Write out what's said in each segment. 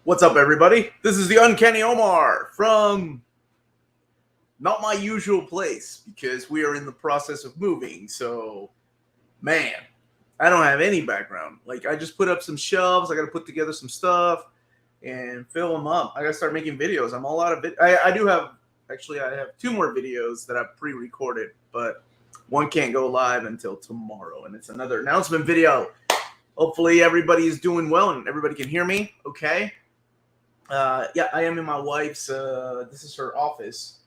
What's up, everybody? This is the Uncanny Omar from not my usual place because we are in the process of moving. So, man, I don't have any background. Like, I just put up some shelves. I got to put together some stuff and fill them up. I got to start making videos. I'm all out of it. I do have, actually, I have 2 more videos that I've pre-recorded, but one can't go live until tomorrow, and it's another announcement video. Hopefully, everybody is doing well and everybody can hear me. Okay. Yeah, I am in my wife's. This is her office.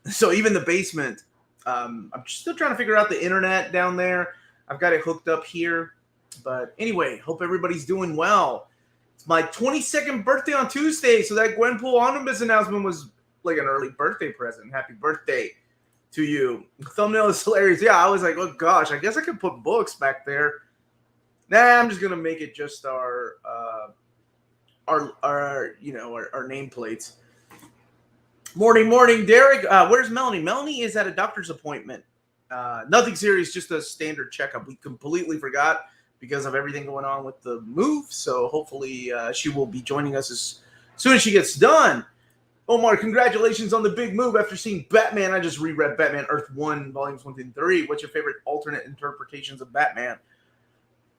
So even the basement. I'm still trying to figure out the internet down there. I've got it hooked up here. But anyway, hope everybody's doing well. It's my 22nd birthday on Tuesday, so that Gwenpool Omnibus announcement was like an early birthday present. Happy birthday to you. The thumbnail is hilarious. Yeah, I was like, oh gosh, I guess I could put books back there. Nah, I'm just gonna make it just our nameplates. Morning, Derek. Where's Melanie? Melanie is at a doctor's appointment. Nothing serious, just a standard checkup. We completely forgot because of everything going on with the move. So hopefully she will be joining us as soon as she gets done. Omar, congratulations on the big move after seeing Batman. I just reread Batman Earth 1, volumes 1 through 3. What's your favorite alternate interpretations of Batman?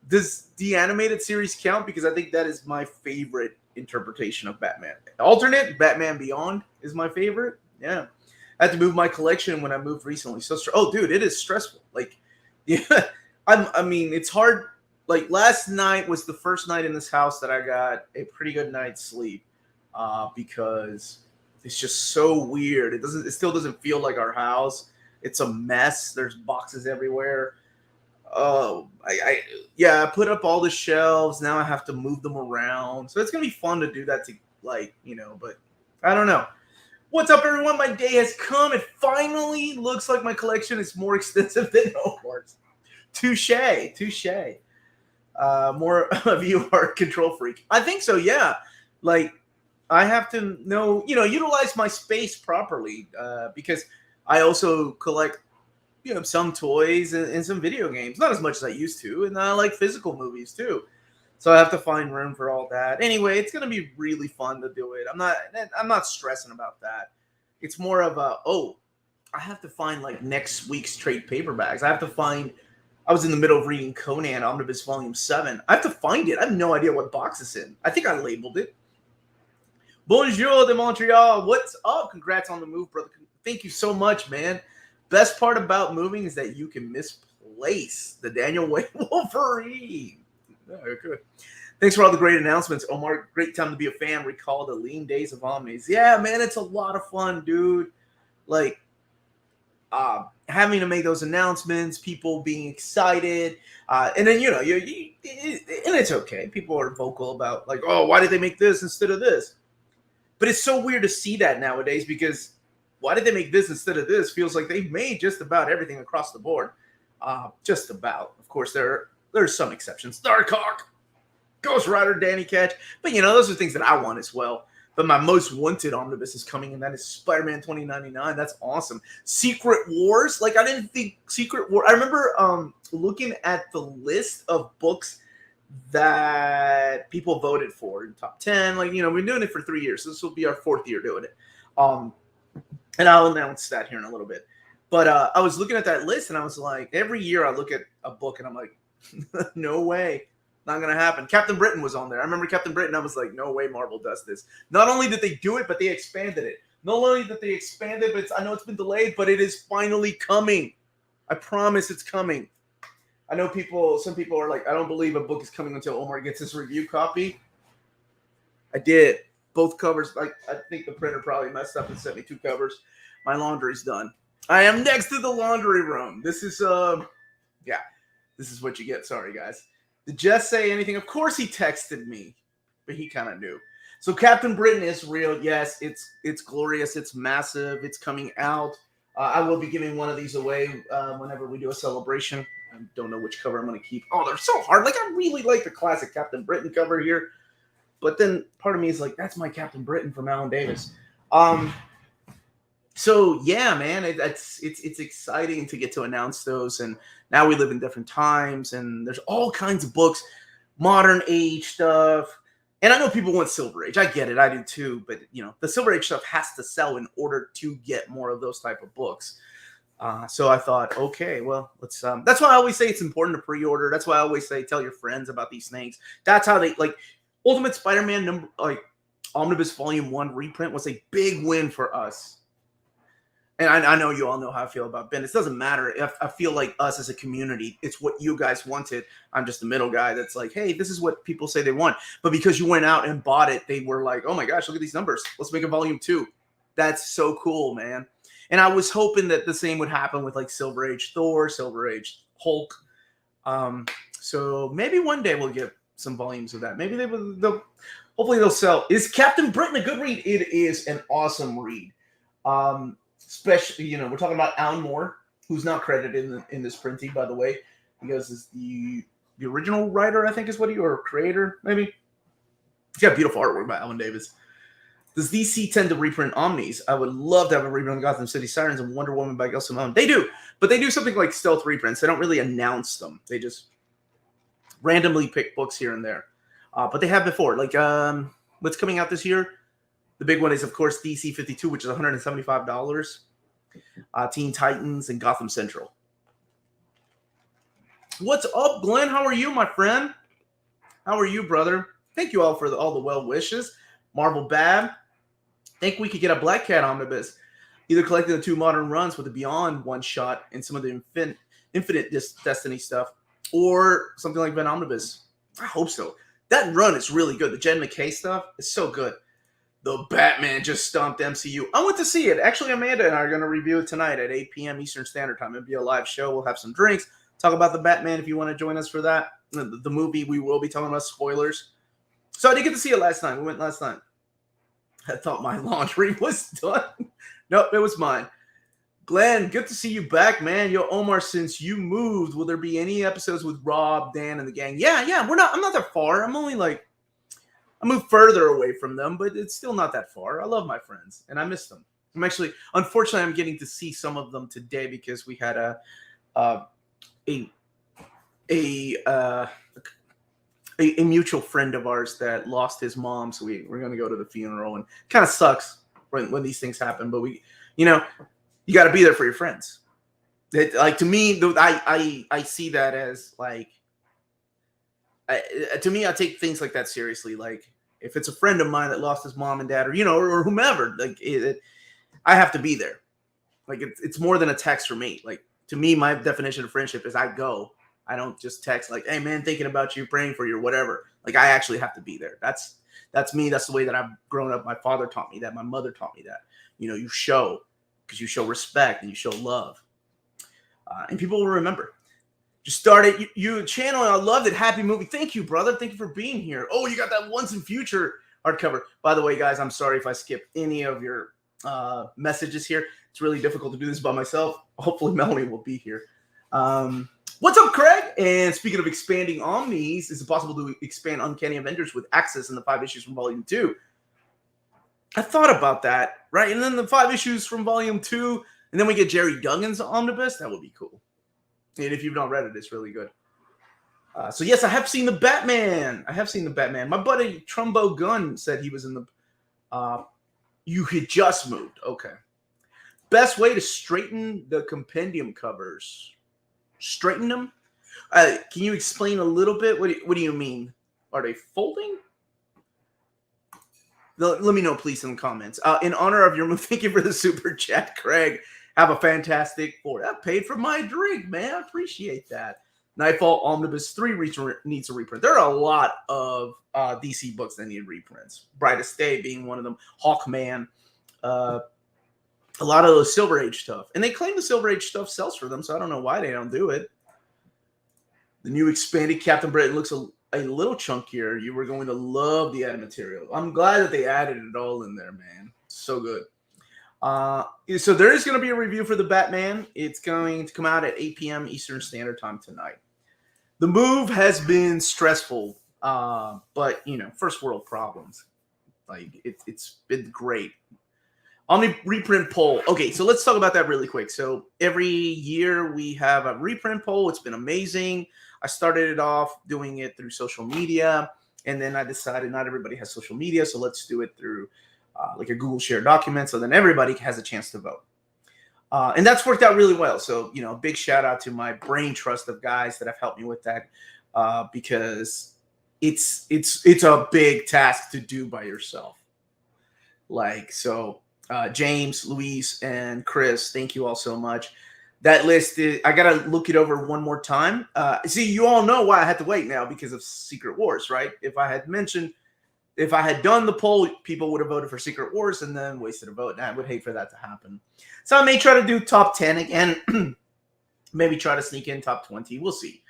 Does the animated series count? Because I think that is my favorite interpretation of Batman. Alternate, Batman Beyond is my favorite. Yeah. I had to move my collection when I moved recently. So, oh, dude, it is stressful. Like, yeah, I mean, it's hard. Like, last night was the first night in this house that I got a pretty good night's sleep because it's just so weird. It still doesn't feel like our house. It's a mess. There's boxes everywhere. Oh, I put up all the shelves. Now I have to move them around. So it's going to be fun to do that but I don't know. What's up, everyone? My day has come. It finally looks like my collection is more extensive than Omar's. Touche. More of you are control freak. I think so, yeah. Like, I have to utilize my space properly because I also collect some toys and some video games. Not as much as I used to. And I like physical movies, too. So I have to find room for all that. Anyway, it's going to be really fun to do it. I'm not stressing about that. It's more of I have to find, like, next week's trade paperbacks. I was in the middle of reading Conan Omnibus Volume 7. I have to find it. I have no idea what box it's in. I think I labeled it. Bonjour de Montreal. What's up? Congrats on the move, brother. Thank you so much, man. Best part about moving is that you can misplace the Daniel Wayne Wolverine. Oh, good. Thanks for all the great announcements, Omar. Great time to be a fan. Recall the lean days of Omnis. Yeah, man, it's a lot of fun, dude. Like, having to make those announcements, people being excited, and then and it's okay. People are vocal about like, oh, why did they make this instead of this? But it's so weird to see that nowadays because why did they make this instead of this? Feels like they've made just about everything across the board. Just about. Of course, there's some exceptions. Darkhawk, Ghost Rider, Danny Ketch. But, those are things that I want as well. But my most wanted omnibus is coming, and that is Spider-Man 2099. That's awesome. Secret Wars. Like, I didn't think Secret War. I remember looking at the list of books that people voted for in top 10. Like, we've been doing it for 3 years. So this will be our 4th year doing it. And I'll announce that here in a little bit. But I was looking at that list, and I was like, every year I look at a book, and I'm like, no way. Not going to happen. Captain Britain was on there. I remember Captain Britain. I was like, no way Marvel does this. Not only did they do it, but they expanded it. Not only did they expand it, but I know it's been delayed, but it is finally coming. I promise it's coming. I know some people are like, I don't believe a book is coming until Omar gets his review copy. I did. Both covers, I think the printer probably messed up and sent me 2 covers. My laundry's done. I am next to the laundry room. This is, this is what you get. Sorry, guys. Did Jess say anything? Of course he texted me, but he kind of knew. So Captain Britain is real. Yes, it's glorious. It's massive. It's coming out. I will be giving one of these away whenever we do a celebration. I don't know which cover I'm going to keep. Oh, they're so hard. Like, I really like the classic Captain Britain cover here. But then part of me is like, that's my Captain Britain from Alan Davis. So yeah, man, it's exciting to get to announce those. And now we live in different times, and there's all kinds of books, modern age stuff, And I know people want Silver Age. I get it. I do too. But, you know, the Silver Age stuff has to sell in order to get more of those type of books. So I thought, okay, well, let's. That's why I always say it's important to pre-order. That's why I always say tell your friends about these things. That's how they like Ultimate Spider-Man Omnibus Volume 1 reprint was a big win for us. And I know you all know how I feel about Ben. It doesn't matter. I feel like us as a community, it's what you guys wanted. I'm just the middle guy that's like, hey, this is what people say they want. But because you went out and bought it, they were like, oh my gosh, look at these numbers. Let's make a volume 2. That's so cool, man. And I was hoping that the same would happen with like Silver Age Thor, Silver Age Hulk. So maybe one day we'll get some volumes of that. Maybe they'll hopefully they'll sell. Is Captain Britain a good read? It is an awesome read. Especially, you know, we're talking about Alan Moore, who's not credited in this printing, by the way, because is the original writer, I think is what he, or creator, maybe. He's got beautiful artwork by Alan Davis. Does DC tend to reprint Omnis? I would love to have a reprint of Gotham City Sirens and Wonder Woman by Gail Simone. They do, but they do something like stealth reprints. They don't really announce them. They just randomly pick books here and there. But they have before. Like, what's coming out this year? The big one is, of course, DC 52, which is $175. Teen Titans and Gotham Central. What's up, Glenn? How are you, my friend? How are you, brother? Thank you all for all the well wishes. Marvel Bab. Think we could get a Black Cat omnibus. Either collecting the 2 modern runs with the Beyond one shot and some of the Infinite Destiny stuff, or something like Ben Omnibus. I hope so. That run is really good. The Jen McKay stuff is so good. The Batman just stomped MCU. I went to see it. Actually, Amanda and I are going to review it tonight at 8 p.m. Eastern Standard Time. It'll be a live show. We'll have some drinks. Talk about the Batman if you want to join us for that. The movie, we will be telling about spoilers. So I did get to see it last night. We went last night. I thought my laundry was done. Nope, it was mine. Glenn, good to see you back, man. Yo, Omar, since you moved, will there be any episodes with Rob, Dan, and the gang? Yeah. I'm not that far. I'm only like, I moved further away from them, but it's still not that far. I love my friends, and I miss them. Unfortunately, I'm getting to see some of them today because we had a mutual friend of ours that lost his mom, so we're going to go to the funeral, and it kind of sucks when these things happen, but you got to be there for your friends. To me, I see that as like, to me, I take things like that seriously. Like, if it's a friend of mine that lost his mom and dad, or whomever, like I have to be there. Like, it's more than a text for me. Like, to me, my definition of friendship is I go. I don't just text like, "Hey man, thinking about you, praying for you," or whatever. Like, I actually have to be there. That's me. That's the way that I've grown up. My father taught me that. My mother taught me that. You show, because you show respect and you show love, and people will remember. Just started you channel, and I loved it. Happy movie. Thank you, brother. Thank you for being here. Oh, you got that Once and Future hardcover. By the way, guys, I'm sorry if I skip any of your messages here. It's really difficult to do this by myself. Hopefully, Melanie will be here. What's up, Craig? And speaking of expanding Omnis, is it possible to expand Uncanny Avengers with Access in the 5 issues from Volume 2? I thought about that, right? And then the 5 issues from Volume 2, and then we get Jerry Duggan's Omnibus. That would be cool. And if you've not read it, it's really good. So yes, I have seen the Batman. My buddy Trumbo Gunn said he was in the. You had just moved. Okay. Best way to straighten the compendium covers. Straighten them? Can you explain a little bit? What do you mean? Are they folding? Let me know, please, in the comments. In honor of your move, thank you for the super chat, Craig. Have a fantastic 4. That paid for my drink, man. I appreciate that. Nightfall Omnibus 3 needs a reprint. There are a lot of DC books that need reprints. Brightest Day being one of them. Hawkman. A lot of those Silver Age stuff. And they claim the Silver Age stuff sells for them, so I don't know why they don't do it. The new expanded Captain Britain looks a little chunkier. You were going to love the added material. I'm glad that they added it all in there, man. So good. So there is going to be a review for the Batman. It's going to come out at 8 p.m. Eastern Standard Time tonight. The move has been stressful, but, first world problems. Like, it's been great. Omni reprint poll. Okay, so let's talk about that really quick. So every year we have a reprint poll. It's been amazing. I started it off doing it through social media. And then I decided not everybody has social media, so let's do it through like a Google Share document, so then everybody has a chance to vote. And that's worked out really well. So, big shout out to my brain trust of guys that have helped me with that, because it's a big task to do by yourself. James, Luis, and Chris, thank you all so much. That list I got to look it over one more time. See, you all know why I had to wait now, because of Secret Wars, right? If I had done the poll, people would have voted for Secret Wars and then wasted a vote. And I would hate for that to happen. So I may try to do top 10 again. Maybe try to sneak in top 20. We'll see.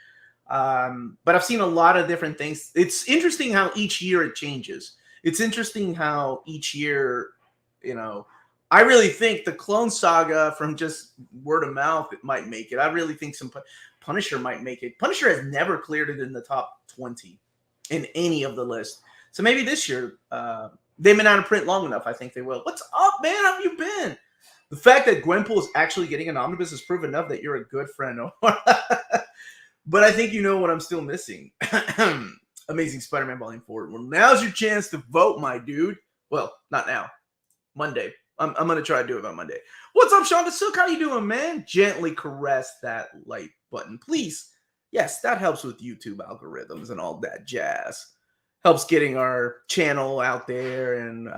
But I've seen a lot of different things. It's interesting how each year it changes. It's interesting how each year, I really think the Clone Saga, from just word of mouth, it might make it. I really think some Punisher might make it. Punisher has never cleared it in the top 20 in any of the lists. So maybe this year, they've been out of print long enough. I think they will. What's up, man? How have you been? The fact that Gwenpool is actually getting an omnibus is proof enough that you're a good friend. But I think you know what I'm still missing. Amazing Spider-Man Volume 4. Well, now's your chance to vote, my dude. Well, not now. Monday. I'm going to try to do it on Monday. What's up, Sean the Silk? How you doing, man? Gently caress that like button, please. Yes, that helps with YouTube algorithms and all that jazz. Helps getting our channel out there and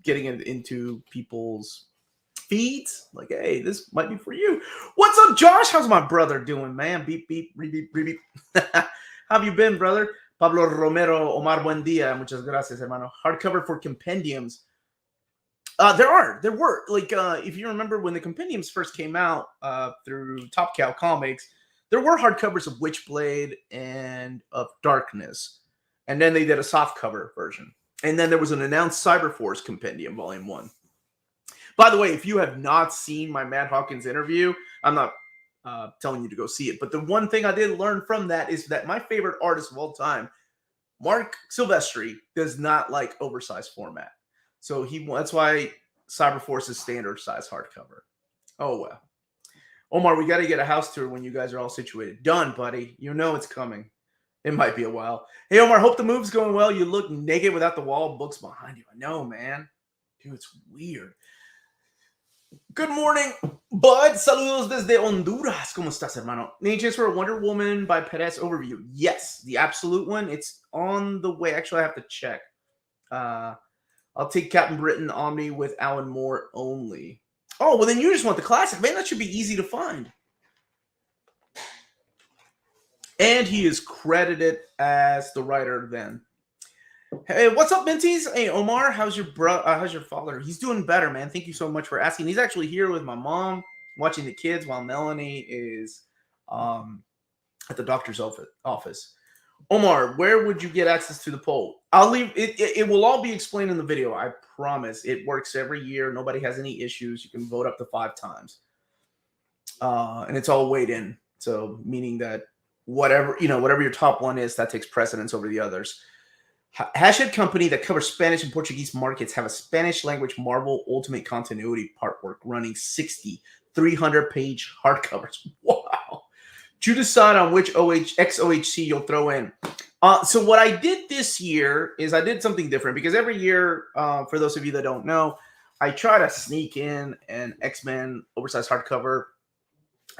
getting it into people's feeds. Like, hey, this might be for you. What's up, Josh? How's my brother doing, man? Beep, beep, beep, beep, beep. How have you been, brother? Pablo Romero, Omar, buen dia. Muchas gracias, hermano. Hardcover for compendiums. There were. Like, if you remember when the compendiums first came out through Top Cow Comics, there were hardcovers of Witchblade and of Darkness. And then they did a soft cover version. And then there was an announced Cyberforce Compendium, Volume 1. By the way, if you have not seen my Matt Hawkins interview, I'm not telling you to go see it. But the one thing I did learn from that is that my favorite artist of all time, Mark Silvestri, does not like oversized format. So that's why Cyberforce is standard size hardcover. Oh, well. Omar, we got to get a house tour when you guys are all situated. Done, buddy. You know it's coming. It might be a while. Hey, Omar, hope the move's going well. You look naked without the wall of books behind you. I know, man. Dude, it's weird. Good morning, bud. Saludos desde Honduras. ¿Cómo estás, hermano? Any chance for a Wonder Woman by Perez overview? Yes, the absolute one. It's on the way. Actually, I have to check. I'll take Captain Britain Omni with Alan Moore only. Oh, well, then you just want the classic. Man, that should be easy to find. And he is credited as the writer then. Hey, what's up, Minties? Hey, Omar, how's your father? He's doing better, man. Thank you so much for asking. He's actually here with my mom, watching the kids while Melanie is at the doctor's office. Omar, where would you get access to the poll? I'll leave it. It will all be explained in the video. I promise. It works every year. Nobody has any issues. You can vote up to 5 times, and it's all weighed in. So, meaning that whatever your top one is, that takes precedence over the others. Hachette Company that covers Spanish and Portuguese markets have a Spanish language Marvel Ultimate Continuity artwork running 60 300-page hardcovers. Wow. You decide on which XOHC you'll throw in. So what I did this year is I did something different, because every year, for those of you that don't know, I try to sneak in an X-Men oversized hardcover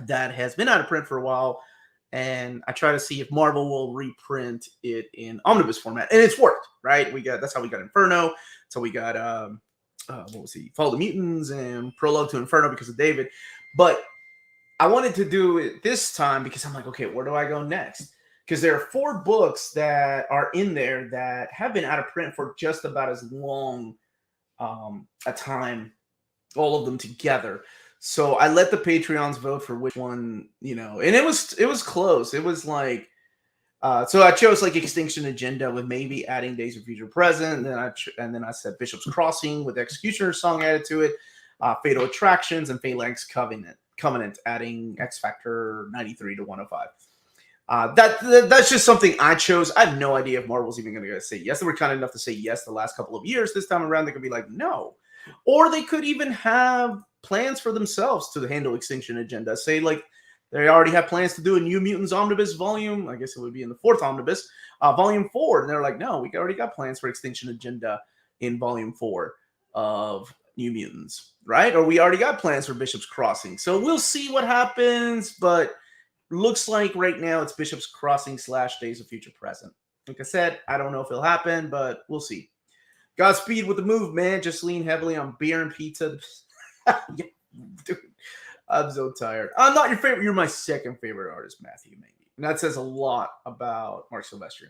that has been out of print for a while, and I try to see if Marvel will reprint it in omnibus format, and it's worked, right? That's how we got Inferno. So we got Fall of the Mutants and Prologue to Inferno because of David. But I wanted to do it this time because I'm like, okay, where do I go next? Because there are 4 books that are in there that have been out of print for just about as long a time, all of them together. So I let the Patreons vote for which one, and it was close. It was like, so I chose like Extinction Agenda with maybe adding Days of Future Present. And then I said Bishop's Crossing with Executioner's Song added to it, Fatal Attractions, and Phalanx Covenant adding X Factor 93 to 105. That's just something I chose. I have no idea if Marvel's even going to say yes. They were kind enough to say yes the last couple of years. This time around, they could be like, no. Or they could even have plans for themselves to handle Extinction Agenda. Say, like, They already have plans to do a New Mutants Omnibus volume. I guess it would be in the 4th Omnibus, volume 4. And they're like, no, we already got plans for Extinction Agenda in volume 4 of New Mutants, right? Or we already got plans for Bishop's Crossing. So we'll see what happens, but looks like right now it's Bishop's Crossing / Days of Future Present. Like I said, I don't know if it'll happen, but we'll see. Godspeed with the move, man. Just lean heavily on beer and pizza. Yeah, dude. I'm so tired. I'm not your favorite. You're my second favorite artist, Matthew, maybe. And that says a lot about Mark Silvestri.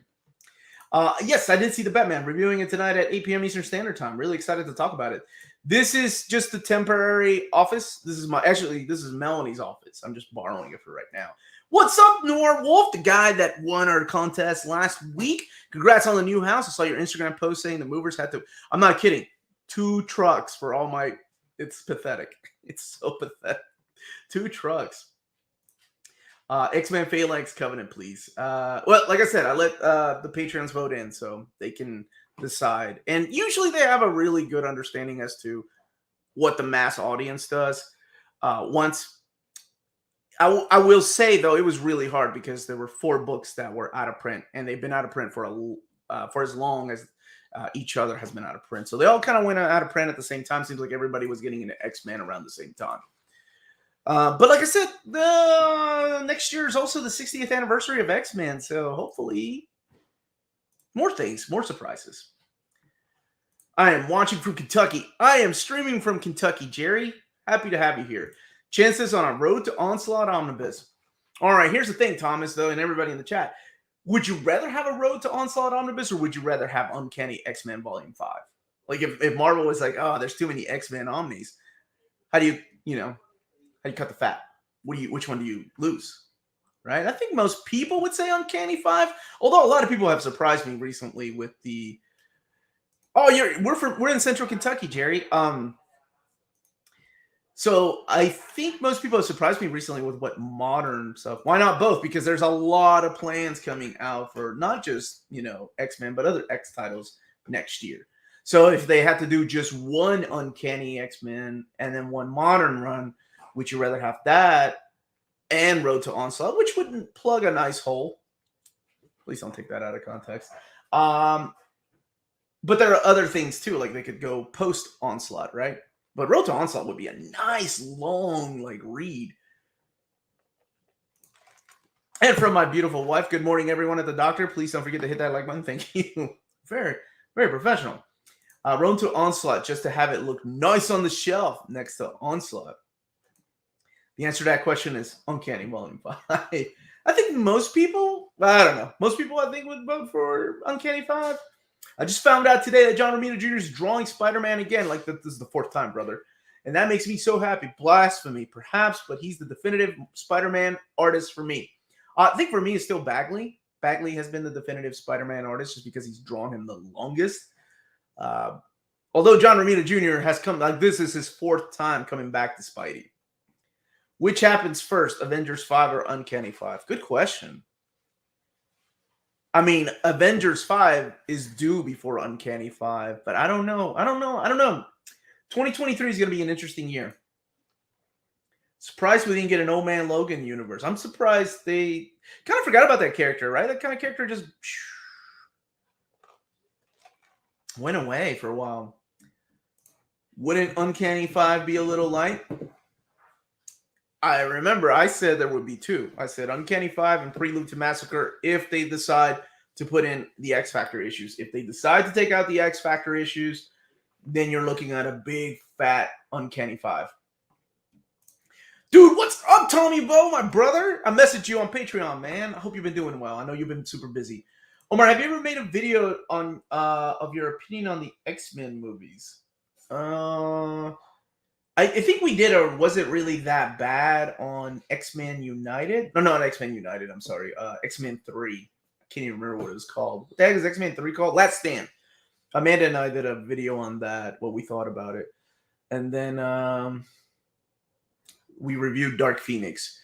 Yes, I did see the Batman. Reviewing it tonight at 8 p.m. Eastern Standard Time. Really excited to talk about it. This is just a temporary office. This is Melanie's office. I'm just borrowing it for right now. What's up, Noir Wolf, the guy that won our contest last week? Congrats on the new house. I saw your Instagram post saying the movers had to. I'm not kidding. 2 trucks for all my. It's pathetic. It's so pathetic. 2 trucks. X-Men Phalanx Covenant, please. Well, like I said, I let the Patreons vote in so they can decide. And usually they have a really good understanding as to what the mass audience does. I will say, though, it was really hard because there were 4 books that were out of print, and they've been out of print for as long as each other has been out of print. So they all kind of went out of print at the same time. Seems like everybody was getting into X-Men around the same time. But like I said, next year is also the 60th anniversary of X-Men. So hopefully more things, more surprises. I am watching from Kentucky. I am streaming from Kentucky, Jerry. Happy to have you here. Chances on a Road to Onslaught Omnibus. All right, here's the thing, Thomas, though, and everybody in the chat. Would you rather have a Road to Onslaught Omnibus, or would you rather have Uncanny X-Men Volume 5? Like, if Marvel was like, oh, there's too many X-Men Omnis, how do you cut the fat? Which one do you lose? Right? I think most people would say Uncanny 5, although a lot of people have surprised me recently with the. Oh, we're in Central Kentucky, Jerry. So I think most people have surprised me recently with what modern stuff. Why not both? Because there's a lot of plans coming out for not just, X-Men, but other X titles next year. So if they had to do just one Uncanny X-Men and then one modern run, would you rather have that and Road to Onslaught, which wouldn't plug a nice hole? Please don't take that out of context. But there are other things too, like they could go post Onslaught, right? But Road to Onslaught would be a nice, long, read. And from my beautiful wife, good morning, everyone at the doctor. Please don't forget to hit that like button. Thank you. Very, very professional. Road to Onslaught, just to have it look nice on the shelf next to Onslaught. The answer to that question is Uncanny Volume 5. I think most people, I don't know, most people I think would vote for Uncanny 5. I just found out today that John Romita Jr. is drawing Spider-Man again. Like, this is the 4th time, brother. And that makes me so happy. Blasphemy, perhaps, but he's the definitive Spider-Man artist for me. I think for me, it's still Bagley. Bagley has been the definitive Spider-Man artist just because he's drawn him the longest. Although John Romita Jr. has come, this is his 4th time coming back to Spidey. Which happens first, Avengers 5 or Uncanny 5? Good question. I mean, Avengers 5 is due before Uncanny 5, but I don't know. 2023 is going to be an interesting year. Surprised we didn't get an Old Man Logan universe. I'm surprised they kind of forgot about that character, right? That kind of character just went away for a while. Wouldn't Uncanny 5 be a little light? I remember I said there would be 2. I said Uncanny 5 and Prelude to Massacre if they decide to put in the X Factor issues. If they decide to take out the X Factor issues, then you're looking at a big, fat Uncanny 5. Dude, what's up, Tommy Bo, my brother? I messaged you on Patreon, man. I hope you've been doing well. I know you've been super busy. Omar, have you ever made a video on of your opinion on the X-Men movies? I think we did, or was it really that bad on X-Men United? No, not X-Men United. I'm sorry. X-Men 3. I can't even remember what it was called. What the heck is X-Men 3 called? Last Stand. Amanda and I did a video on that, what we thought about it. And then we reviewed Dark Phoenix.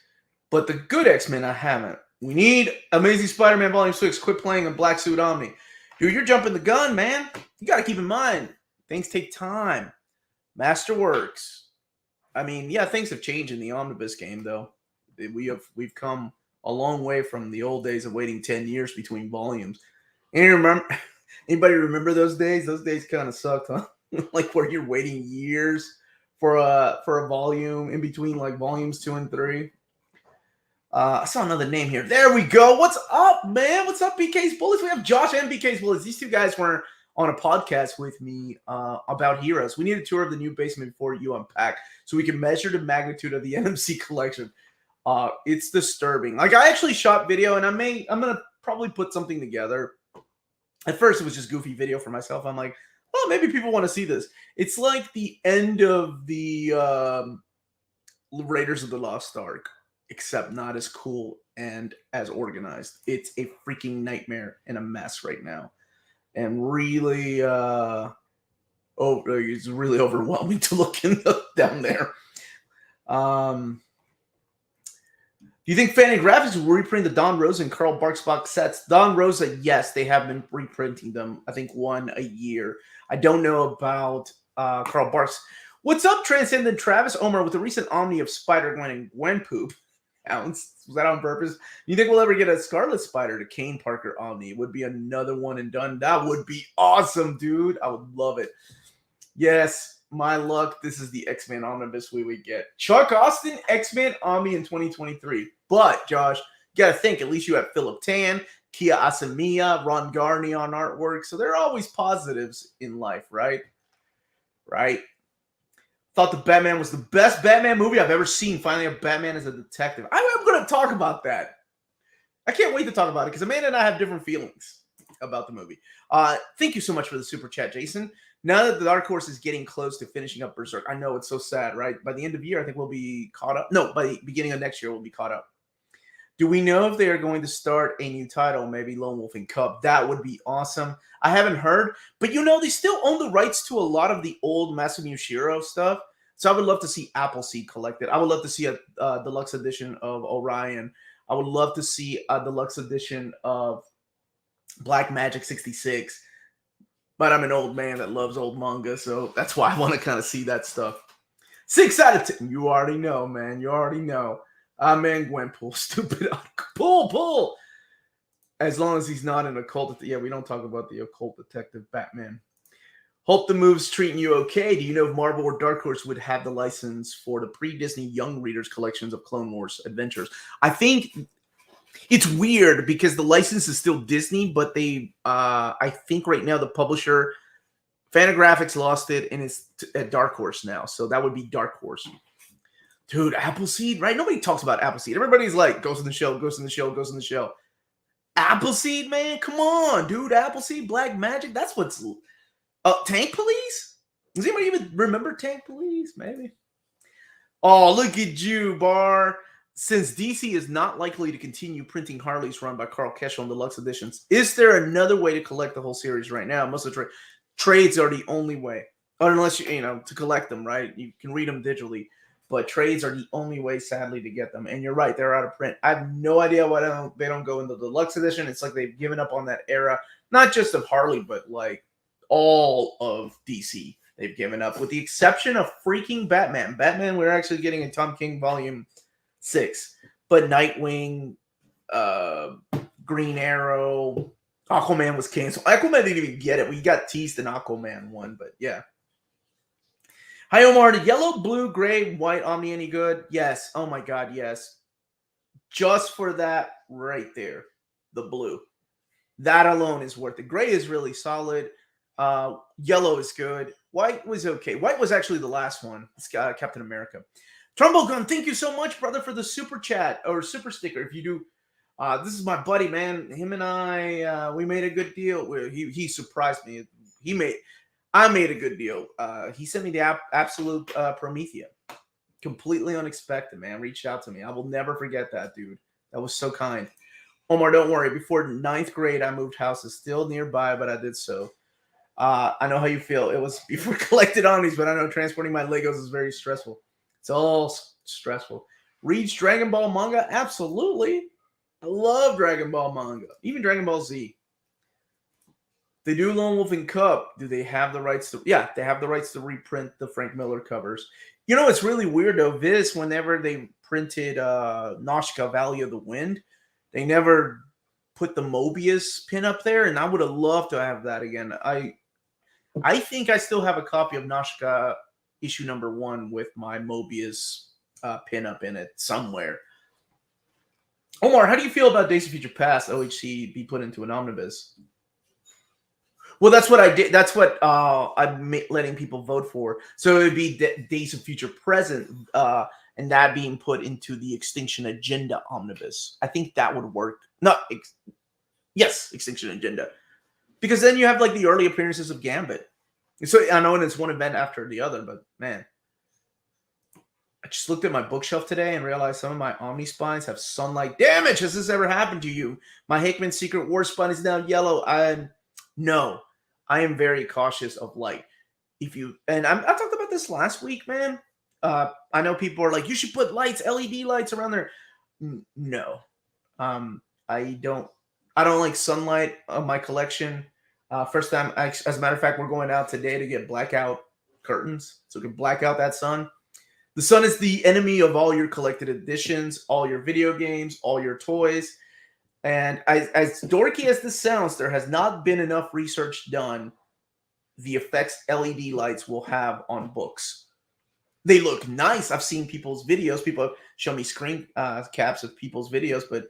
But the good X-Men, I haven't. We need Amazing Spider-Man Volume 6. Quit playing on Black Suit Omni. Dude, you're jumping the gun, man. You got to keep in mind, things take time. Masterworks. I mean, yeah, things have changed in the Omnibus game, though. We've come a long way from the old days of waiting 10 years between volumes. And anybody remember those days? Those days kind of sucked, huh? Like where you're waiting years for a volume in between like volumes 2 and 3. I saw another name here. There we go. What's up, man? What's up, BK's Bullets? We have Josh and BK's Bullets. These two guys were on a podcast with me about Heroes. We need a tour of the new basement before you unpack so we can measure the magnitude of the NMC collection. It's disturbing. Like, I actually shot video, and I'm going to probably put something together. At first, it was just goofy video for myself. I'm like, oh, maybe people want to see this. It's like the end of the Raiders of the Lost Ark, except not as cool and as organized. It's a freaking nightmare and a mess right now. And really, it's really overwhelming to look down there. Do you think Fanny Graphics will reprint the Don Rosa and Carl Barks box sets? Don Rosa, yes, they have been reprinting them. I think one a year. I don't know about Carl Barks. What's up, Transcendent Travis Omar, with the recent Omni of Spider-Gwen and Gwen poop? Was that on purpose? You think we'll ever get a Scarlet Spider to Kane Parker Omni? It would be another one and done. That would be awesome, dude. I would love it. Yes, my luck. This is the X-Men Omnibus we would get. Chuck Austin, X-Men Omni in 2023. But, Josh, you got to think, at least you have Philip Tan, Kia Asamiya, Ron Garney on artwork. So there are always positives in life, right? Right. Thought the Batman was the best Batman movie I've ever seen. Finally, a Batman as a detective. I'm going to talk about that. I can't wait to talk about it because Amanda and I have different feelings about the movie. Thank you so much for the super chat, Jason. Now that the Dark Horse is getting close to finishing up Berserk, I know it's so sad, right? By the end of the year, I think we'll be caught up. No, by the beginning of next year, we'll be caught up. Do we know if they are going to start a new title, maybe Lone Wolf and Cub? That would be awesome. I haven't heard, but they still own the rights to a lot of the old Masamiushiro stuff. So I would love to see Appleseed collected. I would love to see a deluxe edition of Orion. I would love to see a deluxe edition of Black Magic 66. But I'm an old man that loves old manga, so that's why I want to kind of see that stuff. 6 out of 10. You already know, man. You already know. Man, Gwen, pull. Stupid. Pull. As long as he's not an occult. Yeah, we don't talk about the occult detective Batman. Hope the move's treating you okay. Do you know if Marvel or Dark Horse would have the license for the pre-Disney Young Readers collections of Clone Wars adventures? I think it's weird because the license is still Disney, but they, I think right now the publisher, Fantagraphics, lost it and it's at Dark Horse now. So that would be Dark Horse. Dude, Appleseed, right? Nobody talks about Appleseed. Everybody's like, Ghost in the Shell, Ghost in the Shell, Ghost in the Shell. Appleseed, man? Come on, dude. Appleseed, Black Magic. That's what's... Tank Police? Does anybody even remember Tank Police? Maybe. Oh, look at you, Bar. Since DC is not likely to continue printing Harley's run by Carl Keschel in deluxe editions, is there another way to collect the whole series right now? Most of the trades are the only way. Unless, to collect them, right? You can read them digitally. But trades are the only way, sadly, to get them. And you're right, they're out of print. I have no idea why they don't go in the deluxe edition. It's like they've given up on that era. Not just of Harley, but like all of DC. They've given up, with the exception of freaking Batman. Batman, we're actually getting a Tom King Volume 6. But Nightwing, Green Arrow, Aquaman was canceled. Aquaman didn't even get it. We got teased in Aquaman 1, but yeah. Hi, Omar. The yellow, blue, gray, white Omni any good? Yes. Oh, my God, yes. Just for that right there, the blue. That alone is worth it. Gray is really solid. Yellow is good. White was okay. White was actually the last one. It's Captain America. Trumbull Gun, thank you so much, brother, for the super chat or super sticker. If you do, this is my buddy, man. Him and I, we made a good deal. He surprised me. I made a good deal. He sent me the Absolute Promethea. Completely unexpected, man. Reached out to me. I will never forget that, dude. That was so kind. Omar, don't worry. Before 9th grade, I moved houses. Still nearby, but I did so. I know how you feel. It was before collected Omnis, but I know transporting my Legos is very stressful. It's all stressful. Reads Dragon Ball manga? Absolutely. I love Dragon Ball manga. Even Dragon Ball Z. They do Lone Wolf and Cub. Do they have the rights to... Yeah, they have the rights to reprint the Frank Miller covers. It's really weird, though. Viz, whenever they printed Nausicaa Valley of the Wind. They never put the Mobius pin up there, and I would have loved to have that again. I think I still have a copy of Nausicaa issue number 1 with my Mobius pin up in it somewhere. Omar, how do you feel about Days of Future Past OHC be put into an omnibus? Well, that's what I did. That's what I'm letting people vote for. So it would be Days of Future Present, and that being put into the Extinction Agenda omnibus. I think that would work. Yes, Extinction Agenda. Because then you have like the early appearances of Gambit. So I know it's one event after the other, but man. I just looked at my bookshelf today and realized some of my Omni spines have sunlight damage. Has this ever happened to you? My Hickman Secret War spine is now yellow. No, I am very cautious of light. I talked about this last week, man. I know people are like, you should put lights, LED lights around there. No, I don't like sunlight on my collection. First time, as a matter of fact, we're going out today to get blackout curtains so we can black out that sun. The sun is the enemy of all your collected editions, all your video games, all your toys. And as dorky as this sounds, there has not been enough research done the effects LED lights will have on books. They look nice. I've seen people's videos. People show me screen caps of people's videos, but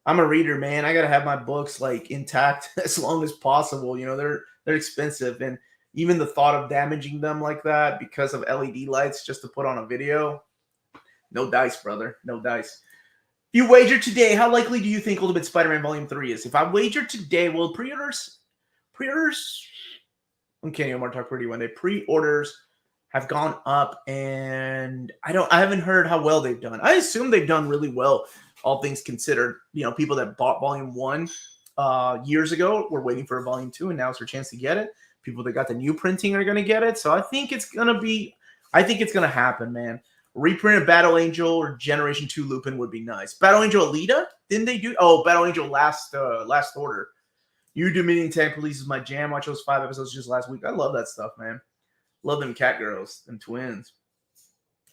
I'm a reader, man. I got to have my books like intact as long as possible. You know, they're expensive, and even the thought of damaging them like that because of LED lights just to put on a video, no dice, brother. No dice. If you wager today, how likely do you think Ultimate Spider-Man Volume 3 is? If I wager today, well, pre-orders, Uncanny Omar talk pretty one day. Pre-orders have gone up, and I haven't heard how well they've done. I assume they've done really well, all things considered. You know, people that bought Volume 1 years ago were waiting for a Volume 2, and now it's their chance to get it. People that got the new printing are going to get it. So I think it's going to happen, man. Reprint of Battle Angel or Generation 2 Lupin would be nice. Battle Angel Alita? Didn't they do? Oh, Battle Angel Last Order. You Dominion Tank Police is my jam. I chose 5 episodes just last week. I love that stuff, man. Love them cat girls and twins.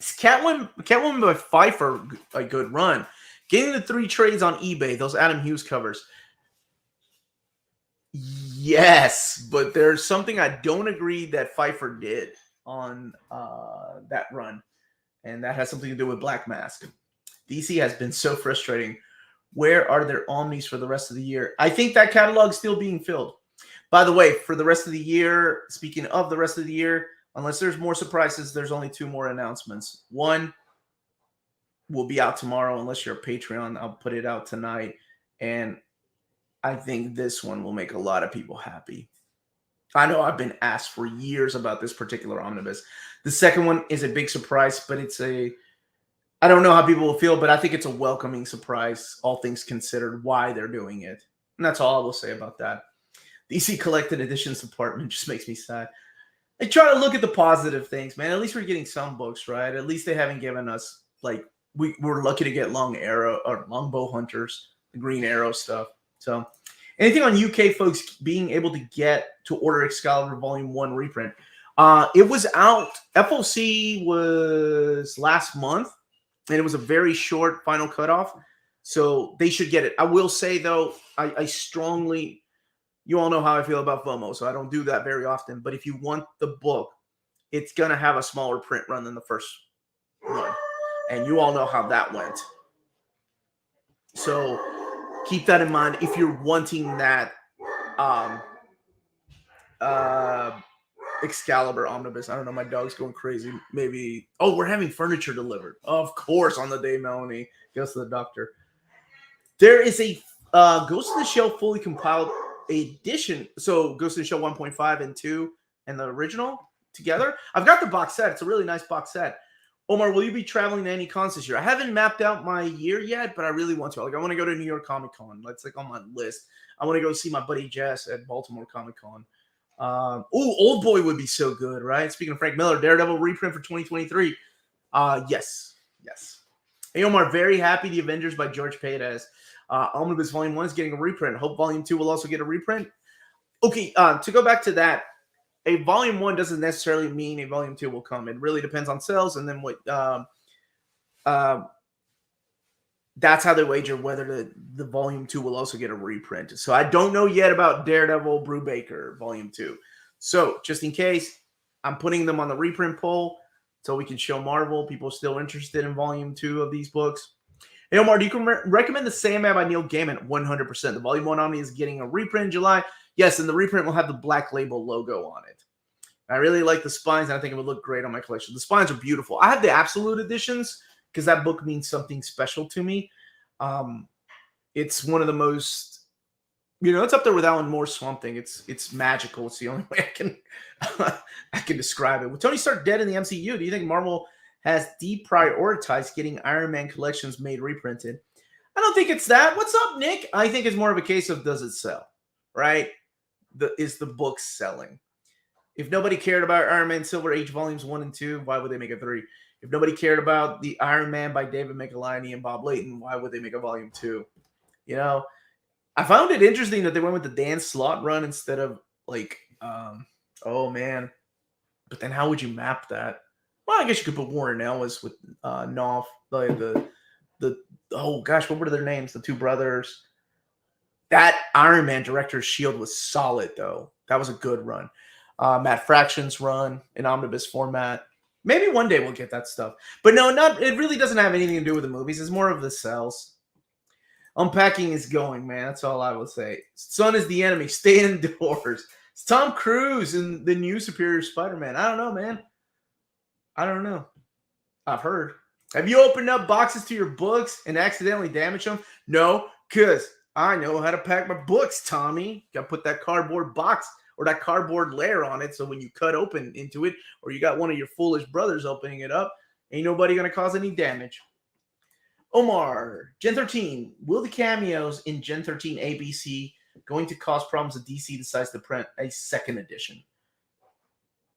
Catwoman by Pfeiffer, a good run. Getting the 3 trades on eBay, those Adam Hughes covers. Yes, but there's something I don't agree that Pfeiffer did on that run, and that has something to do with Black Mask. DC has been so frustrating. Where are their Omnis for the rest of the year? I think that catalog is still being filled. By the way, for the rest of the year, speaking of the rest of the year, unless there's more surprises, there's only 2 more announcements. One will be out tomorrow. Unless you're a Patreon, I'll put it out tonight. And I think this one will make a lot of people happy. I know I've been asked for years about this particular omnibus. The second one is a big surprise, but I don't know how people will feel, but I think it's a welcoming surprise, all things considered, why they're doing it. And that's all I will say about that. DC Collected Editions department just makes me sad. I try to look at the positive things, man. At least we're getting some books, right? At least they haven't given us, like, we're lucky to get Longbow Hunters, the Green Arrow stuff. So anything on UK folks being able to get to order Excalibur Volume 1 reprint? It was out. FOC was last month, and it was a very short final cutoff. So they should get it. I will say, though, I strongly, you all know how I feel about FOMO, so I don't do that very often. But if you want the book, it's going to have a smaller print run than the first one. And you all know how that went. So keep that in mind if you're wanting that Excalibur omnibus. I don't know. My dog's going crazy. Maybe. Oh, we're having furniture delivered. Of course, on the day Melanie goes to the doctor. There is a Ghost in the Shell fully compiled edition. So Ghost in the Shell 1.5 and 2 and the original together. I've got the box set. It's a really nice box set. Omar, will you be traveling to any cons this year? I haven't mapped out my year yet, but I really want to. Like, I want to go to New York Comic Con. That's like on my list. I want to go see my buddy Jess at Baltimore Comic Con. Old Boy would be so good, right? Speaking of Frank Miller, Daredevil reprint for 2023. Yes. Hey, Omar, very happy the Avengers by George Paredes. Omnibus Volume 1 is getting a reprint. Hope Volume 2 will also get a reprint. Okay, to go back to that, a Volume 1 doesn't necessarily mean a Volume 2 will come. It really depends on sales and then what that's how they wager whether the Volume 2 will also get a reprint. So I don't know yet about Daredevil Brubaker Volume 2. So just in case, I'm putting them on the reprint poll so we can show Marvel. People still interested in Volume 2 of these books. Hey, Omar, do you recommend the Sandman by Neil Gaiman? 100%. The Volume 1 Omni is getting a reprint in July. Yes, and the reprint will have the Black Label logo on it. I really like the spines, and I think it would look great on my collection. The spines are beautiful. I have the Absolute editions because that book means something special to me. It's one of the most, it's up there with Alan Moore's Swamp Thing. It's magical. It's the only way I can describe it. With Tony Stark dead in the MCU, do you think Marvel has deprioritized getting Iron Man collections made reprinted? I don't think it's that. What's up, Nick? I think it's more of a case of does it sell, right? Is the book selling? If nobody cared about Iron Man Silver Age Volumes 1 and 2, why would they make a 3? If nobody cared about the Iron Man by David Michelinie and Bob Layton, why would they make a Volume 2? I found it interesting that they went with the Dan Slott run instead of oh man. But then how would you map that? Well, I guess you could put Warren Ellis with Knopf, oh gosh, what were their names? The two brothers. That Iron Man Director's Shield was solid, though. That was a good run. Matt Fraction's run in omnibus format. Maybe one day we'll get that stuff. But no, it really doesn't have anything to do with the movies. It's more of the cells. Unpacking is going, man. That's all I will say. Sun is the enemy. Stay indoors. It's Tom Cruise in the new Superior Spider-Man. I don't know, man. I don't know. I've heard. Have you opened up boxes to your books and accidentally damaged them? No, because I know how to pack my books, Tommy. Got to put that cardboard box or that cardboard layer on it, so when you cut open into it, or you got one of your foolish brothers opening it up, ain't nobody going to cause any damage. Omar, Gen 13. Will the cameos in Gen 13 ABC going to cause problems if DC decides to print a second edition?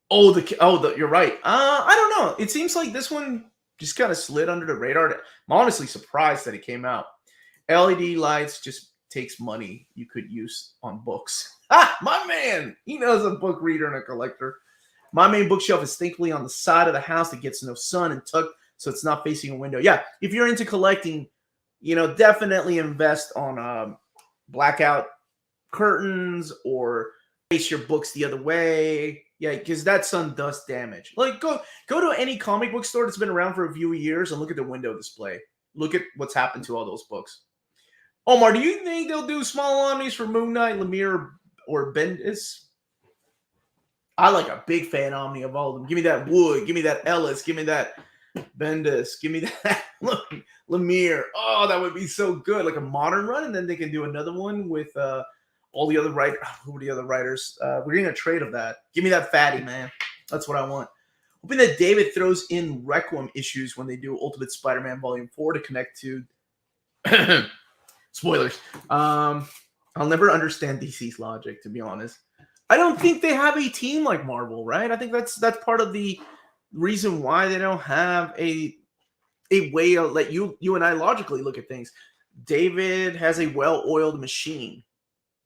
You're right. I don't know. It seems like this one just kind of slid under the radar. I'm honestly surprised that it came out. LED lights just takes money you could use on books. My man! He knows a book reader and a collector. My main bookshelf is thankfully on the side of the house that gets no sun and tucked so it's not facing a window. Yeah, if you're into collecting, definitely invest on blackout curtains or face your books the other way. Yeah, because that sun does damage. Like, go to any comic book store that's been around for a few years and look at the window display. Look at what's happened to all those books. Omar, do you think they'll do small omnis for Moon Knight, Lemire, or Bendis? I like a big fan omni of all of them. Give me that Wood. Give me that Ellis. Give me that Bendis. Give me that Lemire. Oh, that would be so good. Like a modern run, and then they can do another one with all the other writers. Who are the other writers? We're getting a trade of that. Give me that fatty, man. That's what I want. Hoping that David throws in Requiem issues when they do Ultimate Spider-Man Volume 4 to connect to... Spoilers. I'll never understand DC's logic, to be honest. I don't think they have a team like Marvel, right? I think that's part of the reason why they don't have a way to let you and I logically look at things. David has a well-oiled machine.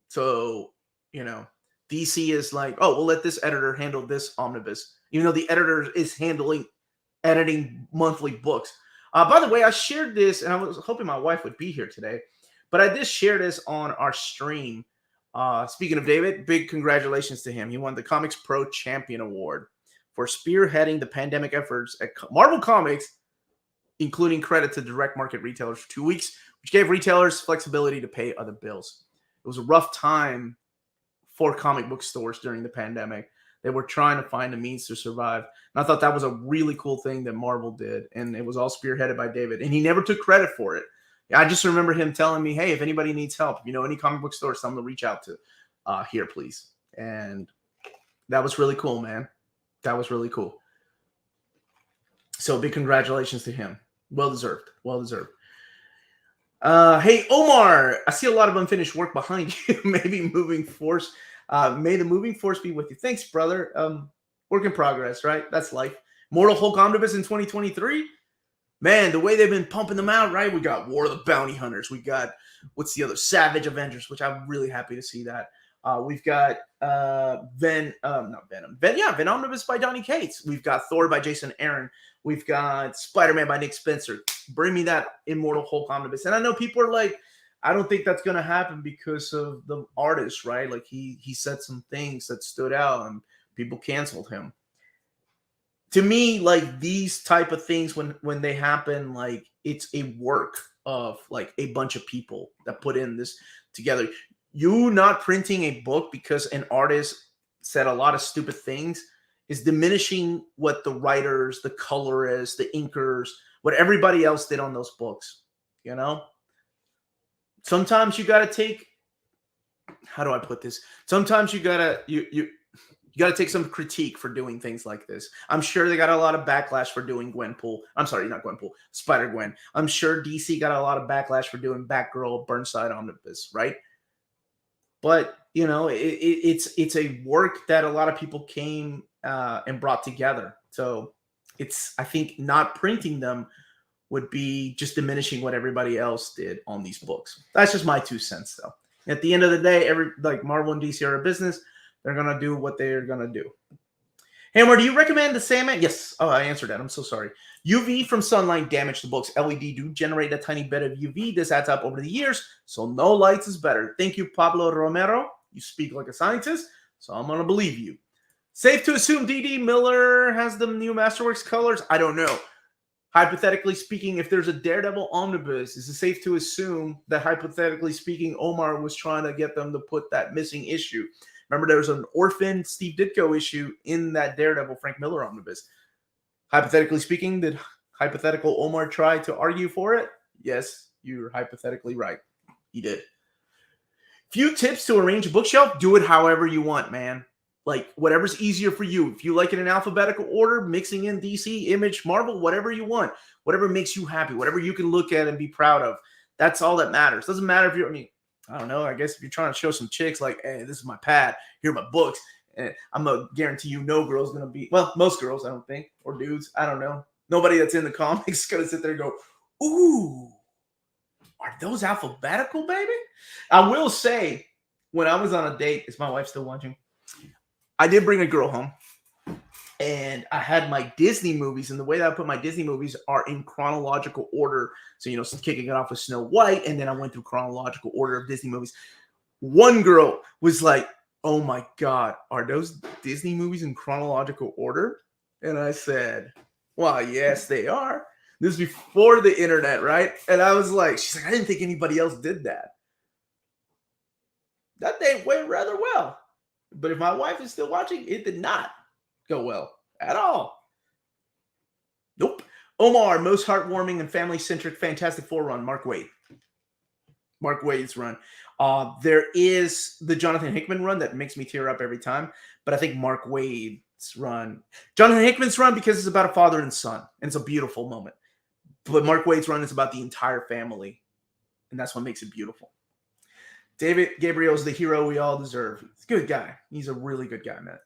So, DC is like, oh, we'll let this editor handle this omnibus, even though the editor is editing monthly books. By the way, I shared this, and I was hoping my wife would be here today, but I did share this on our stream. Speaking of David, big congratulations to him. He won the Comics Pro Champion Award for spearheading the pandemic efforts at Marvel Comics, including credit to direct market retailers for 2 weeks, which gave retailers flexibility to pay other bills. It was a rough time for comic book stores during the pandemic. They were trying to find a means to survive. And I thought that was a really cool thing that Marvel did. And it was all spearheaded by David. And he never took credit for it. I just remember him telling me, hey, if anybody needs help, any comic book store, someone to reach out to here, please. And that was really cool, man. That was really cool. So big congratulations to him. Well deserved. Well deserved. Hey, Omar, I see a lot of unfinished work behind you. Maybe moving force. May the moving force be with you. Thanks, brother. Work in progress, right? That's life. Mortal Hulk Omnibus in 2023. Man, the way they've been pumping them out, right? We got War of the Bounty Hunters. We got, what's the other? Savage Avengers, which I'm really happy to see that. We've got not Venom. Venom Omnibus by Donny Cates. We've got Thor by Jason Aaron. We've got Spider-Man by Nick Spencer. Bring me that Immortal Hulk Omnibus. And I know people are like, I don't think that's going to happen because of the artist, right? Like he said some things that stood out and people canceled him. To me, like these type of things, when they happen, like it's a work of like a bunch of people that put in this together. You not printing a book because an artist said a lot of stupid things is diminishing what the writers, the colorists, the inkers, what everybody else did on those books, you know? Sometimes you got to take, how do I put this? Sometimes you got to, you got to take some critique for doing things like this. I'm sure they got a lot of backlash for doing Gwenpool. I'm sorry, not Gwenpool, Spider-Gwen. I'm sure DC got a lot of backlash for doing Batgirl, Burnside Omnibus, right? But, you know, it's a work that a lot of people came and brought together. So it's, I think not printing them would be just diminishing what everybody else did on these books. That's just my 2 cents, though. At the end of the day, like Marvel and DC are a business. They're going to do what they're going to do. Hammer, do you recommend the Sandman? Yes. Oh, I answered that. I'm so sorry. UV from sunlight damage the books. LED do generate a tiny bit of UV. This adds up over the years, so no lights is better. Thank you, Pablo Romero. You speak like a scientist, so I'm going to believe you. Safe to assume D.D. Miller has the new Masterworks colors? I don't know. Hypothetically speaking, if there's a Daredevil omnibus, is it safe to assume that hypothetically speaking, Omar was trying to get them to put that missing issue? Remember, there was an orphan Steve Ditko issue in that Daredevil Frank Miller omnibus. Hypothetically speaking, did hypothetical Omar try to argue for it? Yes, you're hypothetically right. He did. Few tips to arrange a bookshelf. Do it however you want, man. Like, whatever's easier for you. If you like it in alphabetical order, mixing in DC, Image, Marvel, whatever you want. Whatever makes you happy. Whatever you can look at and be proud of. That's all that matters. Doesn't matter if you're, I mean, I don't know. I guess if you're trying to show some chicks, like, hey, this is my pad. Here are my books. And I'm going to guarantee you no girl's going to be, well, most girls, I don't think, or dudes. I don't know. Nobody that's in the comics is going to sit there and go, ooh, are those alphabetical, baby? I will say, when I was on a date, is my wife still watching? I did bring a girl home. And I had my Disney movies, and the way that I put my Disney movies are in chronological order. So, you know, kicking it off with Snow White, and then I went through chronological order of Disney movies. One girl was like, oh my God, are those Disney movies in chronological order? And I said, well, yes, they are. This is before the internet, right? And I was like, she's like, I didn't think anybody else did that. That date went rather well. But if my wife is still watching, it did not go well at all. Nope. Omar, most heartwarming and family-centric Fantastic Four run, Mark Waid. Mark Waid's run. There is the Jonathan Hickman run that makes me tear up every time, but I think Mark Waid's run, Jonathan Hickman's run, because it's about a father and son, and it's a beautiful moment. But Mark Waid's run is about the entire family, and that's what makes it beautiful. David Gabriel's the hero we all deserve. He's a good guy. He's a really good guy, man.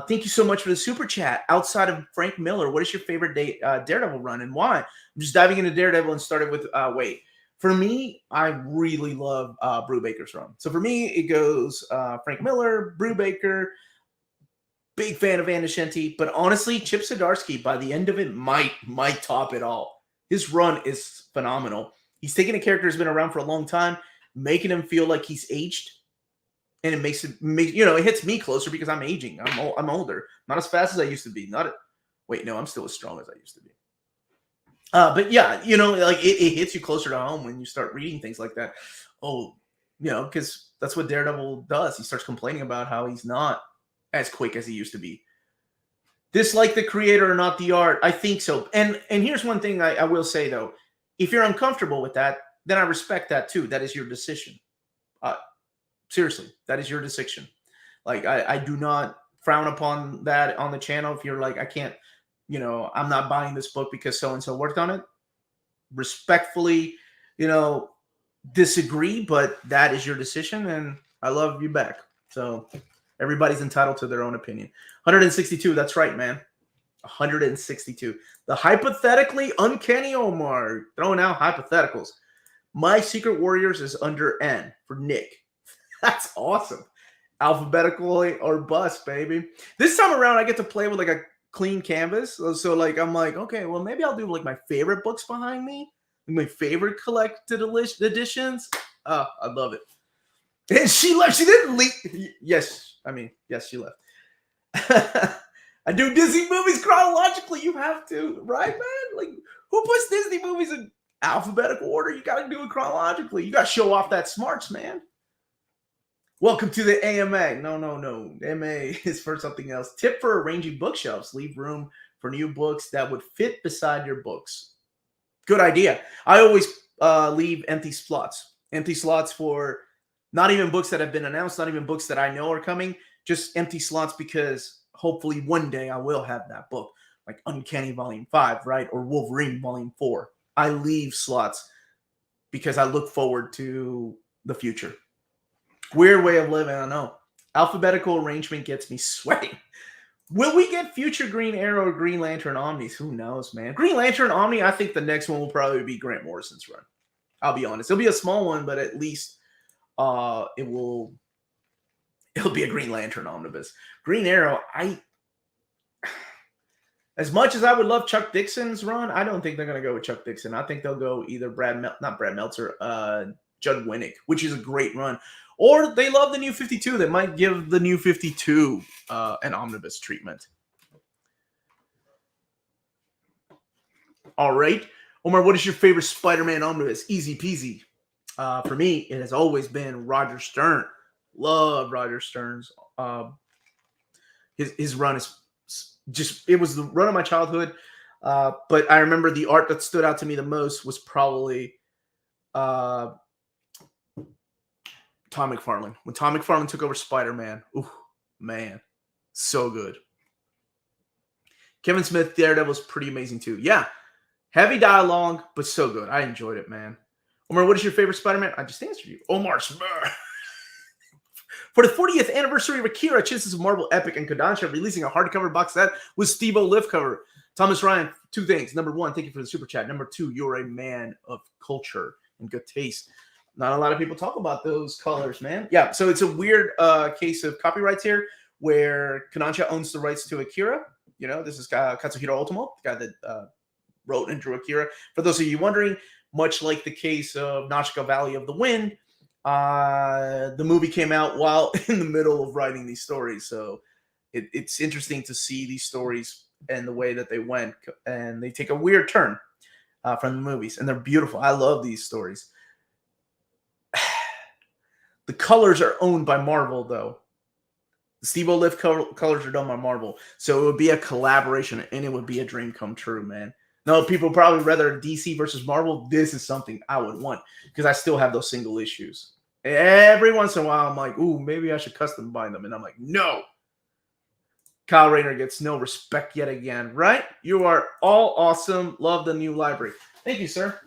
Thank you so much for the super chat. Outside of Frank Miller, what is your favorite Daredevil run and why? I'm just diving into Daredevil and started with Waid. For me, I really love Brubaker's run. So for me, it goes Frank Miller, Brubaker, big fan of Anna Shenty, but honestly, Chip Zdarsky by the end of it might top it all. His run is phenomenal. He's taking a character who's been around for a long time, making him feel like he's aged. And it makes it, you know, it hits me closer because I'm aging. I'm older. Not as fast as I used to be. Wait, no, I'm still as strong as I used to be. But yeah, you know, like it hits you closer to home when you start reading things like that. Oh, you know, because that's what Daredevil does. He starts complaining about how he's not as quick as he used to be. Dislike the creator or not the art? I think so. And here's one thing I will say, though. If you're uncomfortable with that, then I respect that, too. That is your decision. Seriously, that is your decision. Like, I do not frown upon that on the channel. If you're like, I can't, you know, I'm not buying this book because so-and-so worked on it. Respectfully, you know, disagree, but that is your decision, and I love you back. So everybody's entitled to their own opinion. 162, that's right, man. 162. The hypothetically uncanny Omar, throwing out hypotheticals. My Secret Warriors is under N for Nick. That's awesome. Alphabetical or bust, baby. This time around, I get to play with like a clean canvas. So like, I'm like, okay, well, maybe I'll do like my favorite books behind me, my favorite collected editions. I love it. And she left. She didn't leave. Yes, I mean, yes, she left. I do Disney movies chronologically. You have to, right, man? Like, who puts Disney movies in alphabetical order? You got to do it chronologically. You got to show off that smarts, man. Welcome to the AMA. No. MA is for something else. Tip for arranging bookshelves. Leave room for new books that would fit beside your books. Good idea. I always leave empty slots. Empty slots for not even books that have been announced, not even books that I know are coming, just empty slots because hopefully one day I will have that book, like Uncanny Volume 5, right? Or Wolverine Volume 4. I leave slots because I look forward to the future. Weird way of living, I know. Alphabetical arrangement gets me sweating. Will we get future Green Arrow or Green Lantern Omnis? Who knows, man? Green Lantern Omni, I think the next one will probably be Grant Morrison's run. I'll be honest. It'll be a small one, but at least it'll be a Green Lantern Omnibus. Green Arrow, as much as I would love Chuck Dixon's run, I don't think they're going to go with Chuck Dixon. I think they'll go either not Brad Meltzer, Judd Winnick, which is a great run. Or they love the New 52. They might give the New 52 an omnibus treatment. All right. Omar, what is your favorite Spider-Man omnibus? Easy peasy. For me, it has always been Roger Stern. Love Roger Stern's. His run is just, it was the run of my childhood. But I remember the art that stood out to me the most was probably Tom McFarlane. When Tom McFarlane took over Spider-Man, ooh, man, so good. Kevin Smith, Daredevil was pretty amazing too. Yeah, heavy dialogue, but so good. I enjoyed it, man. Omar, what is your favorite Spider-Man? I just answered you. Omar Smurr. For the 40th anniversary of Akira, Chances of Marvel Epic and Kodansha releasing a hardcover box set with Steve-O lift cover. Thomas Ryan, two things. Number one, thank you for the super chat. Number two, you're a man of culture and good taste. Not a lot of people talk about those colors, man. Yeah, so it's a weird case of copyrights here where Kodansha owns the rights to Akira. You know, this is Katsuhiro Otomo, the guy that wrote and drew Akira. For those of you wondering, much like the case of Nausicaa Valley of the Wind, the movie came out while in the middle of writing these stories. So it's interesting to see these stories and the way that they went. And they take a weird turn from the movies. And they're beautiful. I love these stories. The colors are owned by Marvel, though. The Steve-O lift colors are done by Marvel. So it would be a collaboration, and it would be a dream come true, man. No, people probably rather DC versus Marvel. This is something I would want because I still have those single issues. Every once in a while, I'm like, ooh, maybe I should custom bind them. And I'm like, no. Kyle Rayner gets no respect yet again, right? You are all awesome. Love the new library. Thank you, sir.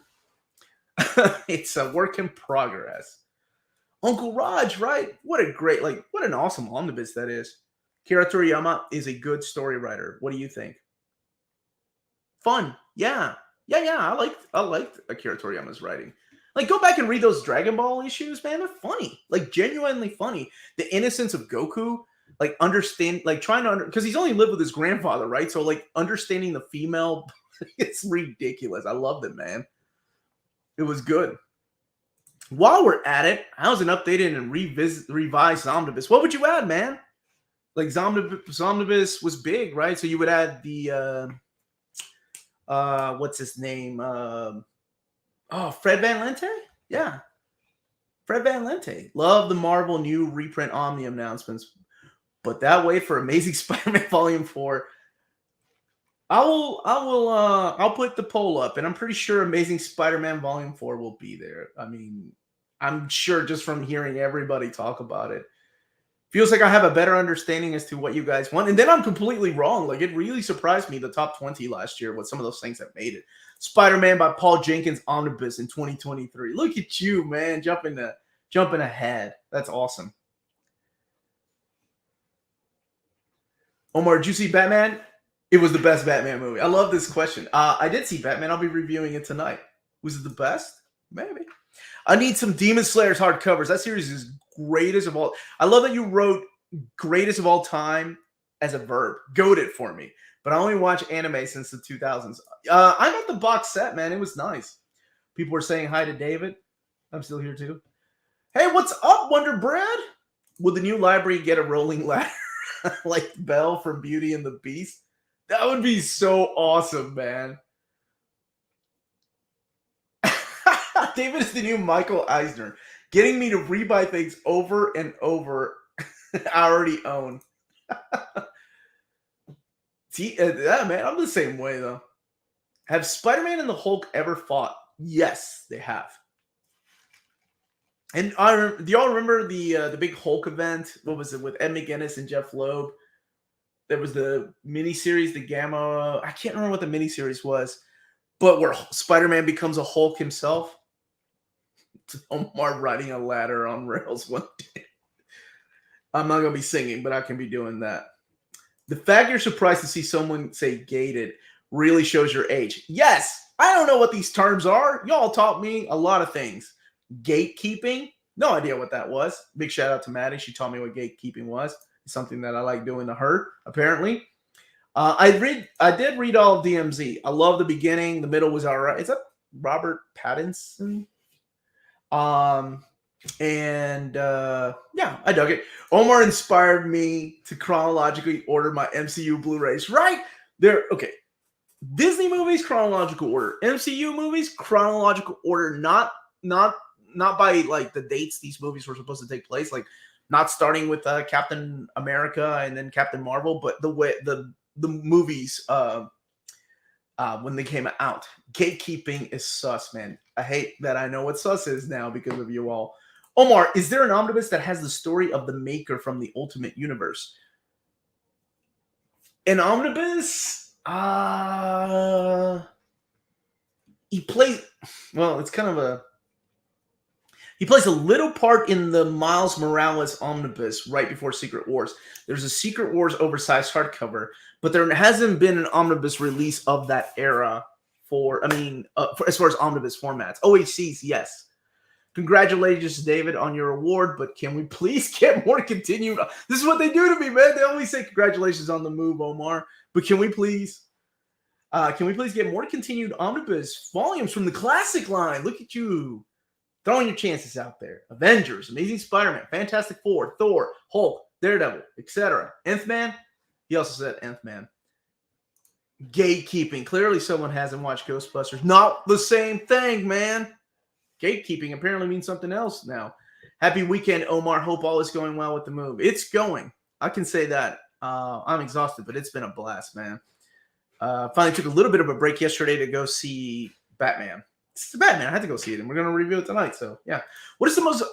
It's a work in progress. Uncle Raj, right? What a great, what an awesome omnibus that is. Kira Toriyama is a good story writer. What do you think? Fun. Yeah. I liked Akira Toriyama's writing. Like, go back and read those Dragon Ball issues, man. They're funny. Like, genuinely funny. The innocence of Goku, like, trying to because he's only lived with his grandfather, right? So, like, understanding the female, it's ridiculous. I loved it, man. It was good. While we're at it, how's an updated and revised Omnibus? What would you add, man? Like, Omnibus was big, right? So you would add the, what's his name? Fred Van Lente? Yeah. Fred Van Lente. Love the Marvel new reprint Omni announcements. But that way for Amazing Spider-Man Volume 4, I'll put the poll up, and I'm pretty sure Amazing Spider-Man Volume 4 will be there. I mean, I'm sure just from hearing everybody talk about it. Feels like I have a better understanding as to what you guys want. And then I'm completely wrong. Like, it really surprised me, the top 20 last year, with some of those things that made it. Spider-Man by Paul Jenkins Omnibus in 2023. Look at you, man, jumping ahead. That's awesome. Omar, did you see Batman? It was the best Batman movie. I love this question. I did see Batman. I'll be reviewing it tonight. Was it the best? Maybe. I need some Demon Slayers hardcovers. That series is greatest of all. I love that you wrote greatest of all time as a verb. Goated for me. But I only watch anime since the 2000s. I got the box set, man. It was nice. People were saying hi to David. I'm still here too. Hey, what's up, Wonder Bread? Will the new library get a rolling ladder like Belle from Beauty and the Beast? That would be so awesome, man. David is the new Michael Eisner, getting me to rebuy things over and over I already own. See, yeah, man, I'm the same way though. Have Spider-Man and the Hulk ever fought? Yes, they have. And do y'all remember the big Hulk event? What was it with Ed McGuinness and Jeff Loeb? There was the miniseries, the Gamma. I can't remember what the miniseries was, but where Spider-Man becomes a Hulk himself. Omar riding a ladder on rails one day. I'm not gonna be singing, but I can be doing that. The fact you're surprised to see someone say gated really shows your age. Yes, I don't know what these terms are. Y'all taught me a lot of things. Gatekeeping, no idea what that was. Big shout out to Maddie. She taught me what gatekeeping was. It's something that I like doing to her, apparently. I did read all of DMZ. I love the beginning. The middle was all right. Is that Robert Pattinson? Yeah, I dug it. Omar inspired me to chronologically order my MCU Blu-rays. Right there, okay. Disney movies, chronological order. MCU movies, chronological order. Not by like the dates these movies were supposed to take place. Like not starting with Captain America and then Captain Marvel, but the way the movies when they came out. Gatekeeping is sus, man. I hate that I know what sus is now because of you all. Omar, is there an omnibus that has the story of the Maker from the Ultimate Universe? An omnibus? He plays, well, it's kind of a, he plays a little part in the Miles Morales omnibus right before Secret Wars. There's a Secret Wars oversized hardcover, but there hasn't been an omnibus release of that era as far as omnibus formats. OHCs, yes. Congratulations, David, on your award, but can we please get more continued? This is what they do to me, man. They always say congratulations on the move, Omar, but can we please get more continued omnibus volumes from the classic line? Look at you throwing your chances out there. Avengers, Amazing Spider-Man, Fantastic Four, Thor, Hulk, Daredevil, etc. Nth Man? He also said Nth Man. Gatekeeping. Clearly someone hasn't watched Ghostbusters. Not the same thing, man. Gatekeeping apparently means something else now. Happy weekend, Omar. Hope all is going well with the move. It's going. I can say that. I'm exhausted, but it's been a blast, man. Finally took a little bit of a break yesterday to go see Batman. It's the Batman. I had to go see it, and we're going to review it tonight. So, yeah. What is the most...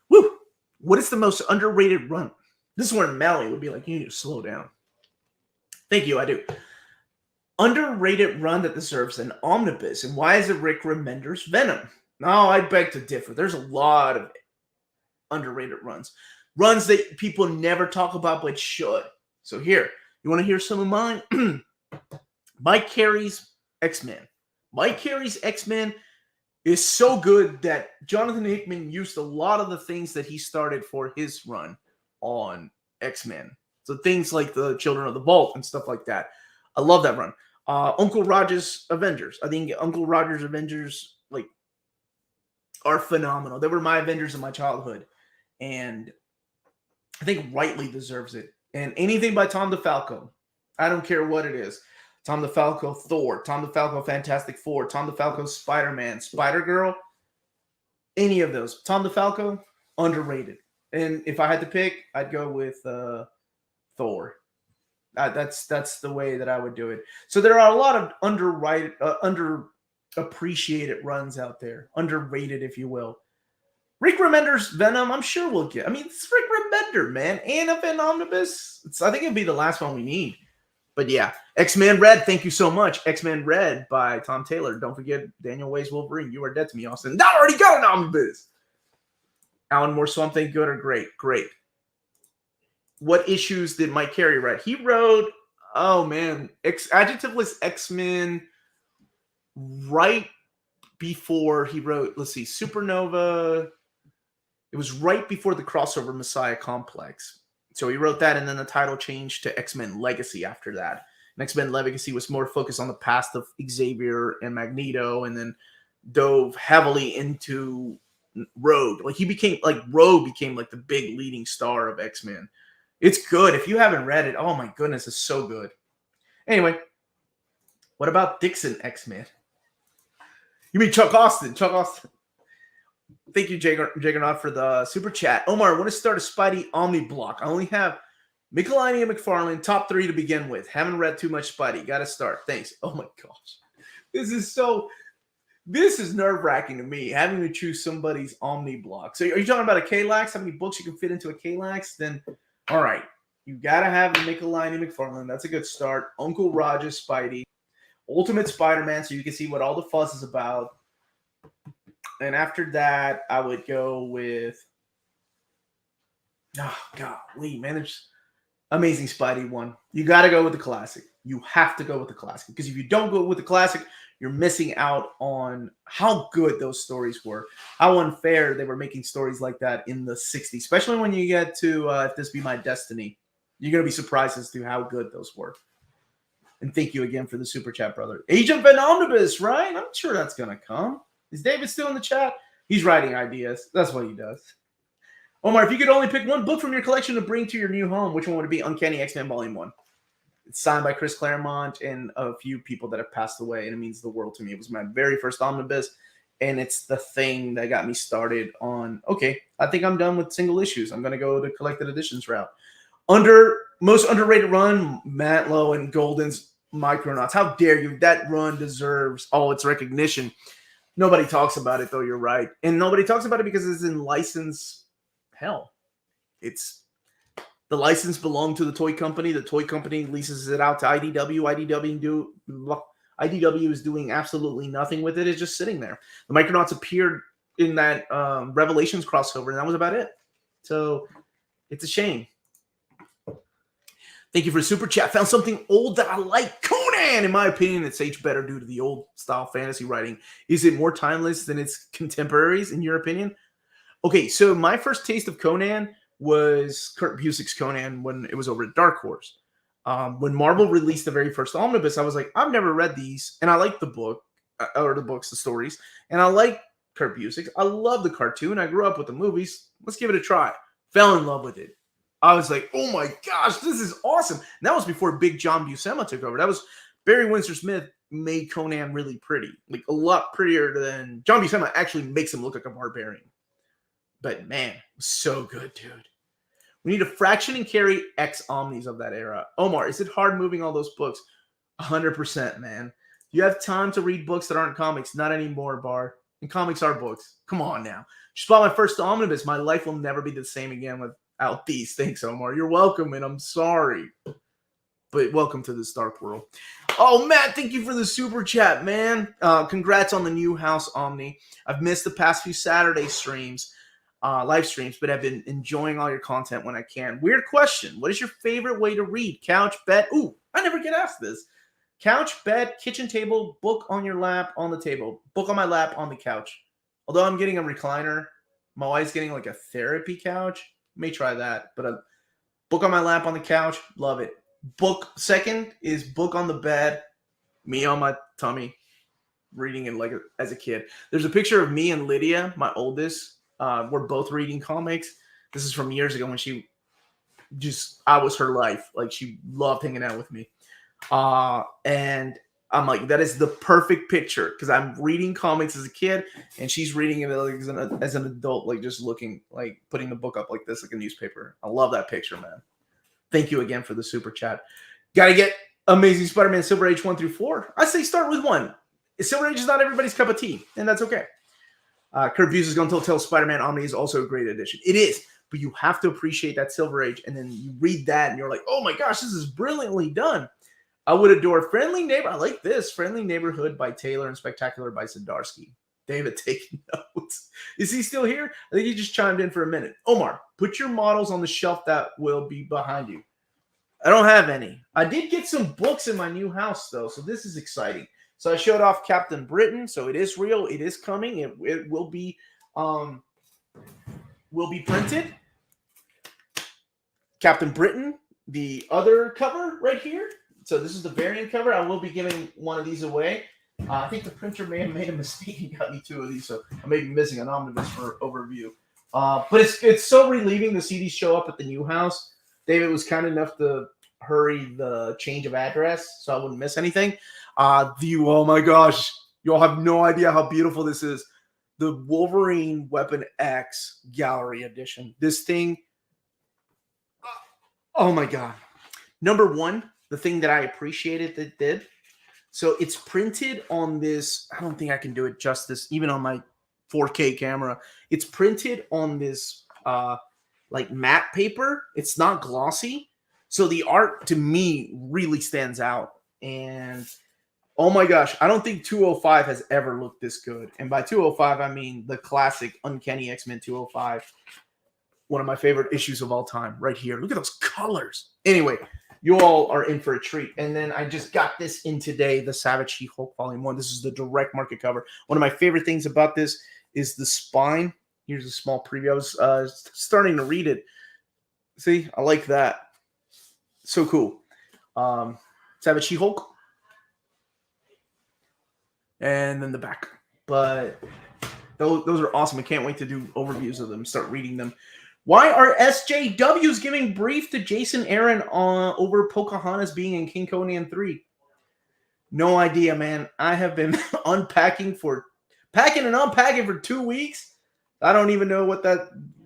Woo! What is the most underrated run? This is where Melanie would be like, you need to slow down. Thank you, I do. Underrated run that deserves an omnibus, and why is it Rick Remender's Venom? No, I beg to differ. There's a lot of underrated runs that people never talk about but should. So here, you want to hear some of mine? Mike Carey's X-Men. Mike Carey's X-Men is so good that Jonathan Hickman used a lot of the things that he started for his run on X-Men. So things like the Children of the Vault and stuff like that. I love that run. Uncle Roger's Avengers. I think Uncle Roger's Avengers are phenomenal. They were my Avengers in my childhood, and I think rightly deserves it. And anything by Tom DeFalco, I don't care what it is. Tom DeFalco Thor, Tom DeFalco Fantastic Four, Tom DeFalco Spider-Man, Spider-Girl, any of those. Tom DeFalco, underrated. And if I had to pick, I'd go with Thor. That's the way that I would do it. So there are a lot of underappreciated runs out there, underrated, if you will. Rick Remender's Venom, I'm sure we'll get. I mean, it's Rick Remender, man, and a Venom omnibus. I think it'd be the last one we need. But yeah, X-Men Red, thank you so much. X-Men Red by Tom Taylor. Don't forget Daniel Way's Wolverine. You are dead to me, Austin. I already got an omnibus. Alan Moore Something Good or Great? Great. What issues did Mike Carey write? He wrote, oh man, adjectiveless X-Men right before he wrote, let's see, Supernova. It was right before the crossover Messiah Complex. So he wrote that, and then the title changed to X-Men Legacy after that. And X-Men Legacy was more focused on the past of Xavier and Magneto, and then dove heavily into Rogue. Like Rogue became like the big leading star of X-Men. It's good. If you haven't read it, oh my goodness, it's so good. Anyway, what about Dixon X-Men? You mean Chuck Austin? Chuck Austin. Thank you, Jaggernaut, for the super chat. Omar, I want to start a Spidey Omni block. I only have Michelini and McFarlane, top 3 to begin with. Haven't read too much Spidey. Got to start. Thanks. Oh my gosh. This is nerve-wracking to me, having to choose somebody's Omni block. So are you talking about a K-Lax? How many books you can fit into a K-Lax? Then, all right. You got to have Michelini and McFarlane. That's a good start. Uncle Roger's Spidey. Ultimate Spider-Man, so you can see what all the fuss is about. And after that, I would go with, oh, golly, man, there's Amazing Spidey 1. You got to go with the classic. You have to go with the classic. Because if you don't go with the classic, you're missing out on how good those stories were. How unfair they were making stories like that in the 60s. Especially when you get to If This Be My Destiny. You're going to be surprised as to how good those were. And thank you again for the super chat, brother. Agent Van Omnibus, right? I'm sure that's going to come. Is David still in the chat? He's writing ideas. That's what he does. Omar, if you could only pick one book from your collection to bring to your new home, which one would it be? Uncanny X-Men Volume 1. It's signed by Chris Claremont and a few people that have passed away, and it means the world to me. It was my very first omnibus, and it's the thing that got me started on, okay, I think I'm done with single issues. I'm going to go the collected editions route. Most underrated run, Matt Lowe and Golden's Micronauts. How dare you? That run deserves all its recognition. Nobody talks about it, though. You're right. And nobody talks about it because it's in license hell. The license belonged to the toy company. The toy company leases it out to IDW. IDW is doing absolutely nothing with it. It's just sitting there. The Micronauts appeared in that Revelations crossover, and that was about it. So it's a shame. Thank you for the super chat. Found something old that I like. Conan, in my opinion, it's aged better due to the old style fantasy writing. Is it more timeless than its contemporaries, in your opinion? Okay, so my first taste of Conan was Kurt Busiek's Conan when it was over at Dark Horse. When Marvel released the very first omnibus, I was like, I've never read these, and I like the book, the stories, and I like Kurt Busiek. I love the cartoon. I grew up with the movies. Let's give it a try. Fell in love with it. I was like, oh my gosh, this is awesome. And that was before Big John Buscema took over. That was Barry Windsor Smith made Conan really pretty, like a lot prettier than John Buscema actually makes him look like a barbarian. But man, it was so good, dude. We need a fraction and carry X Omnis of that era. Omar, is it hard moving all those books? 100%, man. You have time to read books that aren't comics. Not anymore, Bar. And comics are books. Come on now. Just bought my first omnibus. My life will never be the same again without these. Thanks, Omar. You're welcome, and I'm sorry. But welcome to this dark world. Oh, Matt, thank you for the super chat, man. Congrats on the new house, Omni. I've missed the past few Saturday streams. Live streams, but I've been enjoying all your content when I can. Weird question. What is your favorite way to read? Couch, bed? Ooh, I never get asked this. Couch, bed, kitchen table, book on your lap, on the table. Book on my lap, on the couch. Although I'm getting a recliner, my wife's getting like a therapy couch. May try that, but a book on my lap, on the couch, love it. Book second is book on the bed, me on my tummy, reading it like as a kid. There's a picture of me and Lydia, my oldest. We're both reading comics. This is from years ago when I was her life. Like, she loved hanging out with me. And I'm like, that is the perfect picture because I'm reading comics as a kid and she's reading it as an adult, like just looking, like putting the book up like this, like a newspaper. I love that picture, man. Thank you again for the super chat. Got to get Amazing Spider-Man Silver Age 1 through 4. I say start with 1. Silver Age is not everybody's cup of tea, and that's okay. Kurt Busiek's Gun Tell Spider-Man Omni is also a great addition. It is, but you have to appreciate that Silver Age, and then you read that, and you're like, oh my gosh, this is brilliantly done. I would adore Friendly Neighbor. I like this. Friendly Neighborhood by Taylor and Spectacular by Zdarsky. David taking notes. Is he still here? I think he just chimed in for a minute. Omar, put your models on the shelf that will be behind you. I don't have any. I did get some books in my new house, though, so this is exciting. So I showed off Captain Britain. So it is real. It is coming. It will be printed. Captain Britain, the other cover right here. So this is the variant cover. I will be giving one of these away. I think the printer may have made a mistake and got me 2 of these, so I may be missing an omnibus for overview. But it's so relieving to see these show up at the new house. David was kind enough to hurry the change of address, so I wouldn't miss anything. Oh my gosh, y'all have no idea how beautiful this is. The Wolverine Weapon X Gallery Edition. This thing, oh my god. Number one, the thing that I appreciated that did. So it's printed on this. I don't think I can do it justice, even on my 4K camera. It's printed on this like matte paper. It's not glossy. So the art to me really stands out. And oh my gosh, I don't think 205 has ever looked this good. And by 205, I mean the classic Uncanny X-Men 205. One of my favorite issues of all time right here. Look at those colors. Anyway, you all are in for a treat. And then I just got this in today, the Savage She-Hulk Volume 1. This is the direct market cover. One of my favorite things about this is the spine. Here's a small preview. I was starting to read it. See, I like that. So cool. Savage She-Hulk. And then the back. But those are awesome. I can't wait to do overviews of them, start reading them. Why are SJWs giving brief to Jason Aaron over Pocahontas being in King Conan 3? No idea, man. I have been packing and unpacking for 2 weeks. I don't even know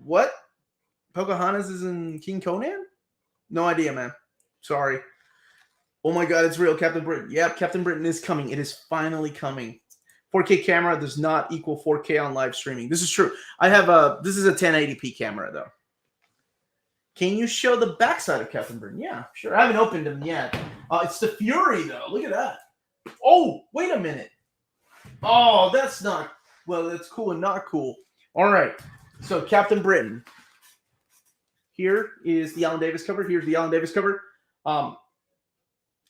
what? Pocahontas is in King Conan? No idea, man. Sorry. Oh my god, it's real. Captain Britain. Yep, Captain Britain is coming. It is finally coming. 4K camera does not equal 4K on live streaming. This is true. This is a 1080p camera though. Can you show the backside of Captain Britain? Yeah, sure. I haven't opened them yet. It's the Fury though. Look at that. Oh, wait a minute. Oh, that's not, well, that's cool and not cool. All right. So Captain Britain. Here is the Alan Davis cover. Here's the Alan Davis cover.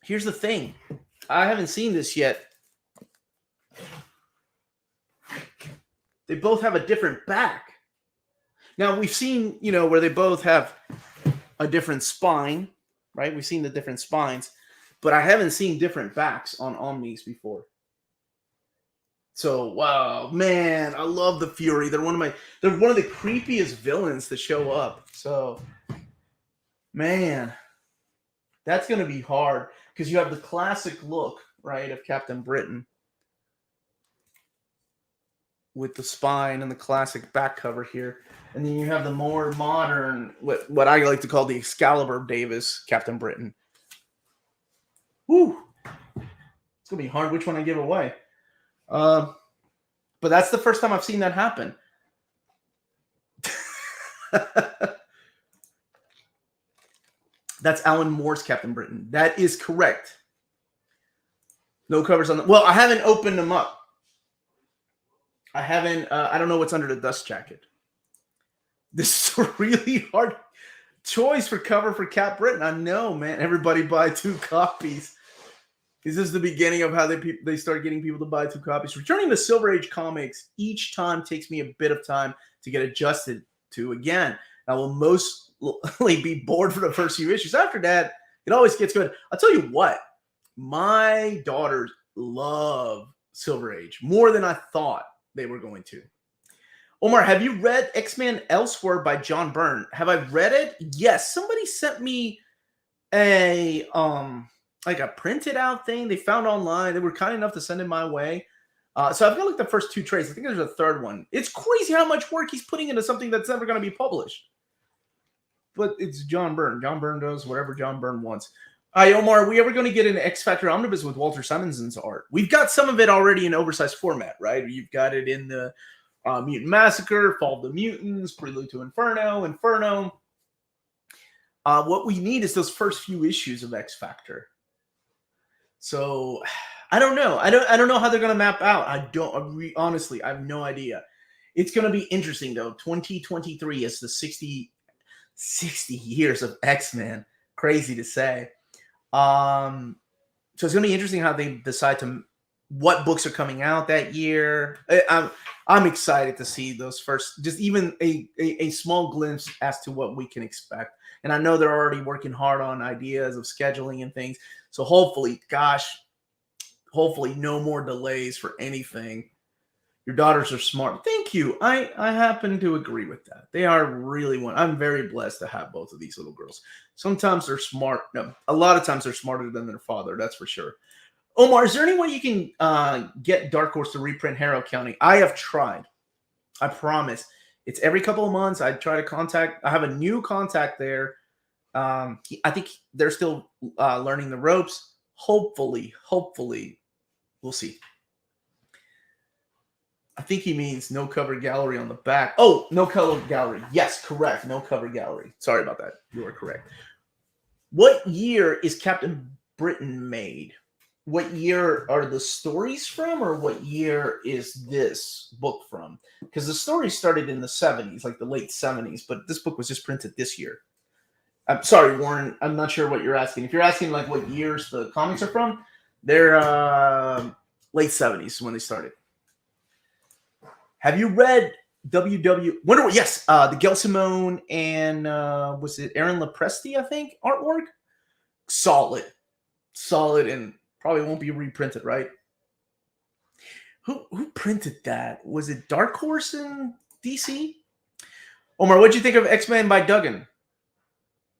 Here's the thing. I haven't seen this yet. They both have a different back. Now, we've seen, where they both have a different spine, right? We've seen the different spines, but I haven't seen different backs on Omnis before. So, wow, man, I love the Fury. They're one of the creepiest villains to show up. So, man, that's going to be hard because you have the classic look, right, of Captain Britain with the spine and the classic back cover here. And then you have the more modern, what I like to call the Excalibur Davis Captain Britain. Woo! It's going to be hard which one I give away. But that's the first time I've seen that happen. That's Alan Moore's Captain Britain. That is correct. No covers on them. Well, I haven't opened them up. I haven't, I don't know what's under the dust jacket. This is a really hard choice for cover for Cap Britain. I know, man. Everybody buy 2 copies. Is this the beginning of how they start getting people to buy 2 copies? Returning to Silver Age comics each time takes me a bit of time to get adjusted to. Again, I will mostly be bored for the first few issues. After that, it always gets good. I'll tell you what. My daughters love Silver Age more than I thought they were going to. Omar, have you read X-Men Elsewhere by John Byrne? Have I read it? Yes. Somebody sent me a printed out thing they found online. They were kind enough to send it my way. So I've got the first 2 trades. I think there's a third one. It's crazy how much work he's putting into something that's never going to be published. But it's John Byrne. John Byrne does whatever John Byrne wants. Hi, Omar. Are we ever going to get an X Factor Omnibus with Walter Simonson's art? We've got some of it already in oversized format, right? You've got it in the Mutant Massacre, Fall of the Mutants, Prelude to Inferno. What we need is those first few issues of X Factor. So I don't know. I don't know how they're going to map out. Honestly, I have no idea. It's going to be interesting though. 2023 is the 60 years of X-Men. Crazy to say. So it's going to be interesting how they decide to what books are coming out that year. I'm excited to see those first, just even a small glimpse as to what we can expect. And I know they're already working hard on ideas of scheduling and things. So hopefully, hopefully no more delays for anything. Your daughters are smart. Thank you. I happen to agree with that. They are really one. I'm very blessed to have both of these little girls. Sometimes they're smart. No, a lot of times they're smarter than their father. That's for sure. Omar, is there any way you can get Dark Horse to reprint Harrow County? I have tried. I promise. It's every couple of months. I try to contact. I have a new contact there. I think they're still learning the ropes. Hopefully, we'll see. I think he means no cover gallery on the back. Oh, no cover gallery. Yes, correct. No cover gallery. Sorry about that. You are correct. What year is Captain Britain made? What year are the stories from, or what year is this book from? Because the story started in the 70s, like the late 70s, but this book was just printed this year. I'm sorry, Warren. I'm not sure what you're asking. If you're asking like what years the comics are from, they're late 70s when they started. Have you read Wonder Woman? Yes, the Gail Simone and was it Aaron Lopresti, I think, artwork? Solid, and probably won't be reprinted, right? Who printed that? Was it Dark Horse in DC? Omar, what'd you think of X-Men by Duggan?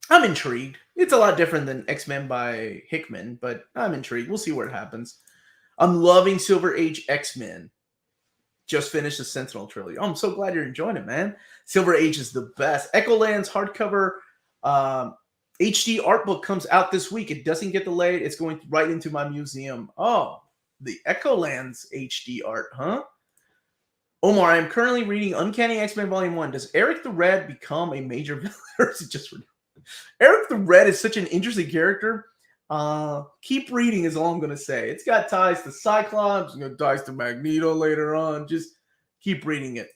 I'm intrigued. It's a lot different than X-Men by Hickman, but I'm intrigued. We'll see where it happens. I'm loving Silver Age X-Men. Just finished the Sentinel trilogy. Oh, I'm so glad you're enjoying it, man. Silver Age is the best. Echoland's hardcover HD art book comes out this week. It doesn't get delayed. It's going right into my museum. Oh, the Echoland's HD art, huh? Omar, I am currently reading Uncanny X-Men Volume 1. Does Eric the Red become a major villain? Or is it just Eric the Red is such an interesting character. Keep reading is all I'm going to say. It's got ties to Cyclops, it's got ties to Magneto later on. Just keep reading it.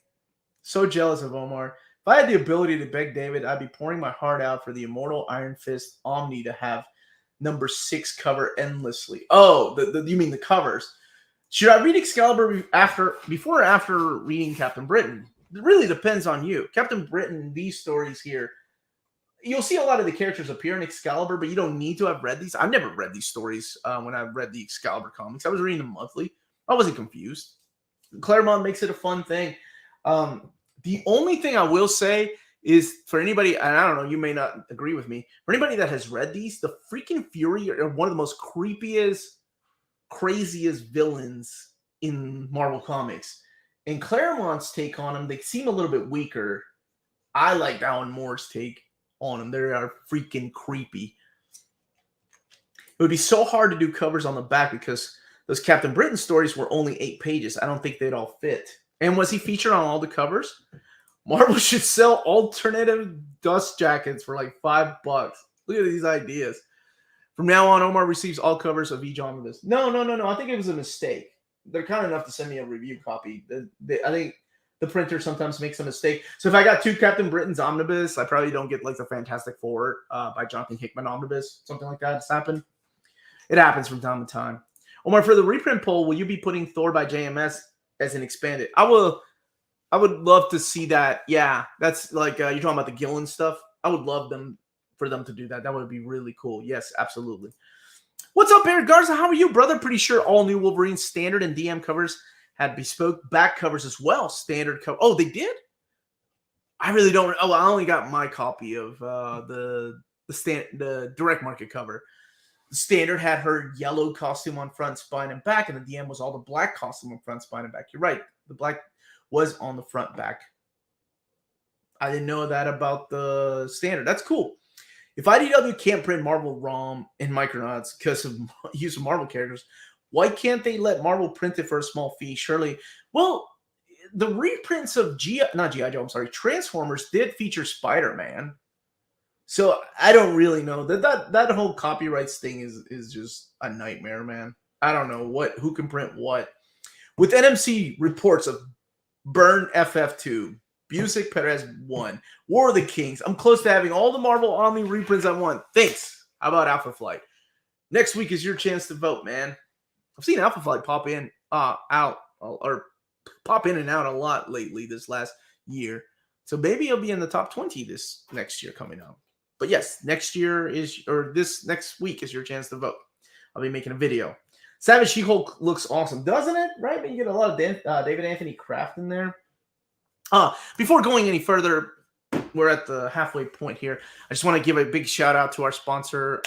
So jealous of Omar. If I had the ability to beg David, I'd be pouring my heart out for the Immortal Iron Fist Omni to have number 6 cover endlessly. Oh, you mean the covers. Should I read Excalibur before or after reading Captain Britain? It really depends on you. Captain Britain, these stories here, you'll see a lot of the characters appear in Excalibur, but you don't need to have read these. I've never read these stories when I read the Excalibur comics. I was reading them monthly. I wasn't confused. Claremont makes it a fun thing. The only thing I will say is for anybody, and I don't know, you may not agree with me, for anybody that has read these, the freaking Fury are one of the most creepiest, craziest villains in Marvel Comics. And Claremont's take on them, they seem a little bit weaker. I like Alan Moore's take on them. They are freaking creepy. It would be so hard to do covers on the back because those Captain Britain stories were only 8 pages. I don't think they'd all fit. And was he featured on all the covers? Marvel should sell alternative dust jackets for like $5. Look at these ideas. From now on, Omar receives all covers of each omnibus. No. I think it was a mistake. They're kind enough to send me a review copy. I think the printer sometimes makes a mistake. So if I got 2 Captain Britain's omnibus, I probably don't get like the Fantastic Four by Jonathan Hickman omnibus. Something like that has happened. It happens from time to time. Omar, for the reprint poll, will you be putting Thor by JMS as an expanded? I would love to see that. Yeah, that's like you're talking about the Gillen stuff. I would love for them to do that. That would be really cool. Yes, absolutely. What's up, Eric Garza? How are you, brother? Pretty sure all new Wolverine standard and DM covers had bespoke back covers as well. Standard cover. Oh, they did? I really don't. Oh, I only got my copy of the direct market cover. The standard had her yellow costume on front, spine, and back, and the DM was all the black costume on front, spine, and back. You're right. The black was on the front back. I didn't know that about the standard. That's cool. If IDW can't print Marvel ROM in Micronauts because of use of Marvel characters, why can't they let Marvel print it for a small fee? Surely. Well, the reprints of Transformers did feature Spider-Man. So I don't really know. That whole copyrights thing is just a nightmare, man. I don't know who can print what. With NMC reports of Burn FF2, Busick Perez 1, War of the Kings. I'm close to having all the Marvel Omni reprints I want. Thanks. How about Alpha Flight? Next week is your chance to vote, man. I've seen Alpha Flight pop in, out, or pop in and out a lot lately this last year. So maybe he'll be in the top 20 this next year coming up. But yes, next year this next week is your chance to vote. I'll be making a video. Savage She-Hulk looks awesome, doesn't it? Right? But you get a lot of David Anthony Kraft in there. Before going any further, we're at the halfway point here. I just want to give a big shout out to our sponsor,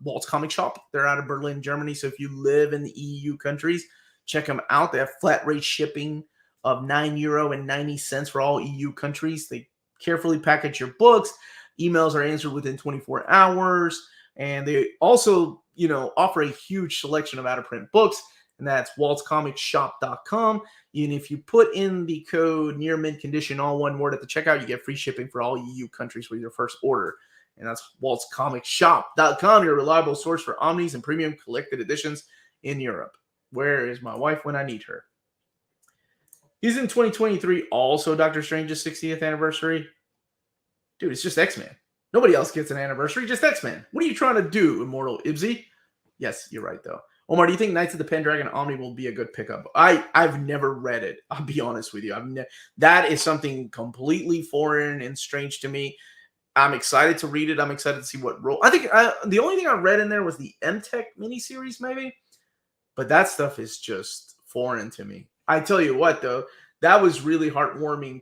Walt's Comic Shop. They're out of Berlin, Germany. So if you live in the EU countries, check them out. They have flat rate shipping of €9.90 for all EU countries. They carefully package your books. Emails are answered within 24 hours. And they also, offer a huge selection of out-of-print books. And that's waltzcomicshop.com. And if you put in the code near mint condition, all one word at the checkout, you get free shipping for all EU countries with your first order. And that's waltzcomicshop.com, your reliable source for omnis and premium collected editions in Europe. Where is my wife when I need her? Is in 2023 also Doctor Strange's 60th anniversary? Dude, it's just X-Men. Nobody else gets an anniversary, just X-Men. What are you trying to do, Immortal Ibsy? Yes, you're right, though. Omar, do you think Knights of the Pendragon Omni will be a good pickup? I've never read it. I'll be honest with you. That is something completely foreign and strange to me. I'm excited to read it. I'm excited to see what role. I think the only thing I read in there was the MTech miniseries, maybe. But that stuff is just foreign to me. I tell you what, though, that was really heartwarming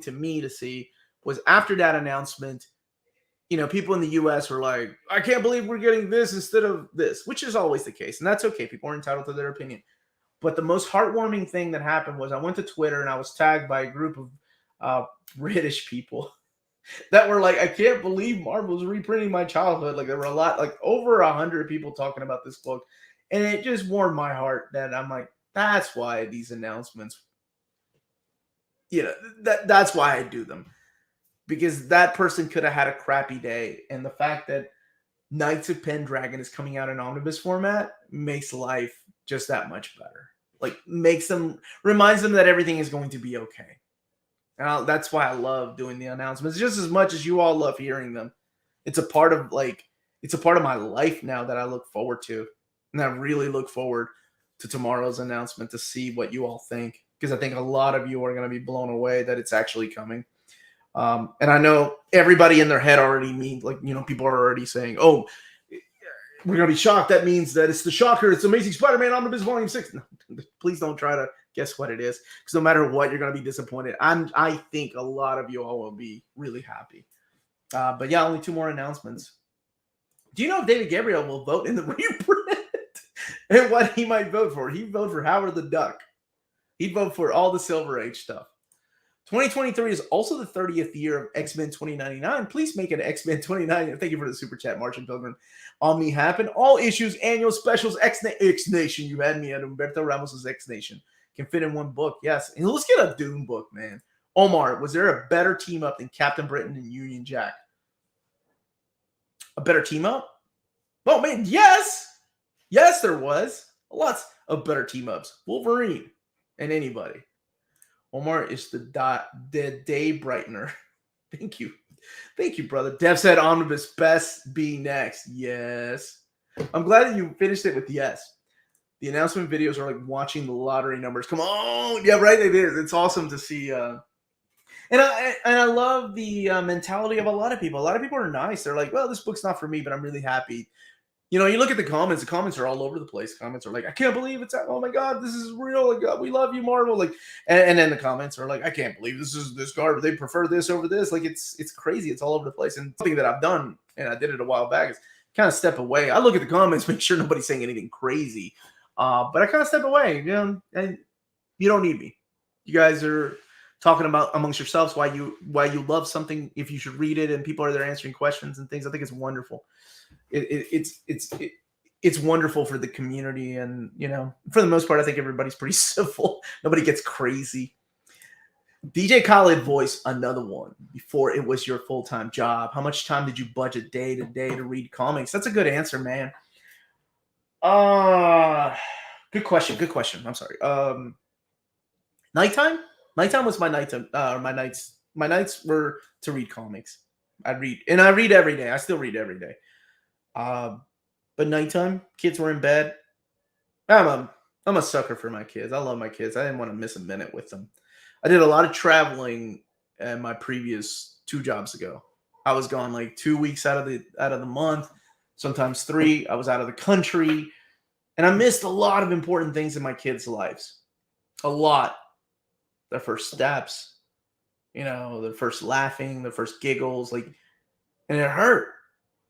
to me to see was after that announcement. People in the U.S. were like, I can't believe we're getting this instead of this, which is always the case. And that's okay. People are entitled to their opinion. But the most heartwarming thing that happened was I went to Twitter and I was tagged by a group of British people that were like, I can't believe Marvel's reprinting my childhood. Like there were over 100 people talking about this book. And it just warmed my heart that I'm like, that's why these announcements, that's why I do them. Because that person could have had a crappy day. And the fact that Knights of Pendragon is coming out in omnibus format makes life just that much better. Like, reminds them that everything is going to be okay. And that's why I love doing the announcements just as much as you all love hearing them. It's a part of my life now that I look forward to. And I really look forward to tomorrow's announcement to see what you all think. Because I think a lot of you are going to be blown away that it's actually coming. And I know everybody in their head already people are already saying, oh, we're going to be shocked. That means that it's the Shocker. It's Amazing Spider-Man Omnibus Volume 6. No, please don't try to guess what it is. Because no matter what, you're going to be disappointed. I think a lot of you all will be really happy. But yeah, only 2 more announcements. Do you know if David Gabriel will vote in the reprint? And what he might vote for? He'd vote for Howard the Duck. He'd vote for all the Silver Age stuff. 2023 is also the 30th year of X-Men 2099. Please make it X-Men 2099. Thank you for the super chat, Martian Pilgrim. Omni happen. All issues, annual specials, X-Nation. You had me at Humberto Ramos' X-Nation. Can fit in one book. Yes. And let's get a Doom book, man. Omar, was there a better team up than Captain Britain and Union Jack? A better team up? Oh, man, yes. Yes, there was. Lots of better team ups. Wolverine and anybody. Omar is the day brightener. Thank you. Thank you, brother. Dev said Omnibus best be next. Yes. I'm glad that you finished it with yes. The announcement videos are like watching the lottery numbers. Come on. Yeah, right. It is. It's awesome to see. And I love the mentality of a lot of people. A lot of people are nice. They're like, well, this book's not for me, but I'm really happy. You look at the comments. The comments are all over the place. Comments are like, I can't believe it's. Oh my god, this is real. Like, we love you, Marvel. Like, and then the comments are like, I can't believe this garbage. They prefer this over this. Like, it's crazy. It's all over the place. And something that I've done, and I did it a while back, is kind of step away. I look at the comments, make sure nobody's saying anything crazy. But I kind of step away. And you don't need me. You guys are talking about amongst yourselves why you love something, if you should read it, and people are there answering questions and things. I think it's wonderful. It's wonderful for the community, and for the most part, I think everybody's pretty civil. Nobody gets crazy. DJ Khaled voice, another one. Before it was your full-time job, how much time did you budget day to day to read comics? That's a good answer, man. Good question. I'm sorry. Nighttime was my nighttime. My nights were to read comics. I read every day. I still read every day. But nighttime, kids were in bed. I'm a sucker for my kids. I love my kids. I didn't want to miss a minute with them. I did a lot of traveling at my previous 2 jobs ago. I was gone like 2 weeks out of the month, sometimes three. I was out of the country, and I missed a lot of important things in my kids' lives. A lot. Their first steps, their first laughing, their first giggles, like, and it hurt.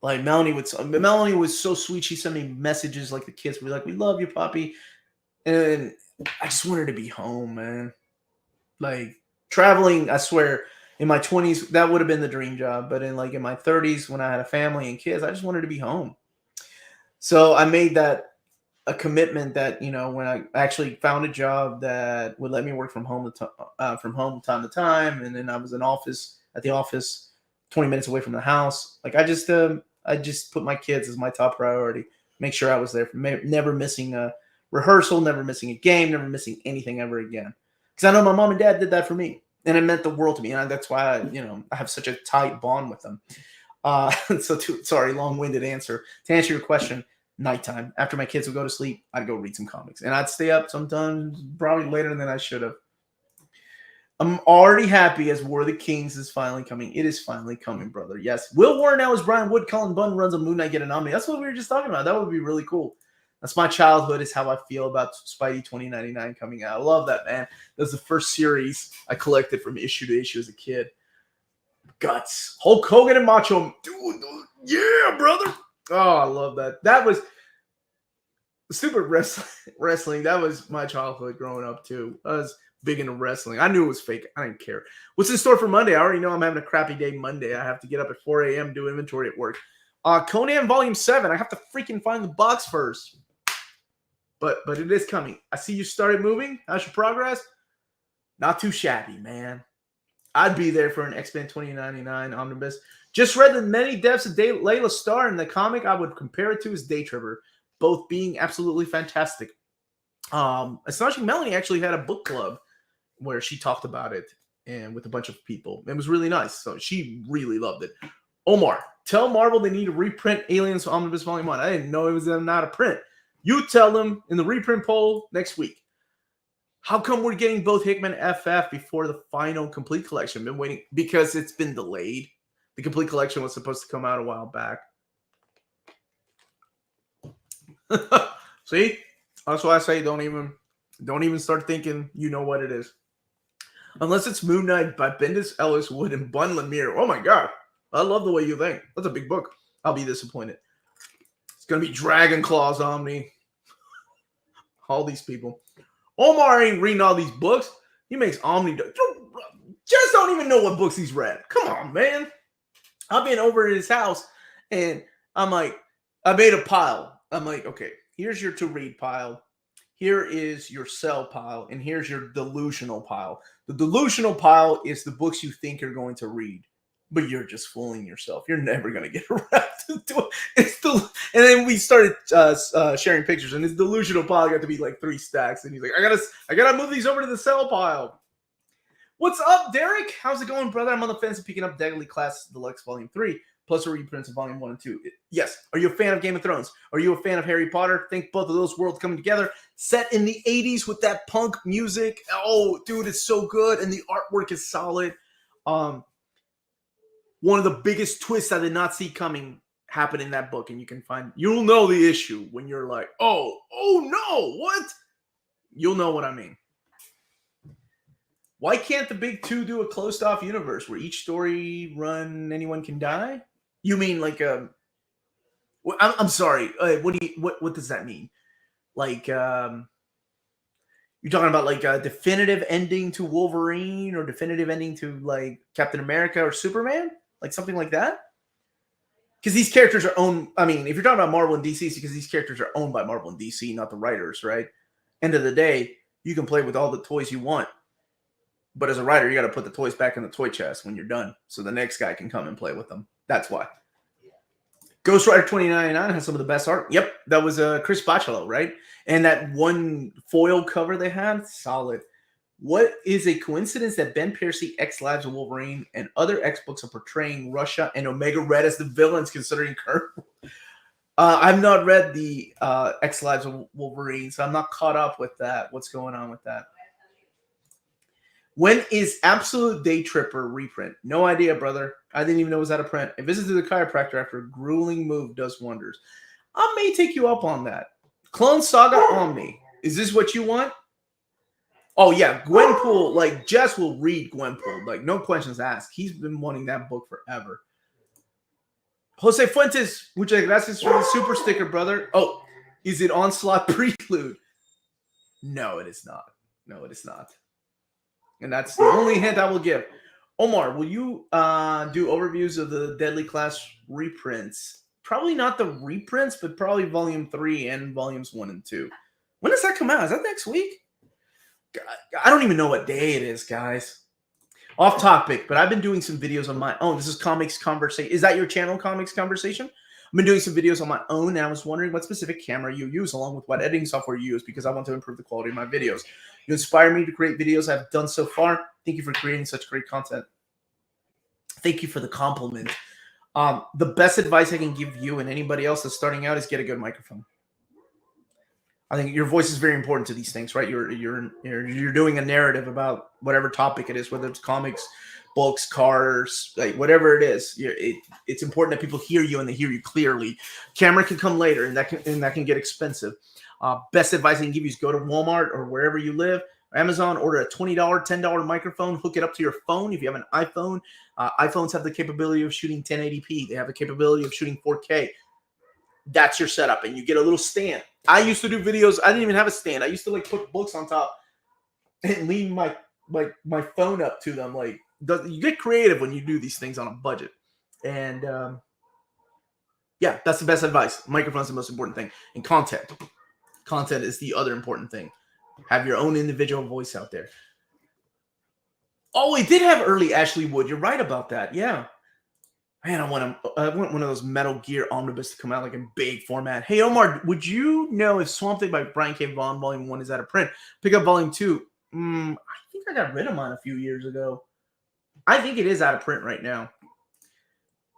Like Melanie was so sweet. She sent me messages like the kids were like, "We love you, Poppy," and I just wanted to be home, man. Like traveling, I swear, in my 20s that would have been the dream job, but in my 30s when I had a family and kids, I just wanted to be home. So I made that a commitment that when I actually found a job that would let me work from home time to time, and then I was at the office 20 minutes away from the house. Like I just put my kids as my top priority. Make sure I was there, never missing a rehearsal, never missing a game, never missing anything ever again. Because I know my mom and dad did that for me, and it meant the world to me, and that's why I have such a tight bond with them. Sorry, long-winded answer. To answer your question, nighttime. After my kids would go to sleep, I'd go read some comics. And I'd stay up sometimes, probably later than I should have. I'm already happy as War of the Kings is finally coming. It is finally coming, brother. Yes. Will Warren now is Brian Wood. Colin Bunn runs a Moon Knight, get an Omni. That's what we were just talking about. That would be really cool. That's my childhood, is how I feel about Spidey 2099 coming out. I love that, man. That was the first series I collected from issue to issue as a kid. Guts. Hulk Hogan and Macho. Dude, yeah, brother. Oh, I love that. That was stupid wrestling. That was my childhood growing up, too. I was big into wrestling. I knew it was fake. I didn't care. What's in store for Monday? I already know I'm having a crappy day Monday. I have to get up at 4 a.m., do inventory at work. Conan Volume 7. I have to freaking find the box first. But it is coming. I see you started moving. How's your progress? Not too shabby, man. I'd be there for an X-Men 2099 Omnibus. Just read the many deaths of Layla Starr in the comic. I would compare it to his Day Tripper, both being absolutely fantastic. Astonishing Melanie actually had a book club where she talked about it and with a bunch of people. It was really nice. So she really loved it. Omar, tell Marvel they need to reprint Aliens Omnibus Volume 1. I didn't know it was not a print. You tell them in the reprint poll next week. How come we're getting both Hickman FF before the final complete collection? Been waiting because it's been delayed. The complete collection was supposed to come out a while back. See? That's why I say don't even start thinking you know what it is. Unless it's Moon Knight by Bendis, Ellis, Wood, and Bun Lemire. Oh my god. I love the way you think. That's a big book. I'll be disappointed. It's going to be Dragon Claws Omni. All these people. Omar ain't reading all these books. He makes Omni. Just don't even know what books he's read. Come on, man. I've been over at his house, and I'm like, I made a pile. I'm like, okay, here's your to-read pile. Here is your sell pile, and here's your delusional pile. The delusional pile is the books you think you're going to read, but you're just fooling yourself. You're never going to get around to do it. And then we started sharing pictures, and his delusional pile got to be like 3 stacks. And he's like, I gotta move these over to the sell pile. What's up, Derek? How's it going, brother? I'm on the fence of picking up Deadly Class Deluxe Volume 3, plus a reprint of Volume 1 and 2. Yes. Are you a fan of Game of Thrones? Are you a fan of Harry Potter? Think both of those worlds coming together. Set in the 80s with that punk music. Oh, dude, it's so good. And the artwork is solid. One of the biggest twists I did not see coming happened in that book. And you'll know the issue when you're like, oh no, what? You'll know what I mean. Why can't the big two do a closed off universe where each story run anyone can die? You mean like I'm sorry. What does that mean? Like you're talking about like a definitive ending to Wolverine or definitive ending to like Captain America or Superman? Like something like that? Because these characters are owned. I mean, if you're talking about Marvel and DC, it's because these characters are owned by Marvel and DC, not the writers, right? End of the day, you can play with all the toys you want. But as a writer, you got to put the toys back in the toy chest when you're done so the next guy can come and play with them. That's why. Ghost Rider 2099 has some of the best art. Yep, that was Chris Bachalo, right? And that one foil cover they had, solid. What is a coincidence that Ben Percy, X Lives of Wolverine, and other X books are portraying Russia and Omega Red as the villains considering current? I've not read the X Lives of Wolverine, so I'm not caught up with that. What's going on with that? When is Absolute Day Tripper reprint? No idea, brother. I didn't even know it was out of print. A visit to the chiropractor after a grueling move does wonders. I may take you up on that. Clone Saga Omni. Is this what you want? Oh, yeah. Gwenpool. Like, Jess will read Gwenpool. Like, no questions asked. He's been wanting that book forever. Jose Fuentes, muchas gracias for the super sticker, brother. Oh, is it Onslaught Prelude? No, it is not. No, it is not. And that's the only hint I will give. Omar, will you do overviews of the Deadly Class reprints? Probably not the reprints, but probably Volume 3 and Volumes 1 and 2. When does that come out? Is that next week? I don't even know what day it is, guys. Off topic, but I've been doing some videos on my own. This is Comics Conversation. Is that your channel, Comics Conversation? I've been doing some videos on my own, and I was wondering what specific camera you use, along with what editing software you use, because I want to improve the quality of my videos. You inspire me to create videos I've done so far. Thank you for creating such great content. Thank you for the compliment. The best advice I can give you and anybody else that's starting out is get a good microphone. I think your voice is very important to these things, right? You're doing a narrative about whatever topic it is, whether it's comics, books, cars, like whatever it is. It's important that people hear you and they hear you clearly. Camera can come later, and that can get expensive. Best advice I can give you is go to Walmart or wherever you live, or Amazon, order a $20, $10 microphone, hook it up to your phone. If you have an iPhone, iPhones have the capability of shooting 1080p. They have the capability of shooting 4K. That's your setup, and you get a little stand. I used to do videos. I didn't even have a stand. I used to like put books on top and lean my phone up to them. Like, you get creative when you do these things on a budget. And yeah, that's the best advice. Microphone's the most important thing, and content. Content is the other important thing. Have your own individual voice out there. Oh, we did have early Ashley Wood. You're right about that. Yeah. Man, I want one of those Metal Gear Omnibus to come out like in big format. Hey, Omar, would you know if Swamp Thing by Brian K. Vaughan Volume 1 is out of print? Pick up Volume 2. I think I got rid of mine a few years ago. I think it is out of print right now.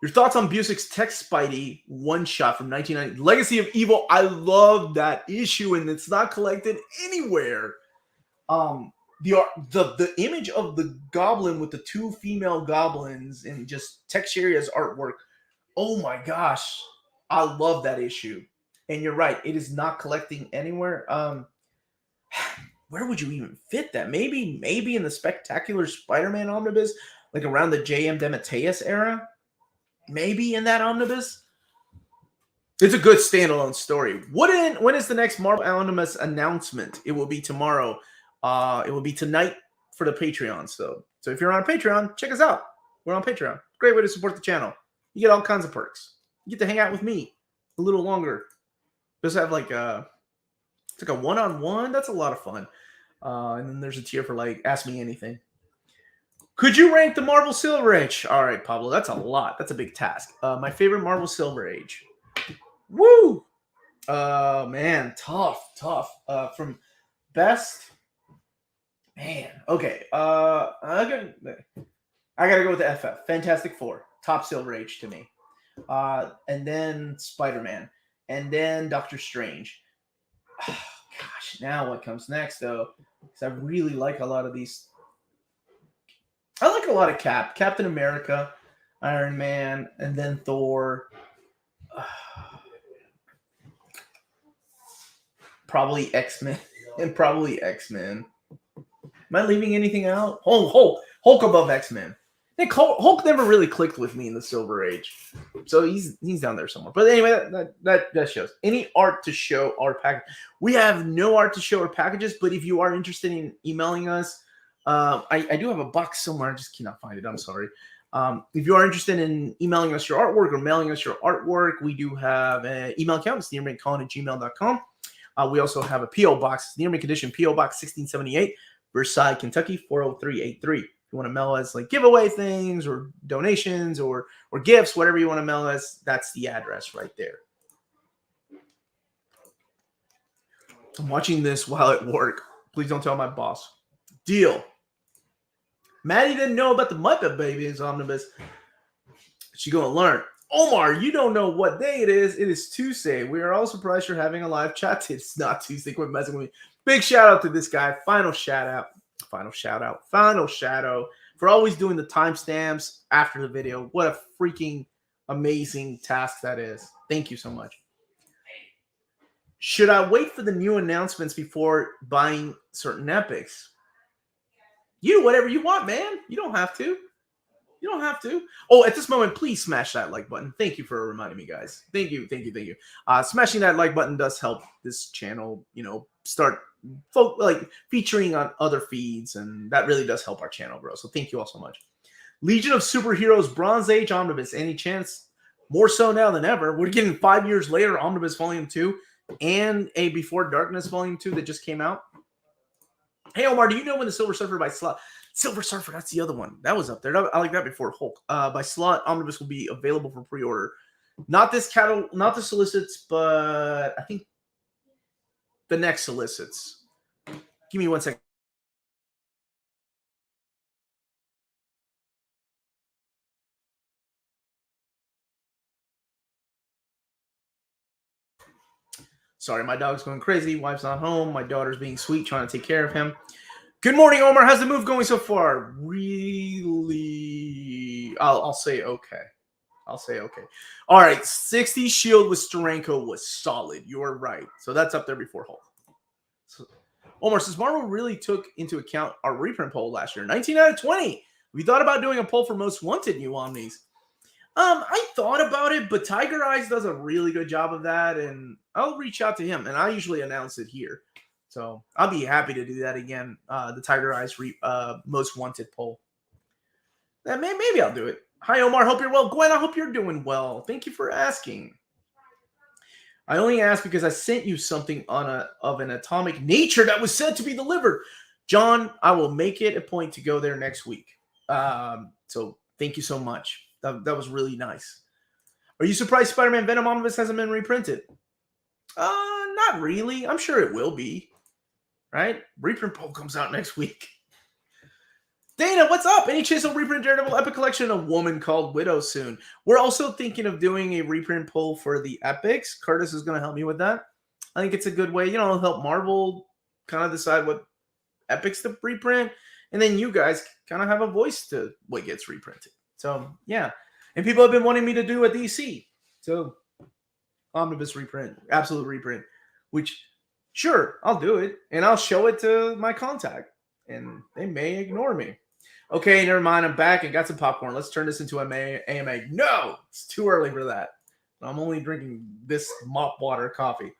Your thoughts on Busick's Text Spidey one-shot from 1990. Legacy of Evil. I love that issue, and it's not collected anywhere. The image of the goblin with the two female goblins and just Texeria's artwork. Oh my gosh. I love that issue. And you're right. It is not collecting anywhere. Where would you even fit that? Maybe in the Spectacular Spider-Man omnibus, like around the J.M. DeMatteis era. Maybe in that omnibus. It's a good standalone story. When is the next Marvel Omnibus announcement? It will be tomorrow. It will be tonight for the Patreons, though. So if you're on Patreon, check us out. We're on Patreon. Great way to support the channel. You get all kinds of perks. You get to hang out with me a little longer. Just have like it's like a one-on-one. That's a lot of fun. And then there's a tier for like Ask Me Anything. Could you rank the Marvel Silver Age? All right, Pablo, that's a lot. That's a big task. My favorite Marvel Silver Age. Woo! Man, tough. From best. Man, okay. I gotta go with the FF. Fantastic Four, top Silver Age to me. And then Spider-Man, and then Doctor Strange. Oh, gosh, now what comes next though? Because I really like a lot of these. I like a lot of Captain America, Iron Man, and then Thor. Probably X-Men. And probably X-Men. Am I leaving anything out? Hulk above X-Men. Hulk never really clicked with me in the Silver Age. So he's down there somewhere. But anyway, that shows. Any art to show our package. We have no art to show our packages, but if you are interested in emailing us, I do have a box somewhere. I just cannot find it. I'm sorry. If you are interested in emailing us your artwork or mailing us your artwork, we do have an email account. It's nearmintcolin@gmail.com. We also have a P.O. box, Near Mint Condition, P.O. Box 1678, Versailles, Kentucky, 40383. If you want to mail us like giveaway things or donations or gifts, whatever you want to mail us, that's the address right there. I'm watching this while at work. Please don't tell my boss. Deal. Maddie didn't know about the Muppet Babies omnibus. She gonna learn. Omar, you don't know what day it is. It is Tuesday. We are all surprised you're having a live chat. It's not Tuesday. Quit messing with me. Big shout out to this guy. Final shout out for always doing the timestamps after the video. What a freaking amazing task that is. Thank you so much. Should I wait for the new announcements before buying certain epics? You do whatever you want, man. You don't have to. You don't have to. Oh, at this moment, please smash that like button. Thank you for reminding me, guys. Thank you. Smashing that like button does help this channel, start featuring on other feeds, and that really does help our channel grow. So thank you all so much. Legion of Superheroes Bronze Age Omnibus. Any chance? More so now than ever. We're getting 5 years later Omnibus Volume 2 and a Before Darkness Volume 2 that just came out. Hey, Omar, do you know when the Silver Surfer by Slot? Silver Surfer, that's the other one. That was up there. I like that before Hulk. By Slot, Omnibus will be available for pre-order. Not this catalog, not the solicits, but I think the next solicits. Give me 1 second. Sorry, my dog's going crazy. Wife's not home. My daughter's being sweet, trying to take care of him. Good morning, Omar. How's the move going so far? Really? I'll say okay. All right. 60 Shield with Steranko was solid. You're right. So that's up there before Hulk. So, Omar, since Marvel really took into account our reprint poll last year, 19 out of 20. We thought about doing a poll for most wanted new Omnis. I thought about it, but Tiger Eyes does a really good job of that, and I'll reach out to him, and I usually announce it here. So I'll be happy to do that again, the Tiger Eyes most wanted poll. Maybe I'll do it. Hi, Omar. Hope you're well. Gwen, I hope you're doing well. Thank you for asking. I only asked because I sent you something of an atomic nature that was said to be delivered. John, I will make it a point to go there next week. So thank you so much. That was really nice. Are you surprised Spider-Man Venom Omnibus hasn't been reprinted? Not really. I'm sure it will be. Right? Reprint poll comes out next week. Dana, what's up? Any chance of reprint Daredevil Epic Collection? A Woman Called Widow soon. We're also thinking of doing a reprint poll for the Epics. Curtis is going to help me with that. I think it's a good way, help Marvel kind of decide what Epics to reprint. And then you guys kind of have a voice to what gets reprinted. So, yeah. And people have been wanting me to do a DC. So, Omnibus reprint, absolute reprint. Which, sure, I'll do it. And I'll show it to my contact. And they may ignore me. Okay, never mind. I'm back and got some popcorn. Let's turn this into an AMA. No, it's too early for that. I'm only drinking this mop water coffee.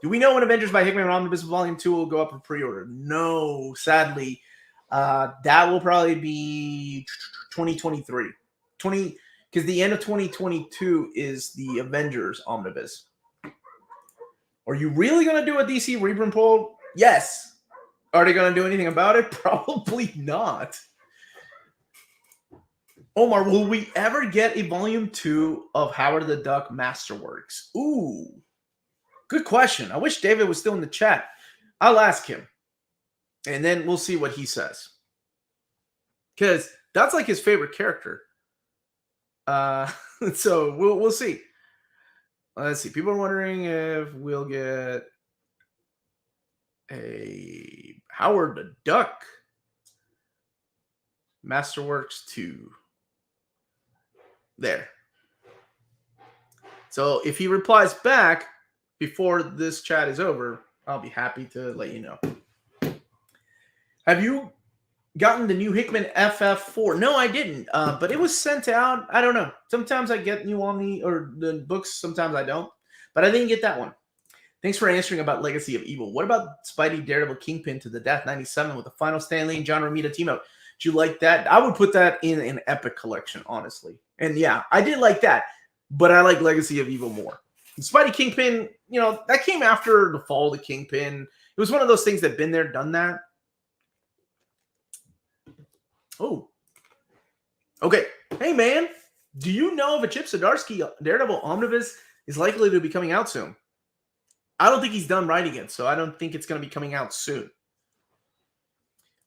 Do we know when Avengers by Hickman Omnibus Volume 2 will go up for pre-order? No, sadly. That will probably be 2023. Because the end of 2022 is the Avengers Omnibus. Are you really going to do a DC reprint poll? Yes. Are they going to do anything about it? Probably not. Omar, will we ever get a volume 2 of Howard the Duck Masterworks? Ooh, good question. I wish David was still in the chat. I'll ask him. And then we'll see what he says. Because that's like his favorite character. So we'll see. Let's see. People are wondering if we'll get a Howard the Duck Masterworks 2. There. So if he replies back before this chat is over, I'll be happy to let you know. Have you gotten the new Hickman FF4? No, I didn't. But it was sent out. I don't know. Sometimes I get new Omni or the books. Sometimes I don't. But I didn't get that one. Thanks for answering about Legacy of Evil. What about Spidey Daredevil Kingpin to the Death 97 with the final Stan Lee and John Romita team up? Did you like that? I would put that in an Epic collection, honestly. And yeah, I did like that. But I like Legacy of Evil more. And Spidey Kingpin, that came after the fall of the Kingpin. It was one of those things that been there, done that. Oh. Okay. Hey, man. Do you know if a Chip Zdarsky Daredevil Omnibus is likely to be coming out soon? I don't think he's done writing it, so I don't think it's going to be coming out soon.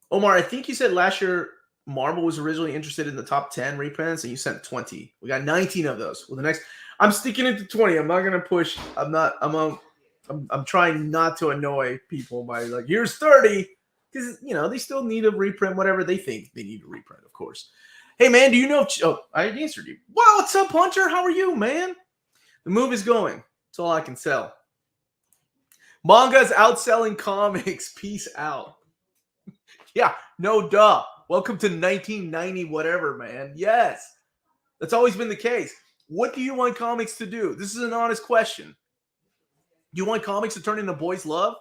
Omar, I think you said last year Marvel was originally interested in the top 10 reprints, and you sent 20. We got 19 of those. Well, the next, I'm sticking it to 20. I'm not gonna push. I'm trying not to annoy people by like, here's 30, because they still need a reprint, whatever they think they need a reprint, of course. Hey man, do you know? Oh, I answered you. Wow, what's up, Hunter? How are you, man? The move is going. That's all I can sell. Manga's outselling comics. Peace out. Yeah, no duh. Welcome to 1990 whatever, man. Yes. That's always been the case. What do you want comics to do? This is an honest question. Do you want comics to turn into boys' love?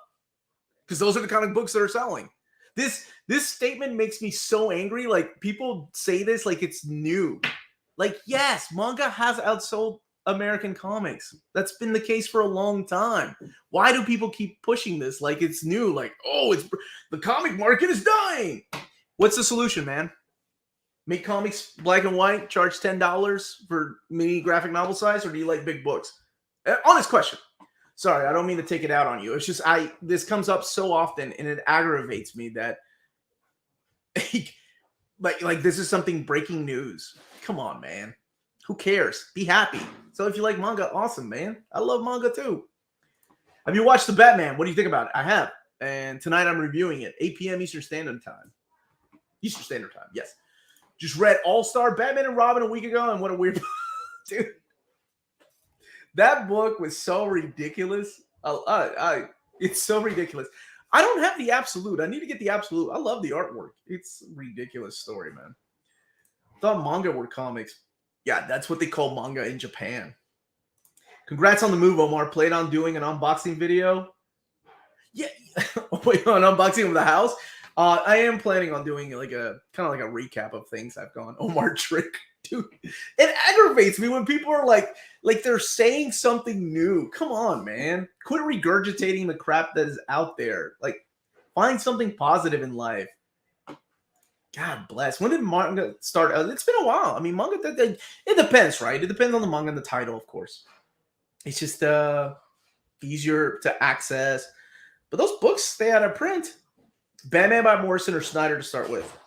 Because those are the kind of books that are selling. This statement makes me so angry. Like, people say this like it's new. Like, yes, manga has outsold American comics. That's been the case for a long time. Why do people keep pushing this like it's new? Like, oh, the comic market is dying. What's the solution, man? Make comics black and white, charge $10 for mini graphic novel size, or do you like big books? Honest question. Sorry, I don't mean to take it out on you. It's just this comes up so often, and it aggravates me that like this is something breaking news. Come on, man. Who cares? Be happy. So if you like manga, awesome, man. I love manga too. Have you watched The Batman? What do you think about it? I have. And tonight I'm reviewing it. 8 p.m. Eastern Standard Time. Eastern Standard Time, yes. Just read All-Star Batman and Robin a week ago, and what a weird... Dude. That book was so ridiculous. It's so ridiculous. I don't have the Absolute. I need to get the Absolute. I love the artwork. It's a ridiculous story, man. I thought manga were comics. Yeah, that's what they call manga in Japan. Congrats on the move, Omar. Played on doing an unboxing video. Yeah, wait, an unboxing of the house. I am planning on doing like a kind of like a recap of things I've gone. Omar trick, dude. It aggravates me when people are like they're saying something new. Come on, man. Quit regurgitating the crap that is out there. Like, find something positive in life. God bless. When did manga start? It's been a while. I mean, manga, it depends, right? It depends on the manga and the title, of course. It's just easier to access. But those books stay out of print. Batman by Morrison or Snyder to start with.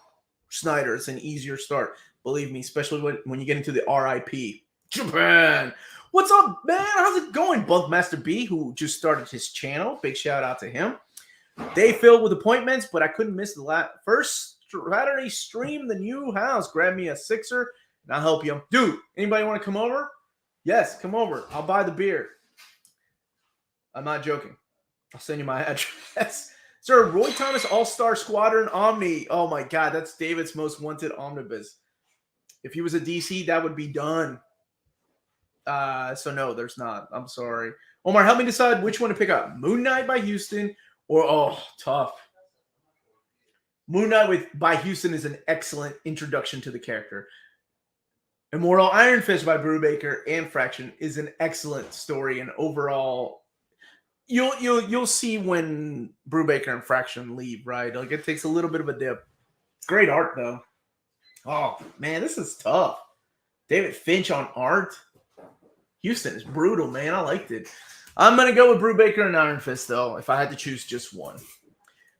Snyder, it's an easier start. Believe me, especially when you get into the RIP. Japan. What's up, man? How's it going? Bunkmaster B, who just started his channel. Big shout out to him. Day filled with appointments, but I couldn't miss the first Saturday stream, the new house. Grab me a sixer, and I'll help you. Dude, anybody want to come over? Yes, come over. I'll buy the beer. I'm not joking. I'll send you my address. Sir, Roy Thomas All-Star Squadron Omni. Oh, my God. That's David's most wanted omnibus. If he was a DC, that would be done. So, no, there's not. I'm sorry. Omar, help me decide which one to pick up. Moon Knight by Houston or, oh, tough. Moon Knight by Houston is an excellent introduction to the character. Immortal Iron Fist by Brubaker and Fraction is an excellent story, and overall, you'll see when Brubaker and Fraction leave, right? Like, it takes a little bit of a dip. Great art, though. Oh man, this is tough. David Finch on art. Houston is brutal, man. I liked it. I'm gonna go with Brubaker and Iron Fist, though, if I had to choose just one.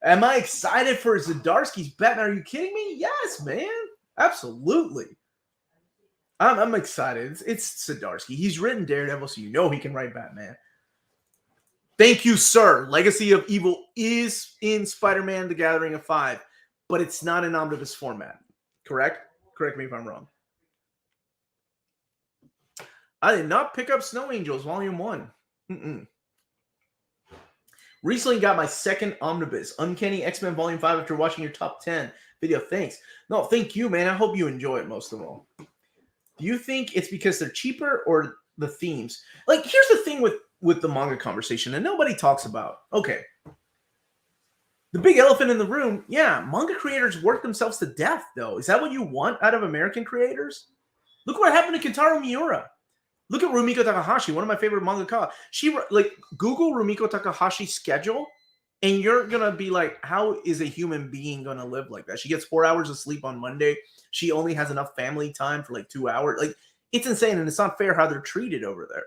Am I excited for Zdarsky's Batman? Are you kidding me? Yes, man. Absolutely. I'm excited. It's Zdarsky. He's written Daredevil, so you know he can write Batman. Thank you, sir. Legacy of Evil is in Spider-Man The Gathering of 5, but it's not in omnibus format. Correct? Correct me if I'm wrong. I did not pick up Snow Angels Volume 1. Recently got my second omnibus, Uncanny X-Men Volume 5, after watching your top 10 video. Thanks. No, thank you, man. I hope you enjoy it most of all. Do you think it's because they're cheaper or the themes? Like, here's the thing with the manga conversation, and nobody talks about. Okay. The big elephant in the room, yeah, manga creators work themselves to death, though. Is that what you want out of American creators? Look what happened to Kentaro Miura. Look at Rumiko Takahashi, one of my favorite mangaka. Google Rumiko Takahashi's schedule, and you're going to be like, how is a human being going to live like that? She gets 4 hours of sleep on Monday. She only has enough family time for like 2 hours. Like, it's insane, and it's not fair how they're treated over there.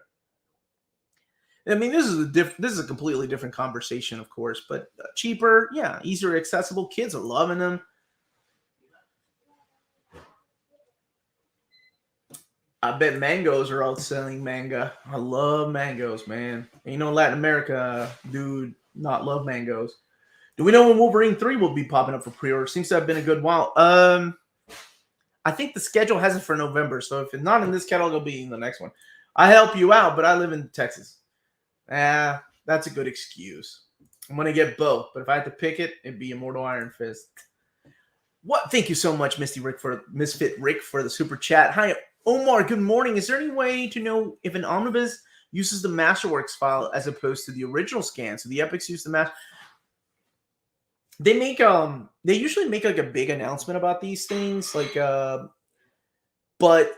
I mean, this is a completely different conversation, of course, but cheaper, yeah, easier accessible. Kids are loving them. I bet mangoes are outselling manga. I love mangoes, man. Ain't no Latin America dude not love mangoes. Do we know when Wolverine 3 will be popping up for pre-order? Seems to have been a good while. I think the schedule has it for November, so if it's not in this catalog, it'll be in the next one. I help you out, but I live in Texas. That's a good excuse. I'm gonna get both, but if I had to pick it, it'd be Immortal Iron Fist. What? Thank you so much, Misfit Rick, for the super chat. Hi, Omar. Good morning. Is there any way to know if an omnibus uses the Masterworks file as opposed to the original scan? So the epics use the master. They make they usually make like a big announcement about these things, like but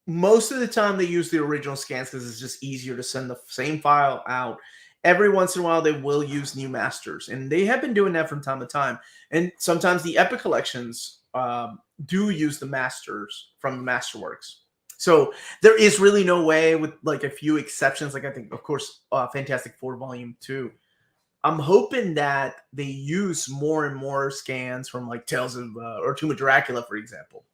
most of the time they use the original scans because it's just easier to send the same file out. Every once in a while they will use new masters, and they have been doing that from time to time. And sometimes the epic collections do use the masters from the Masterworks. So there is really no way, with like a few exceptions, like I think of course Fantastic Four Volume 2. I'm hoping that they use more and more scans from like Tales of or Tomb of Dracula, for example.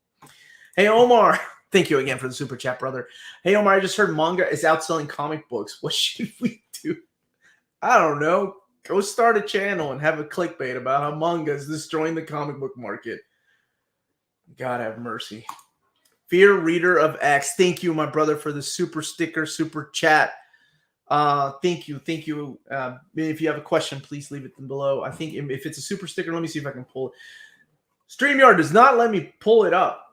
Hey, Omar. Thank you again for the super chat, brother. Hey, Omar, I just heard manga is outselling comic books. What should we do? I don't know. Go start a channel and have a clickbait about how manga is destroying the comic book market. God have mercy. Fear Reader of X. Thank you, my brother, for the super sticker, super chat. Thank you. If you have a question, please leave it below. I think if it's a super sticker, let me see if I can pull it. StreamYard does not let me pull it up,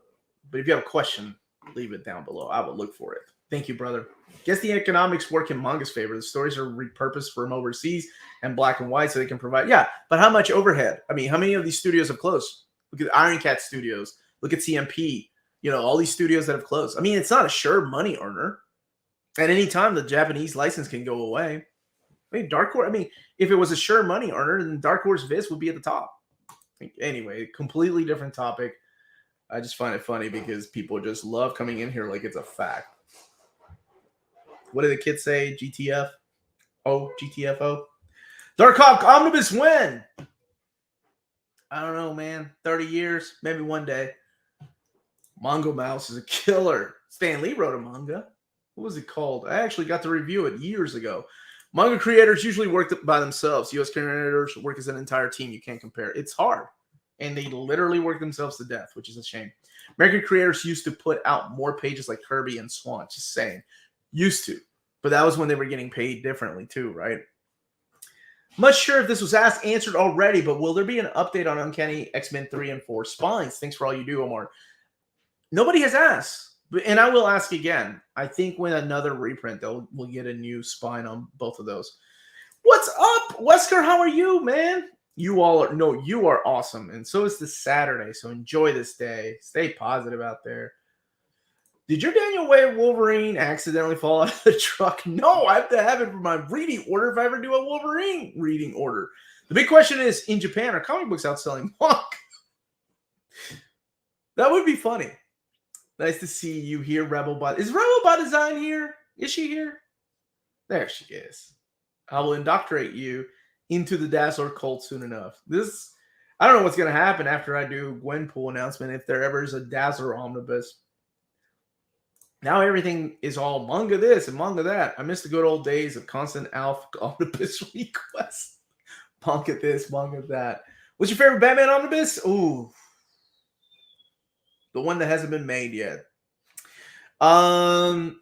but if you have a question, leave it down below. I will look for it. Thank you, brother. Guess the economics work in manga's favor. The stories are repurposed from overseas and black and white so they can provide. Yeah, but how much overhead? I mean, how many of these studios have closed? Look at Iron Cat Studios. Look at CMP. You know, all these studios that have closed. I mean, it's not a sure money earner. At any time, the Japanese license can go away. I mean, Dark Horse, if it was a sure money earner, then Dark Horse Viz would be at the top. Anyway, completely different topic. I just find it funny because people just love coming in here like it's a fact. What did the kids say? GTF? Oh, GTFO? Dark Hawk Omnibus win! I don't know, man. 30 years, maybe one day. Mongo Mouse is a killer. Stan Lee wrote a manga. What was it called? I actually got to review it years ago. Manga creators usually work by themselves. U.S. creators work as an entire team. You can't compare. It's hard. And they literally work themselves to death, which is a shame. American creators used to put out more pages like Kirby and Swan. Just saying. Used to. But that was when they were getting paid differently too, right? Much sure if this was answered already, but will there be an update on Uncanny X-Men 3 and 4 Spines? Thanks for all you do, Omar. Nobody has asked. And I will ask again. I think when another reprint, we'll get a new spine on both of those. What's up, Wesker? How are you, man? You are awesome. And so is this Saturday. So enjoy this day. Stay positive out there. Did your Daniel Way Wolverine accidentally fall out of the truck? No, I have to have it for my reading order if I ever do a Wolverine reading order. The big question is, in Japan, are comic books outselling Monk? That would be funny. Nice to see you here, Rebel Bot. Is Rebel by Design here? Is she here? There she is. I will indoctrinate you into the Dazzler cult soon enough. I don't know what's going to happen after I do Gwenpool announcement, if there ever is a Dazzler omnibus. Now everything is all manga this and manga that. I miss the good old days of constant Alf omnibus requests. Manga this, manga that. What's your favorite Batman omnibus? Ooh. The one that hasn't been made yet. Oh,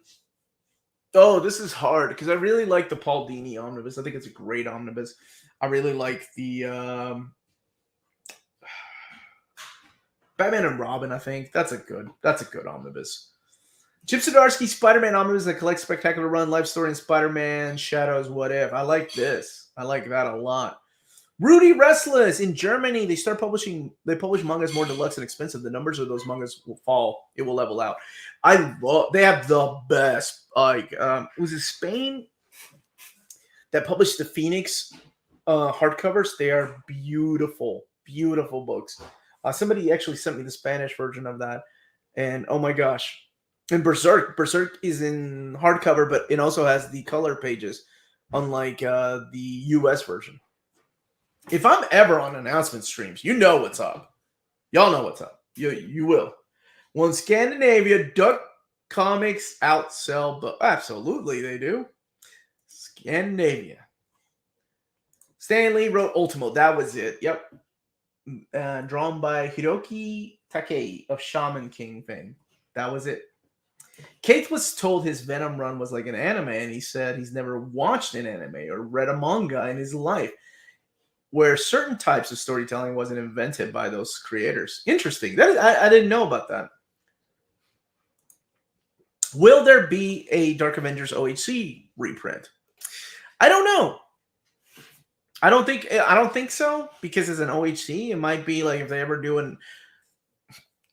this is hard because I really like the Paul Dini omnibus. I think it's a great omnibus. I really like the Batman and Robin. I think that's a good omnibus. Chip Zdarsky Spider-Man omnibus that collects Spectacular Run, Life Story, and Spider-Man Shadows. What if? I like this. I like that a lot. Rudy Restless in Germany. They publish mangas more deluxe and expensive. The numbers of those mangas will fall. It will level out. They have the best. Was it Spain that published the Phoenix hardcovers? They are beautiful, beautiful books. Somebody actually sent me the Spanish version of that, and oh my gosh! And Berserk is in hardcover, but it also has the color pages, unlike the U.S. version. If I'm ever on announcement streams, you know what's up. Y'all know what's up. You will. Well, in Scandinavia, duck Comics outsell, but absolutely they do. Scandinavia. Stan Lee wrote Ultimo. That was it. Yep. Drawn by Hiroki Takei of Shaman King fame. That was it. Keith was told his Venom run was like an anime, and he said he's never watched an anime or read a manga in his life, where certain types of storytelling wasn't invented by those creators. Interesting. I didn't know about that. Will there be a Dark Avengers OHC reprint? I don't know. I don't think so, because as an OHC, it might be like if they ever do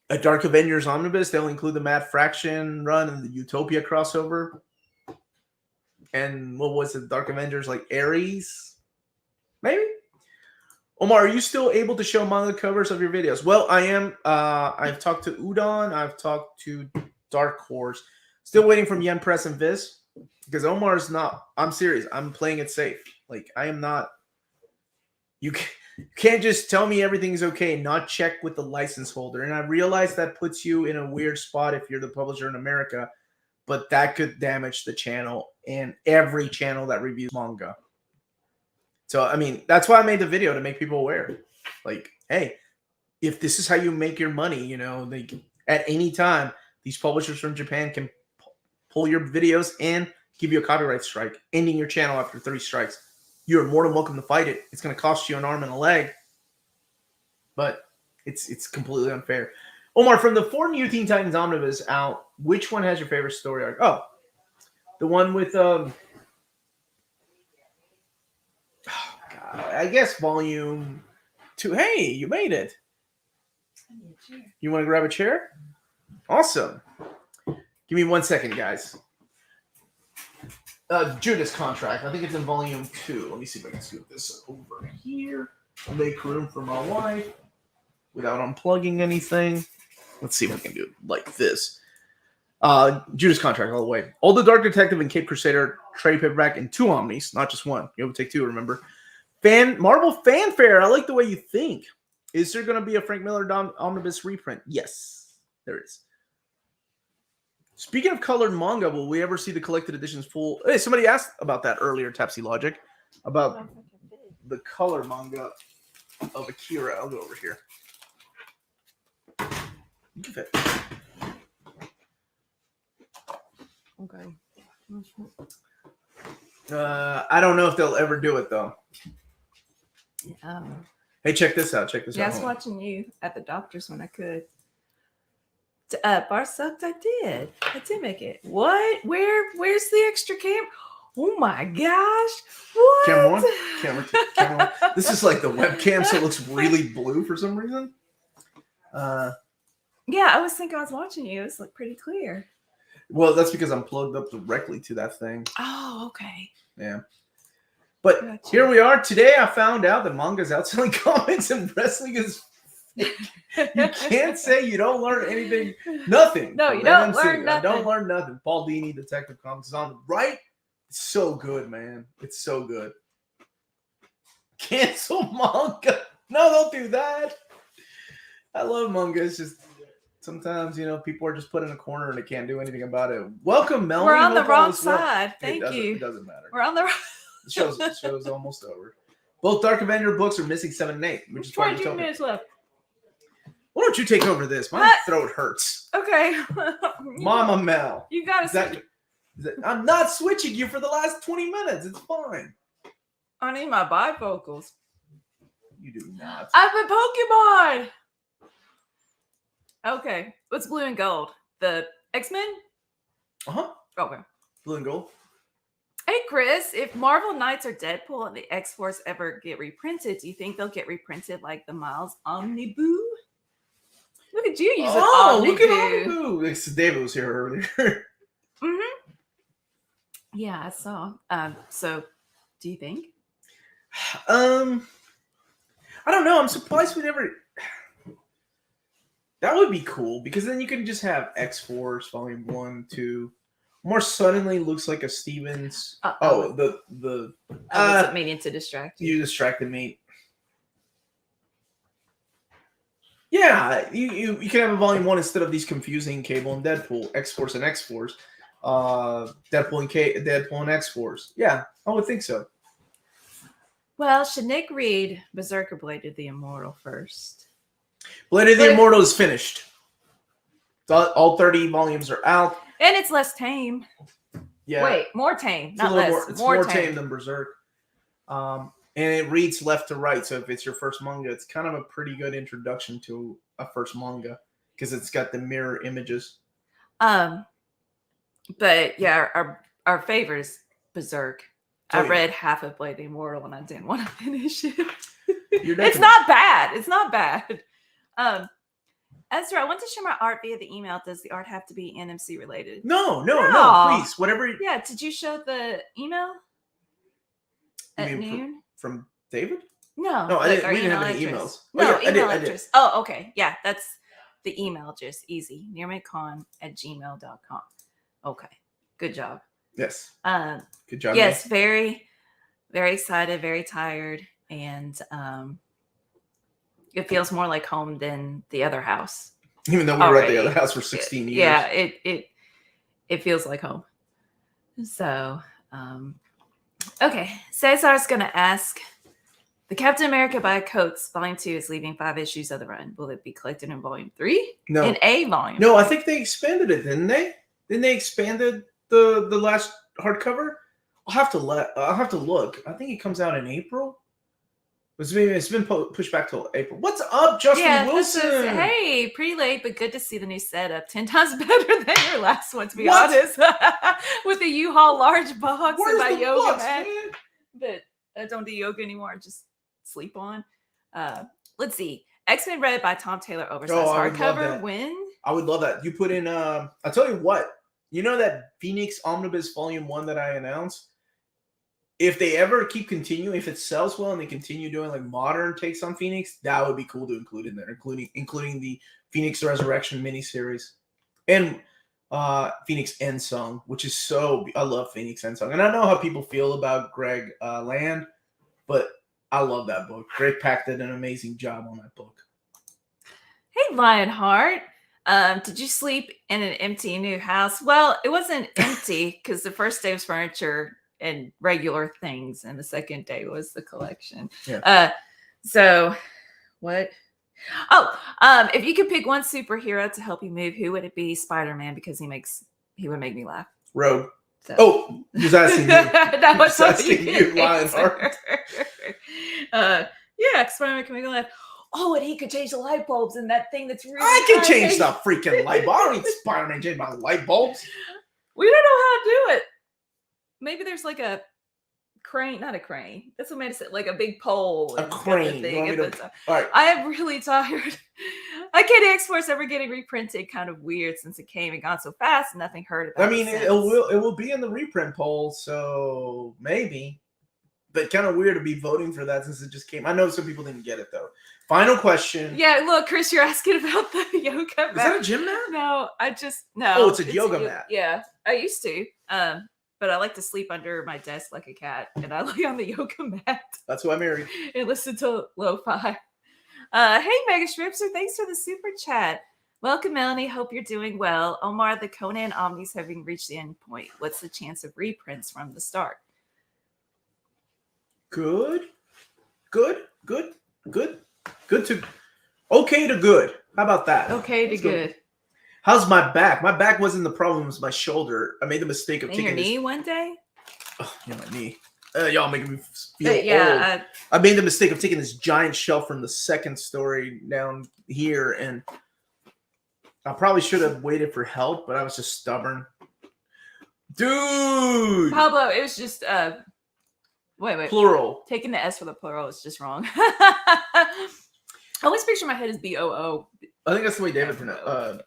a Dark Avengers Omnibus, they'll include the Mad Fraction run and the Utopia crossover. And what was it? Dark Avengers like Ares? Maybe? Omar, are you still able to show manga covers of your videos? Well, I am. I've talked to Udon. I've talked to Dark Horse. Still waiting from Yen Press and Viz. Because Omar's not. I'm serious. I'm playing it safe. Like, I am not. You can't just tell me everything's okay and not check with the license holder. And I realize that puts you in a weird spot if you're the publisher in America, but that could damage the channel and every channel that reviews manga. So, I mean, that's why I made the video, to make people aware. Like, hey, if this is how you make your money, you know, like, at any time, these publishers from Japan can pull your videos and give you a copyright strike, ending your channel after 3 strikes. You're more than welcome to fight it. It's going to cost you an arm and a leg, but it's completely unfair. Omar, from the 4 New Teen Titans Omnibus out, which one has your favorite story arc? Oh, the one with I guess volume 2. Hey, you made it. You want to grab a chair? Awesome. Give me 1 second, guys. Judas Contract. I think it's in volume 2. Let me see if I can scoot this over here. Make room for my wife without unplugging anything. Let's see if we can do it like this. Judas Contract all the way. All the Dark Detective and Cape Crusader trade paperback in 2 omnis, not just 1. You have to take 2, remember. Marvel fanfare. I like the way you think. Is there going to be a Frank Miller Omnibus reprint? Yes, there is. Speaking of colored manga, will we ever see the collected editions full? Hey, somebody asked about that earlier, Tapsy Logic, about the color manga of Akira. I'll go over here. Give it. Okay. I don't know if they'll ever do it, though. Oh. Hey, check this out. Check this out. I was watching you at the doctor's when I could. Bar sucked. I did make it. What? Where's the extra cam? Oh my gosh! What? Camera 1. This is like the webcam, so it looks really blue for some reason. Yeah, I was thinking I was watching you. It's like pretty clear. Well, that's because I'm plugged up directly to that thing. Oh, okay. Yeah. But gotcha. Here we are. Today I found out that manga's outselling comics and wrestling is fake. You can't say you don't learn anything. Nothing. No, you don't learn nothing. I don't learn nothing. Paul Dini, Detective Comics, is on the right. It's so good, man. It's so good. Cancel manga. No, don't do that. I love manga. It's just sometimes, you know, people are just put in a corner and they can't do anything about it. Welcome, Melanie. We're on the wrong side. Thank you. It doesn't matter. We're on the The show's almost over. Both Dark Avenger books are missing 7 and 8, which is 22 minutes left. Why don't you take over this? My throat hurts. Okay. Mama Mel. You gotta I'm not switching you for the last 20 minutes. It's fine. I need my bifocals. You do not. I have a Pokemon. Okay. What's blue and gold? The X-Men? Uh-huh. Okay. Blue and gold. Hey, Chris, if Marvel Knights or Deadpool and the X-Force ever get reprinted, do you think they'll get reprinted like the Miles Omnibus? Look at you using Omnibus. Look at Omnibus. David was here earlier. Mm-hmm. Yeah, I saw. So, do you think? I don't know. I'm surprised we never... That would be cool, because then you can just have X-Force Volume 1, 2... More suddenly looks like a Stevens. The I wasn't meaning to distract you. You distracted me. Yeah, you can have a volume 1 instead of these confusing Cable and Deadpool, X-Force and X-Force, Deadpool and X-Force. Yeah, I would think so. Well, should Nick read Berserker Blade of the Immortal first? Blade of the Immortal is finished. All 30 volumes are out. And it's less tame. Yeah. Wait, more tame, It's not less. It's more tame than Berserk. And it reads left to right. So if it's your first manga, it's kind of a pretty good introduction to a first manga because it's got the mirror images. But yeah, our favorite is Berserk. I read half of Blade of the Immortal and I didn't want to finish it. It's not bad. It's not bad. Ezra, I want to share my art via the email. Does the art have to be NMC related? No, please. Whatever. Yeah, did you show the email at noon? From David? No, we didn't have any emails. No, email address. Oh, okay. Yeah, that's the email address. Easy. nearmidcon@gmail.com. Okay. Good job. Yes. Good job. Yes, very, very excited, very tired, and it feels more like home than the other house. Even though we were at the other house for 16 years. Yeah, it feels like home. So, okay. Cesar's going to ask, the Captain America by Coates Volume 2 is leaving 5 issues of the run. Will it be collected in Volume 3? No. In a volume? No, I think they expanded it, didn't they? Didn't they expanded the last hardcover? I'll have to look. I think it comes out in April. It's been pushed back till April. What's up, Justin Wilson? Hey, pretty late, but good to see the new setup. 10 times better than your last one, to be honest. With the U-Haul large box and my yoga mat. But I don't do yoga anymore. I just sleep on. Let's see. X-Men read by Tom Taylor, oversized hardcover. When? I would love that. You put in. I'll tell you what. You know that Phoenix Omnibus Volume 1 that I announced? If they ever keep continuing, if it sells well and they continue doing like modern takes on Phoenix, that would be cool to include in there, including the Phoenix Resurrection miniseries and Phoenix End Song, which is I love Phoenix End Song. And I know how people feel about Greg Land, but I love that book. Greg Pak did an amazing job on that book. Hey, Lionheart. Did you sleep in an empty new house? Well, it wasn't empty because the first day was furniture and regular things, and the second day was the collection. Yeah. So what? Oh, if you could pick one superhero to help you move, who would it be? Spider-Man, because he would make me laugh. Rogue. So. Just asking you. That was asking you, Lionheart. Yeah, Spider-Man can make me laugh. Oh, and he could change the light bulbs and that thing that's really I can change the freaking light bulb. I don't need Spider-Man change my light bulbs. We don't know how to do it. Maybe there's like a crane, not a crane. That's what made it like a big pole. A crane. All right. I am really tired. Uncanny X-Force ever getting reprinted, kind of weird since it came and gone so fast. Nothing heard about. I mean, it will be in the reprint poll, so maybe. But kind of weird to be voting for that since it just came. I know some people didn't get it though. Final question. Yeah, look, Chris, you're asking about the yoga mat. Is that a gym mat? No, no. Oh, it's a yoga mat. Yeah, I used to. But I like to sleep under my desk like a cat, and I lay on the yoga mat. That's who I married. And listen to lo-fi. Hey, Mega Stripser, thanks for the super chat. Welcome, Melanie. Hope you're doing well. Omar, the Conan Omnis having reached the end point. What's the chance of reprints from the start? Good to okay to good. How about that? Okay to good. How's my back? My back wasn't the problem. It was my shoulder. I made the mistake of taking your knee one day. Oh, yeah, my knee. Y'all making me feel old. I made the mistake of taking this giant shelf from the second story down here, and I probably should have waited for help, but I was just stubborn. Dude! Pablo, it was just wait. Plural. Taking the S for the plural is just wrong. I always picture my head as B-O-O. I think that's the way David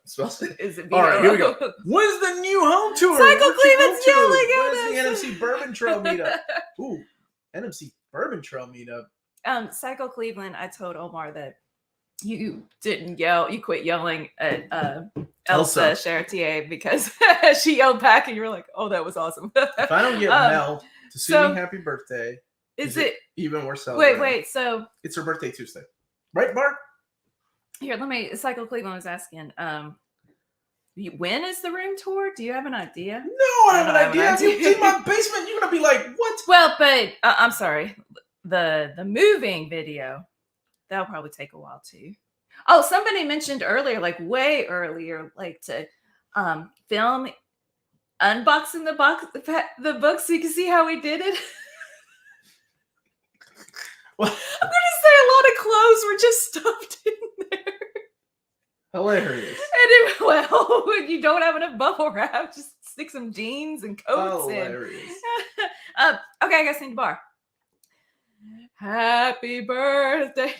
spells it. Is it B-O-O? All right, here we go. When's the new home tour? Cycle Cleveland's yelling at us. Where's the NMC Bourbon Trail meetup? Ooh, NMC Bourbon Trail meetup. Cycle Cleveland, I told Omar that you didn't yell. You quit yelling at Elsa Chartier because she yelled back and you were like, oh, that was awesome. If I don't get Mel to sing me happy birthday, is it even worse celebrating? Wait, so it's her birthday Tuesday. Right, Bart? Here, let me. Cycle Cleveland was asking. When is the room tour? Do you have an idea? No, I have an idea. If you see my basement, you're gonna be like, "What?" Well, but I'm sorry. The moving video, that'll probably take a while too. Oh, somebody mentioned earlier, like way earlier, like to film unboxing the book so you can see how we did it. Well, I'm gonna say a lot of clothes were just stuffed in there. Hilarious. And well, you don't have enough bubble wrap, just stick some jeans and coats in. Hilarious. Okay, I gotta sing the bar. Happy birthday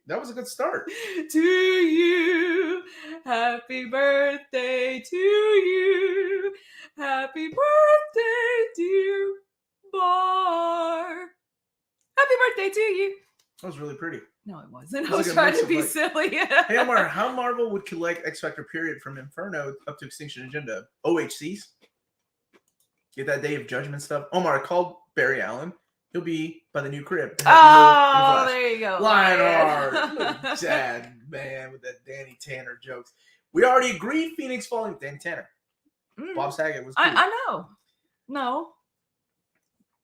That was a good start. to you. Happy birthday to you. Happy birthday, dear Bar. Happy birthday to you. That was really pretty. No, it wasn't. It I was was like a trying to be mix of, silly. Hey Omar, how Marvel would collect X Factor period from Inferno up to Extinction Agenda? OHCs? Get that Day of Judgment stuff. Omar, called Barry Allen. He'll be by the new crib. Oh, there you go. Lionheart. Sad man with that Danny Tanner jokes. We already agreed Phoenix Falling. Danny Tanner. Bob Saget was cool. I know. No.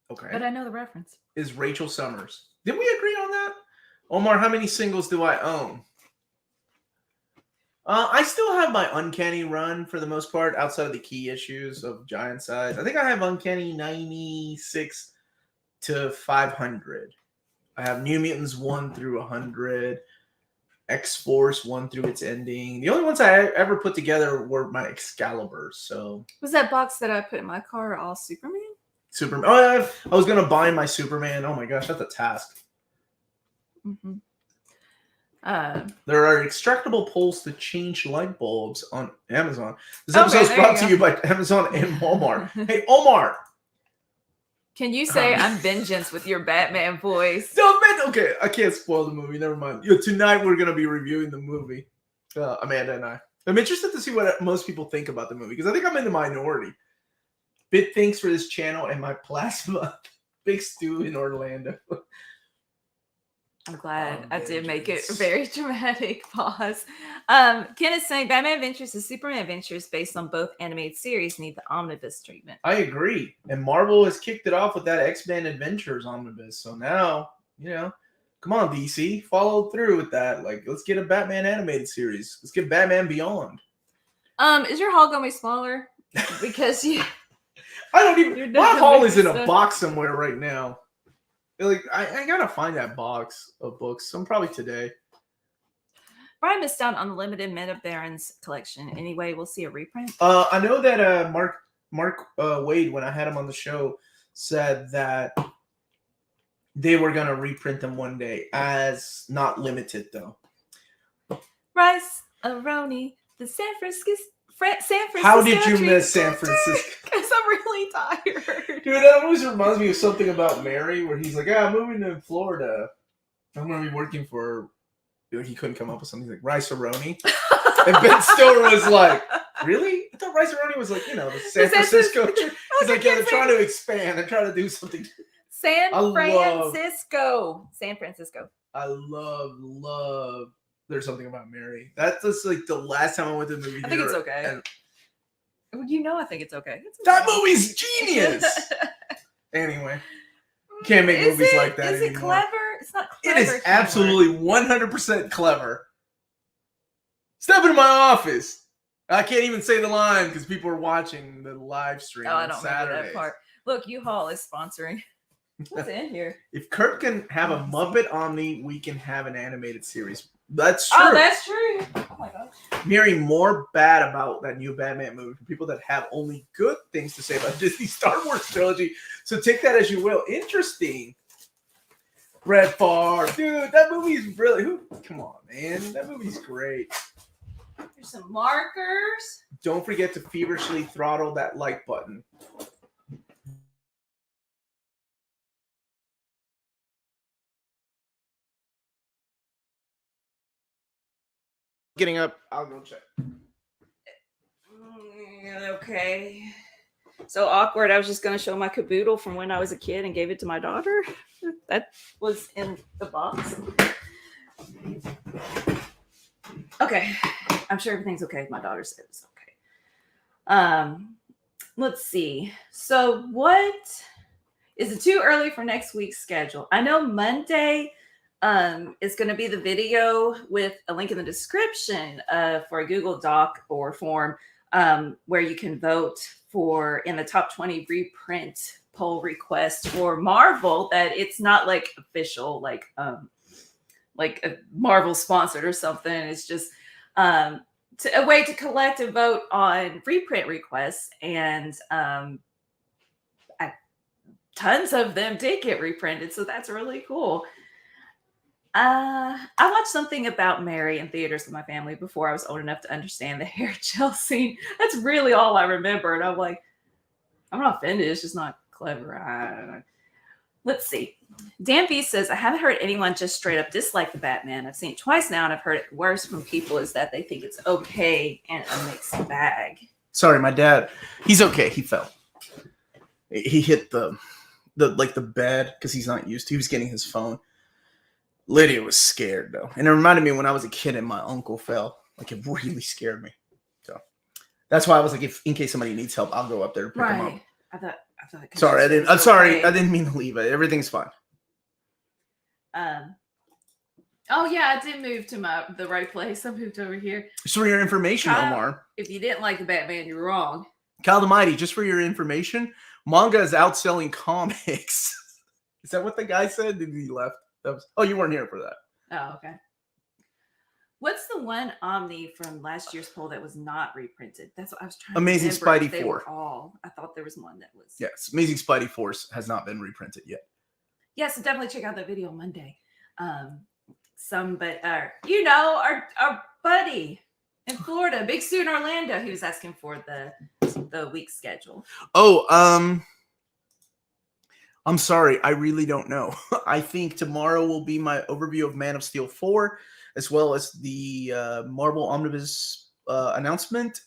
Okay. But I know the reference. Is Rachel Summers. Did we agree on that? Omar, how many singles do I own? I still have my Uncanny run for the most part, outside of the key issues of Giant Size. I think I have Uncanny 96 to 500. I have New Mutants 1 through 100. X-Force 1 through its ending. The only ones I ever put together were my Excaliburs. So was that box that I put in my car all Superman? Superman. Oh, I was gonna buy my Superman. Oh my gosh, that's a task. Mm-hmm. There are extractable poles to change light bulbs on Amazon. This episode is brought to you by Amazon and Walmart. Hey, Omar. Can you say I'm vengeance with your Batman voice? No, man. Okay, I can't spoil the movie. Never mind. Tonight we're going to be reviewing the movie. Amanda and I. I'm interested to see what most people think about the movie because I think I'm in the minority. Big thanks for this channel and my plasma. Big Stu in Orlando. I'm glad I did make it a very dramatic pause. Ken is saying Batman Adventures and Superman Adventures based on both animated series need the omnibus treatment. I agree. And Marvel has kicked it off with that X-Men Adventures omnibus. So now, come on, DC. Follow through with that. Like, let's get a Batman animated series. Let's get Batman Beyond. Is your haul going to be smaller? Because you... I don't even... My haul is in a box somewhere right now. Like I gotta find that box of books. Probably today. Brian missed out on the limited Meta Barons collection. Anyway, we'll see a reprint. I know that Mark Wade, when I had him on the show, said that they were gonna reprint them one day, as not limited though. Rice Aroni, the San Francisco. How did you miss San Francisco? Because I'm really tired. Dude, that always reminds me of something about Mary, where he's like, I'm moving to Florida. I'm going to be working for... He couldn't come up with something like Rice-A-Roni. And Ben Stiller was like, really? I thought Rice-A-Roni was like, the San Francisco... He's like, they're trying to expand. They're trying to do something. San Francisco. I love... There's something about Mary. That's just like the last time I went to the movie theater. I think it's okay. I think it's okay. That movie's genius. Anyway, can't make movies like that anymore. Is it clever? It's not clever. It is absolutely 100% clever. Step into my office. I can't even say the line because people are watching the live stream on Saturdays. Remember that part. Look, U-Haul is sponsoring. What's in here? If Kurt can have a Muppet Omni, we can have an animated series. That's true. Oh, that's true. Oh my gosh. I'm hearing more bad about that new Batman movie from people that have only good things to say about Disney Star Wars trilogy. So take that as you will. Interesting. Red Favre. Dude, that movie's really... Come on, man. That movie's great. There's some markers. Don't forget to feverishly throttle that like button. Getting up, I'll go check. Okay. So awkward. I was just going to show my caboodle from when I was a kid and gave it to my daughter. That was in the box. Okay. I'm sure everything's okay. My daughter said it's okay. Let's see. So what is it too early for next week's schedule? I know Monday is going to be the video with a link in the description for a Google Doc or form where you can vote for in the top 20 reprint poll request for Marvel. That it's not like official, like a Marvel sponsored or something. It's just a way to collect and vote on reprint requests, and tons of them did get reprinted, so that's really cool. I watched something about Mary in theaters with my family before I was old enough to understand the hair gel scene. That's really all I remember, and I'm like, I'm not offended. It's just not clever. I don't know. Let's see. Dan V says, I haven't heard anyone just straight up dislike the Batman. I've seen it twice now, and I've heard it worse from people is that they think it's okay and a mixed bag. Sorry, my dad. He's okay. He fell. He hit the bed because he's not used to. He was getting his phone. Lydia was scared though, and it reminded me when I was a kid and my uncle fell. Like it really scared me. So that's why I was like, in case somebody needs help, I'll go up there to pick him up. I thought. Sorry, I didn't. I'm sorry, I didn't mean to leave it. Everything's fine. Oh yeah, I did move to the right place. I moved over here. Just for your information, Omar. If you didn't like the Batman, you're wrong. Kyle the Mighty, just for your information, manga is outselling comics. Is that what the guy said? Did he left? Oh, you weren't here for that. Oh, okay. What's the one Omni from last year's poll that was not reprinted? That's what I was trying Amazing to remember. Spidey 4. I thought there was one that was. Yes, Amazing Spidey Force has not been reprinted yet. Yeah, so definitely check out that video Monday. Our buddy in Florida, Big Stu in Orlando, he was asking for the week schedule. Oh, I'm sorry, I really don't know. I think tomorrow will be my overview of Man of Steel 4, as well as the Marvel Omnibus announcement.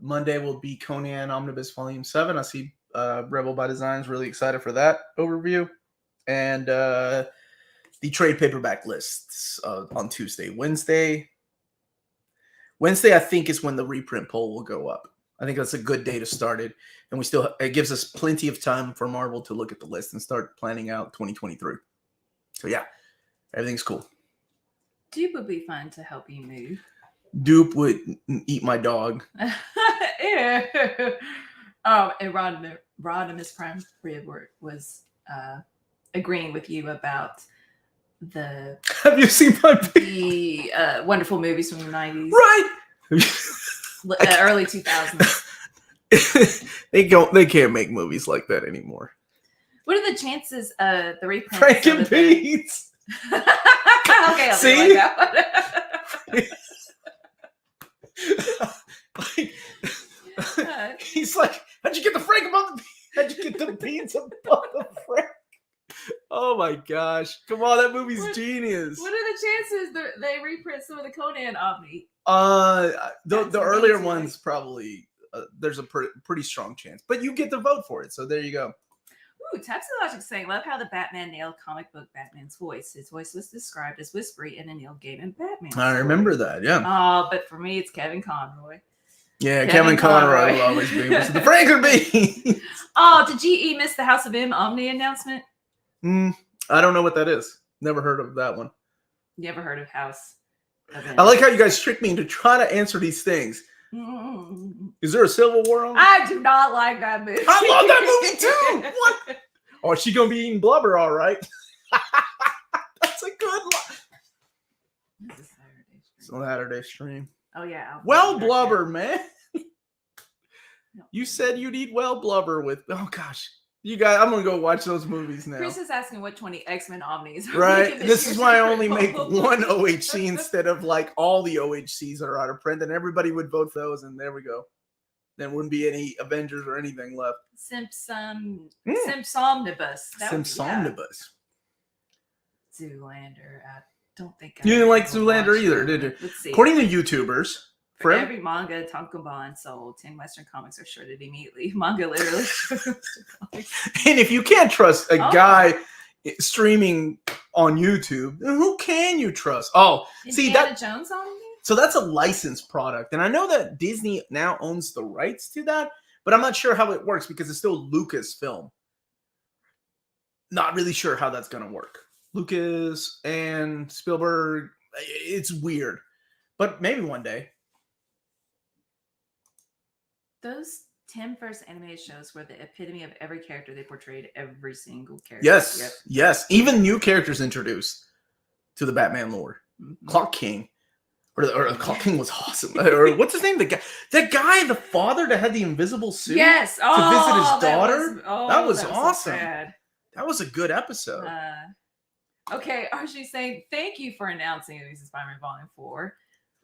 Monday will be Conan Omnibus Volume 7. I see Rebel by Design's really excited for that overview. And the trade paperback lists on Tuesday. Wednesday, I think, is when the reprint poll will go up. I think that's a good day to start it. And it gives us plenty of time for Marvel to look at the list and start planning out 2023. So yeah, everything's cool. Dupe would be fun to help you move. Dupe would eat my dog. And Rodimus Prime Rib was agreeing with you about the. Have you seen the wonderful movies from the 90s? Right. Early 2000s. They can't make movies like that anymore. What are the chances the reprint? Frank and Pete's. Okay, I'll see like, he's like, how'd you get the Frank above the how'd you get the beans above the Frank? Oh my gosh. Come on, that movie's genius. What are the chances that they reprint some of the Conan Omni? The earlier ones probably there's a pretty strong chance, but you get to vote for it. So there you go. Ooh, Tapsologic saying, love how the Batman nailed comic book Batman's voice. His voice was described as whispery in a Neil Gaiman Batman story. I remember that, yeah. Oh, but for me, it's Kevin Conroy. Yeah, Kevin Conroy will always be the Frank and Beans. Oh, did GE miss the House of M Omni announcement? I don't know what that is. Never heard of that one. You ever heard of House of M? I like how you guys tricked me into trying to answer these things. Is there a Civil War on? I do not like that movie. I love that movie too. What? Oh, is she gonna be eating blubber? All right. That's a good one. This is Saturday stream. Saturday stream. Oh yeah. Well, blubber, man. You said you'd eat well blubber with. Oh gosh, you guys. I'm gonna go watch those movies now. Chris is asking what 20 X-Men Omnis. Right. This is why I only make one OHC instead of like all the OHCs that are out of print, and everybody would vote for those, and there we go. There wouldn't be any Avengers or anything left. Simpsomnibus. Simpsomnibus. Zoolander. I don't think you didn't like Zoolander either, did you? Let's see. According to YouTubers, for every manga Tankobon sold, 10 Western comics are shorted immediately. Manga literally. And if you can't trust a guy streaming on YouTube. Who can you trust? Oh, see Indiana that Jones on there? so that's a licensed product, and I know that Disney now owns the rights to that, but I'm not sure how it works because it's still Lucasfilm. Not really sure how that's gonna work. Lucas and Spielberg, it's weird, but maybe one day. Those 10 first animated shows were the epitome of every character they portrayed, every single character. Yes, Yep. yes. Even new characters introduced to the Batman lore. Mhm. Clark King. Or Clark King was awesome. Or what's his name? The guy, the father that had the invisible suit. Yes. To visit his daughter. That was so awesome. sad. That was a good episode. Okay, Archie's saying, thank you for announcing Amazing Spider-Man Volume 4.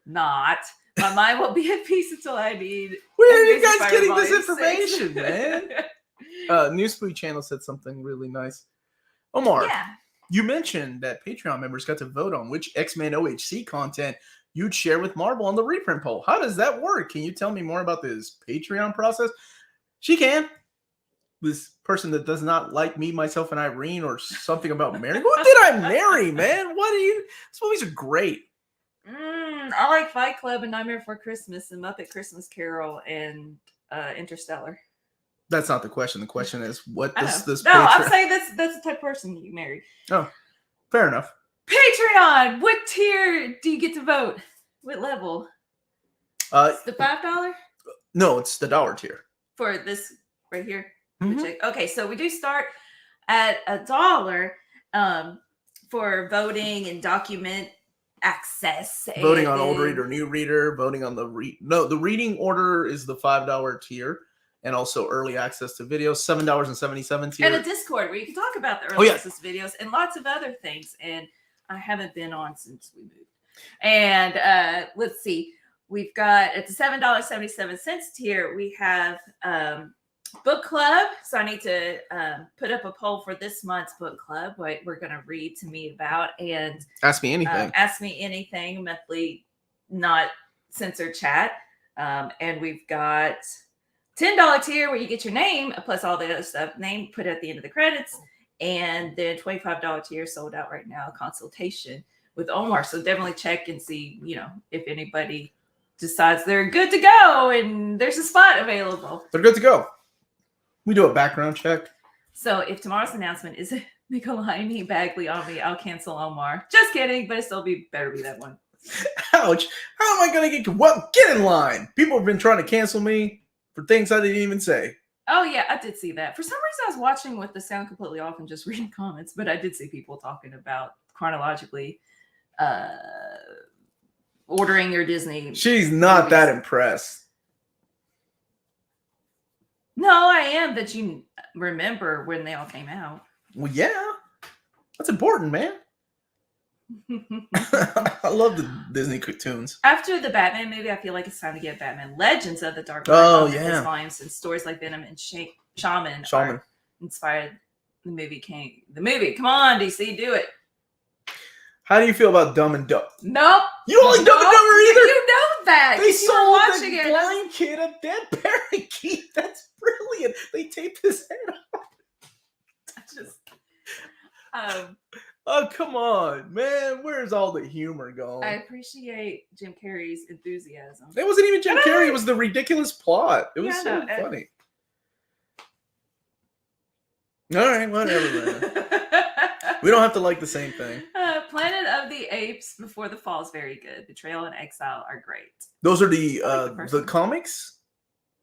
Not. My mind will be at peace until I need. Where are you Amazing guys Spider-Man getting this Volume 6. information, man? Newsfleet Channel said something really nice. Omar, Yeah. you mentioned that Patreon members got to vote on which X-Men OHC content you'd share with Marvel on the reprint poll. How does that work? Can you tell me more about this Patreon process? She can. This person that does not like me, myself, and Irene, or something about Mary. Who did I marry, man? What are you? These movies are great. I like Fight Club and Nightmare Before Christmas and Muppet Christmas Carol and Interstellar. That's not the question. The question is, what does this? No, I'm saying that's the type of person you marry. Oh, fair enough. Patreon. What tier do you get to vote? What level? It's the $5? No, it's the dollar tier For this right here. Mhm. Okay, so we do start at $1 for voting and document access. Voting on old reader, new reader, voting on the the reading order is the $5 tier, and also early access to videos, $7.77 tier. And a Discord where you can talk about the early access videos and lots of other things. And I haven't been on since we moved. And let's see, we've got at the $7.77 tier, we have book club. So I need to put up a poll for this month's book club, what we're going to read to me about, and ask me anything. Ask me anything, monthly, not censored chat. And we've got $10 tier where you get your name plus all the other stuff, name put at the end of the credits, and then $25 tier sold out right now, consultation with Omar. So definitely check and see, if anybody decides they're good to go and there's a spot available. They're good to go. We do a background check. So if tomorrow's announcement is Melanie Bagley on me, I'll cancel Omar. Just kidding, but it still better be that one. Ouch. How am I going to get in line? People have been trying to cancel me for things I didn't even say. Oh, yeah, I did see that. For some reason, I was watching with the sound completely off and just reading comments, but I did see people talking about chronologically ordering your Disney. She's not that impressed. No, I am that you remember when they all came out. Well, yeah. That's important, man. I love the Disney cartoons. After the Batman movie, I feel like it's time to get Batman Legends of the Dark Knight volume, since stories like Venom and Shaman are inspired the movie. Come on, DC, do it. How do you feel about Dumb and Dumber? Nope. You don't like Dumb and Dumber either? You know that. They sold watching the blind kid a dead parakeet. That's brilliant. They taped his head off. Oh, come on, man. Where's all the humor going? I appreciate Jim Carrey's enthusiasm. It wasn't even Jim Carrey. It was the ridiculous plot. It was so funny. All right, whatever, man. We don't have to like the same thing. Planet of the Apes Before the Fall is very good. Betrayal and Exile are great. Those are the comics?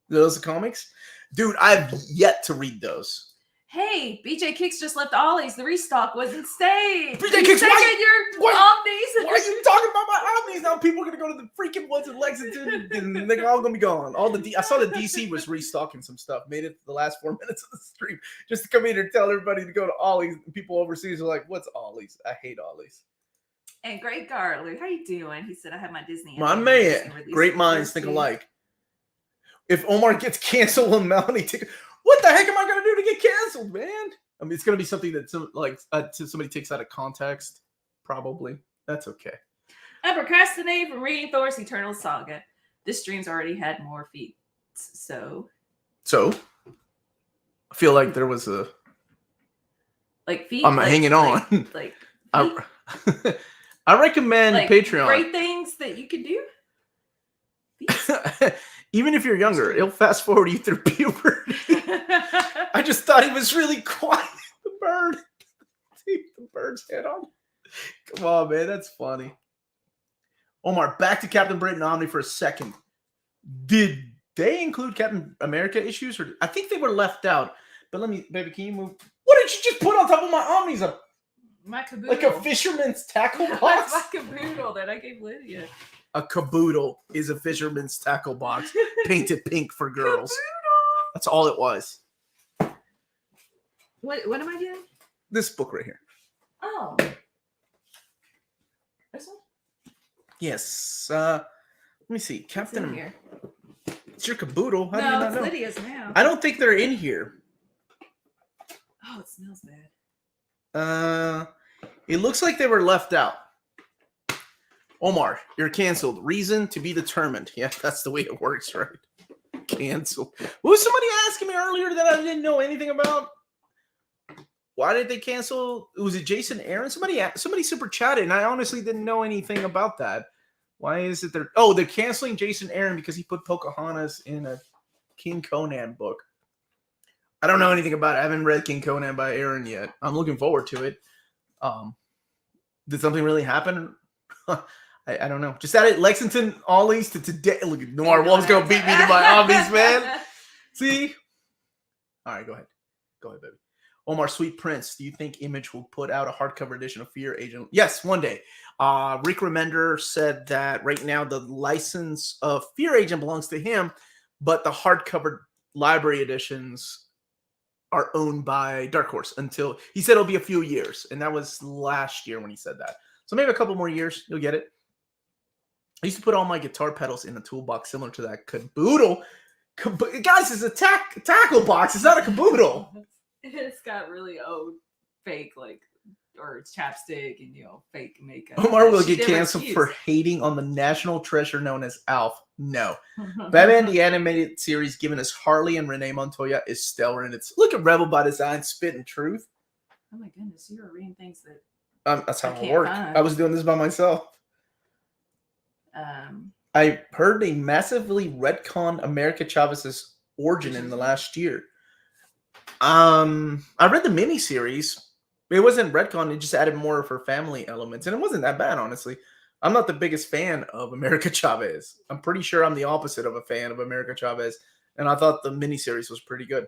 Those are comics? Dude, I've yet to read those. Hey, BJ Kicks just left Ollie's. The restock wasn't stayed. BJ Kicks, your Omnis. Why are you talking about my Omnis? Now people are going to go to the freaking ones in Lexington and they're all going to be gone. I saw that DC was restocking some stuff. Made it the last 4 minutes of the stream just to come in here and tell everybody to go to Ollie's. People overseas are like, what's Ollie's? I hate Ollie's. And Greg Garler, how you doing? He said, I have my Disney. My man. Great minds think alike. If Omar gets canceled and Melanie what the heck am I going to do to get canceled, man? I mean, it's going to be something that somebody takes out of context, probably. That's okay. I procrastinated from reading Thor's Eternal Saga. This stream's already had more feats, so? I feel like there was a... feet? I'm hanging on. Like I, I recommend Like, Patreon. great things that you could do. Even if you're younger, it'll fast forward you through puberty. I just thought he was really quiet. The bird. The bird's head on. Come on, man. That's funny. Omar, back to Captain Britain Omni for a second. Did they include Captain America issues? Or I think they were left out. But let me, baby, can you move? What did you just put on top of my Omnis? My caboodle. Like a fisherman's tackle box? That's my caboodle that I gave Lydia. A caboodle is a fisherman's tackle box painted pink for girls. Caboodle. That's all it was. What am I doing? This book right here. Oh. This one? Yes. Let me see. Captain America. It's your caboodle. How do you No, not it's know? Lydia's now. I don't think they're in here. Oh, it smells bad. It looks like they were left out. Omar, you're canceled. Reason to be determined. Yeah, that's the way it works, right? Canceled. Was somebody asking me earlier that I didn't know anything about? Why did they cancel? Was it Jason Aaron? Somebody super chatted, and I honestly didn't know anything about that. Why is it they're canceling Jason Aaron because he put Pocahontas in a King Conan book. I don't know anything about it. I haven't read King Conan by Aaron yet. I'm looking forward to it. Did something really happen? I don't know. Just added Lexington Ollies to today. Look, Noir Wolf's gonna beat me to my obvious, man. See? All right, go ahead. Go ahead, baby. Omar, Sweet Prince, do you think Image will put out a hardcover edition of Fear Agent? Yes, one day. Rick Remender said that right now the license of Fear Agent belongs to him, but the hardcover library editions are owned by Dark Horse until he said it'll be a few years. And that was last year when he said that. So maybe a couple more years, you'll get it. I used to put all my guitar pedals in a toolbox similar to that caboodle. Guys, it's a tackle box. It's not a caboodle. It's got really old fake, or chapstick and, fake makeup. Omar will get canceled for hating on the national treasure known as Alf. No. Batman the Animated Series, given us Harley and Renee Montoya, is stellar. And it's look at Rebel by Design, spitting truth. Oh my goodness, you were reading things that that's how I work. Find. I was doing this by myself. I heard they massively retcon America Chavez's origin in the last year. I read the miniseries. It wasn't retcon, it just added more of her family elements. And it wasn't that bad, honestly. I'm not the biggest fan of America Chavez. I'm pretty sure I'm the opposite of a fan of America Chavez. And I thought the miniseries was pretty good.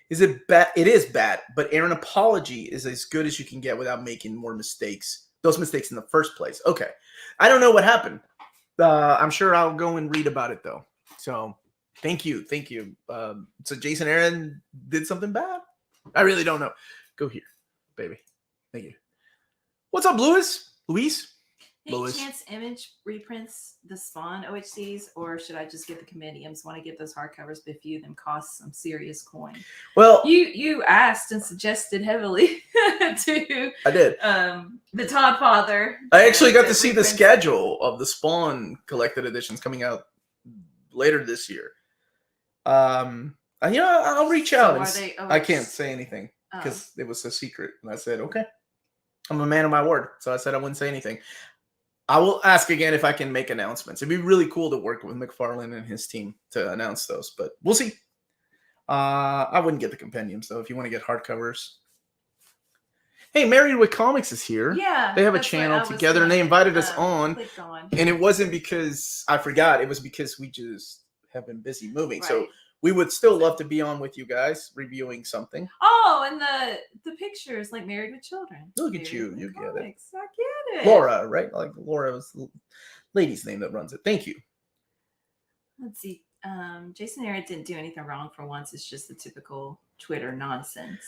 Is it bad? It is bad, but Aaron Apology is as good as you can get without making more mistakes. Those mistakes in the first place. Okay. I don't know what happened. I'm sure I'll go and read about it, though. So, thank you. Thank you. So, Jason Aaron did something bad? I really don't know. Go here, baby. Thank you. What's up, Luis? Any chance Image reprints the Spawn OHCs, or should I just get the compendiums? Want to get those hardcovers, but few of them cost some serious coin. Well, you asked and suggested heavily to. I did. The Todd Father. I actually got to see the schedule of the Spawn collected editions coming out later this year. I'll reach out. I can't say anything because it was a secret, and I said okay. I'm a man of my word, so I said I wouldn't say anything. I will ask again if I can make announcements. It'd be really cool to work with McFarlane and his team to announce those, but we'll see. I wouldn't get the compendiums, though, if you want to get hardcovers. Hey, Married with Comics is here. Yeah. They have a channel together, and they invited us on. And it wasn't because I forgot. It was because we just have been busy moving. Right. So we would still love to be on with you guys, reviewing something. Oh, and the pictures, like Married with Children. Look at you. You get it. I get it. Laura, right? Like Laura was the lady's name that runs it. Thank you. Let's see. Jason Aaron didn't do anything wrong for once. It's just the typical Twitter nonsense.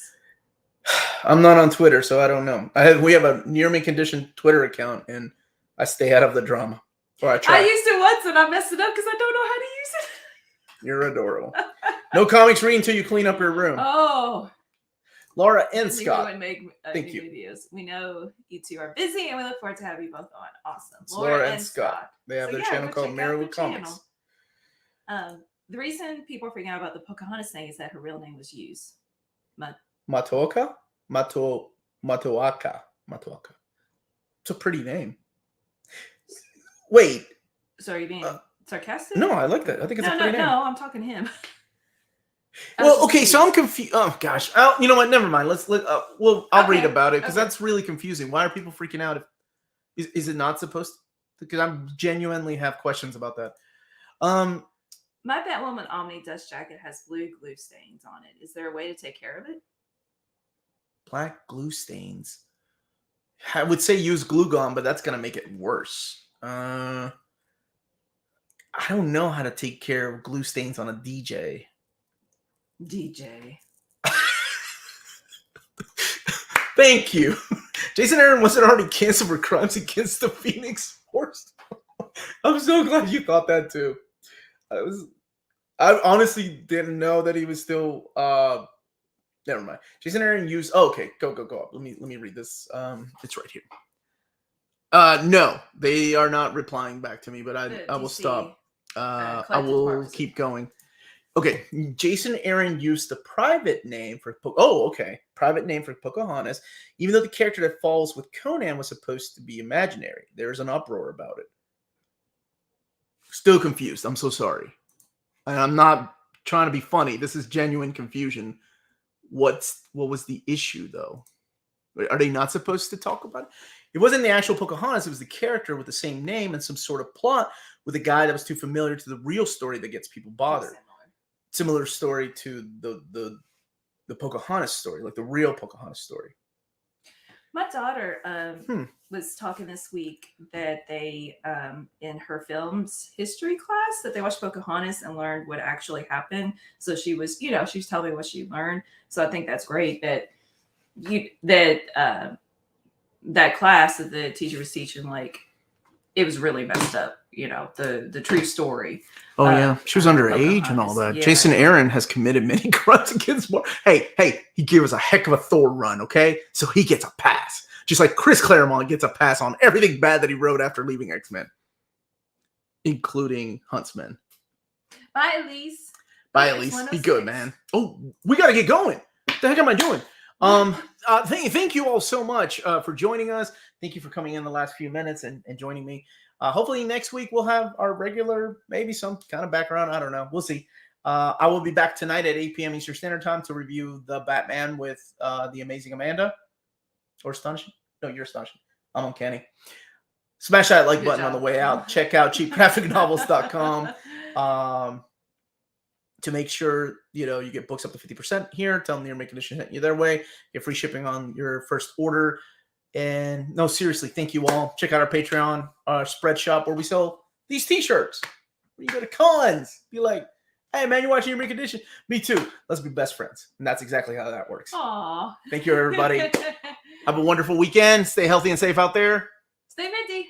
I'm not on Twitter, so I don't know. We have a near mint condition Twitter account, and I stay out of the drama. Or I try. I used it once, and I messed it up because I don't know how to use it. You're adorable. No comics reading until you clean up your room. Oh. Laura and Scott. Thank you. Videos. We know you two are busy, and we look forward to having you both on. Awesome. Laura and Scott. They have their channel called Married with Comics. The reason people are freaking out about the Pocahontas thing is that her real name was used. Matoaka? Matoaka. It's a pretty name. Wait. So are you being sarcastic? No, I like that. I think it's a pretty name. No, I'm talking to him. Well, okay, so I'm confused. Oh gosh, you know what? Never mind. I'll read about it because that's really confusing. Why are people freaking out? Is it not supposed to? Because I genuinely have questions about that. My Batwoman Omni dust jacket has blue glue stains on it. Is there a way to take care of it? Black glue stains. I would say use glue gum, but that's gonna make it worse. I don't know how to take care of glue stains on a DJ. Thank you. Jason Aaron wasn't already canceled for crimes against the Phoenix Force. I'm so glad you thought that too. I honestly didn't know that he was still never mind. Jason Aaron used okay, go up. Let me read this. It's right here. No, they are not replying back to me, but I will stop. I will keep going. Okay, Jason Aaron used the private name for private name for Pocahontas, even though the character that falls with Conan was supposed to be imaginary. There's an uproar about it. Still confused. I'm so sorry. And I'm not trying to be funny. This is genuine confusion. What was the issue though? Are they not supposed to talk about it? It wasn't the actual Pocahontas. It was the character with the same name and some sort of plot with a guy that was too familiar to the real story that gets people bothered. Similar story to the Pocahontas story, like the real Pocahontas story. My daughter was talking this week that they, in her film's history class, that they watched Pocahontas and learned what actually happened. So she was, she's telling me what she learned. So I think that's great that that class that the teacher was teaching, like, it was really messed up, the true story. Oh, yeah. She was underage and all that. Yeah. Jason Aaron has committed many crimes against more. Hey, he gave us a heck of a Thor run, okay? So he gets a pass. Just like Chris Claremont gets a pass on everything bad that he wrote after leaving X-Men, including Huntsman. Bye, Elise. Bye, Elise. Be good, man. Oh, we got to get going. What the heck am I doing? Thank you all so much for joining us. Thank you for coming in the last few minutes and joining me. Hopefully next week we'll have our regular, maybe some kind of background. I don't know. We'll see. I will be back tonight at 8 p.m. Eastern Standard Time to review The Batman with the amazing Amanda. Or Astonishing? No, you're Astonishing. I'm Uncanny. Smash that like button on the way out. Check out cheapgraphicnovels.com. To make sure, you get books up to 50% here. Tell them your Mint Condition sent you their way. Get free shipping on your first order. And no, seriously, thank you all. Check out our Patreon, our spread shop where we sell these t-shirts. Where you go to cons. Be like, hey, man, you're watching your Mint Condition. Me too. Let's be best friends. And that's exactly how that works. Aww. Thank you, everybody. Have a wonderful weekend. Stay healthy and safe out there. Stay minty.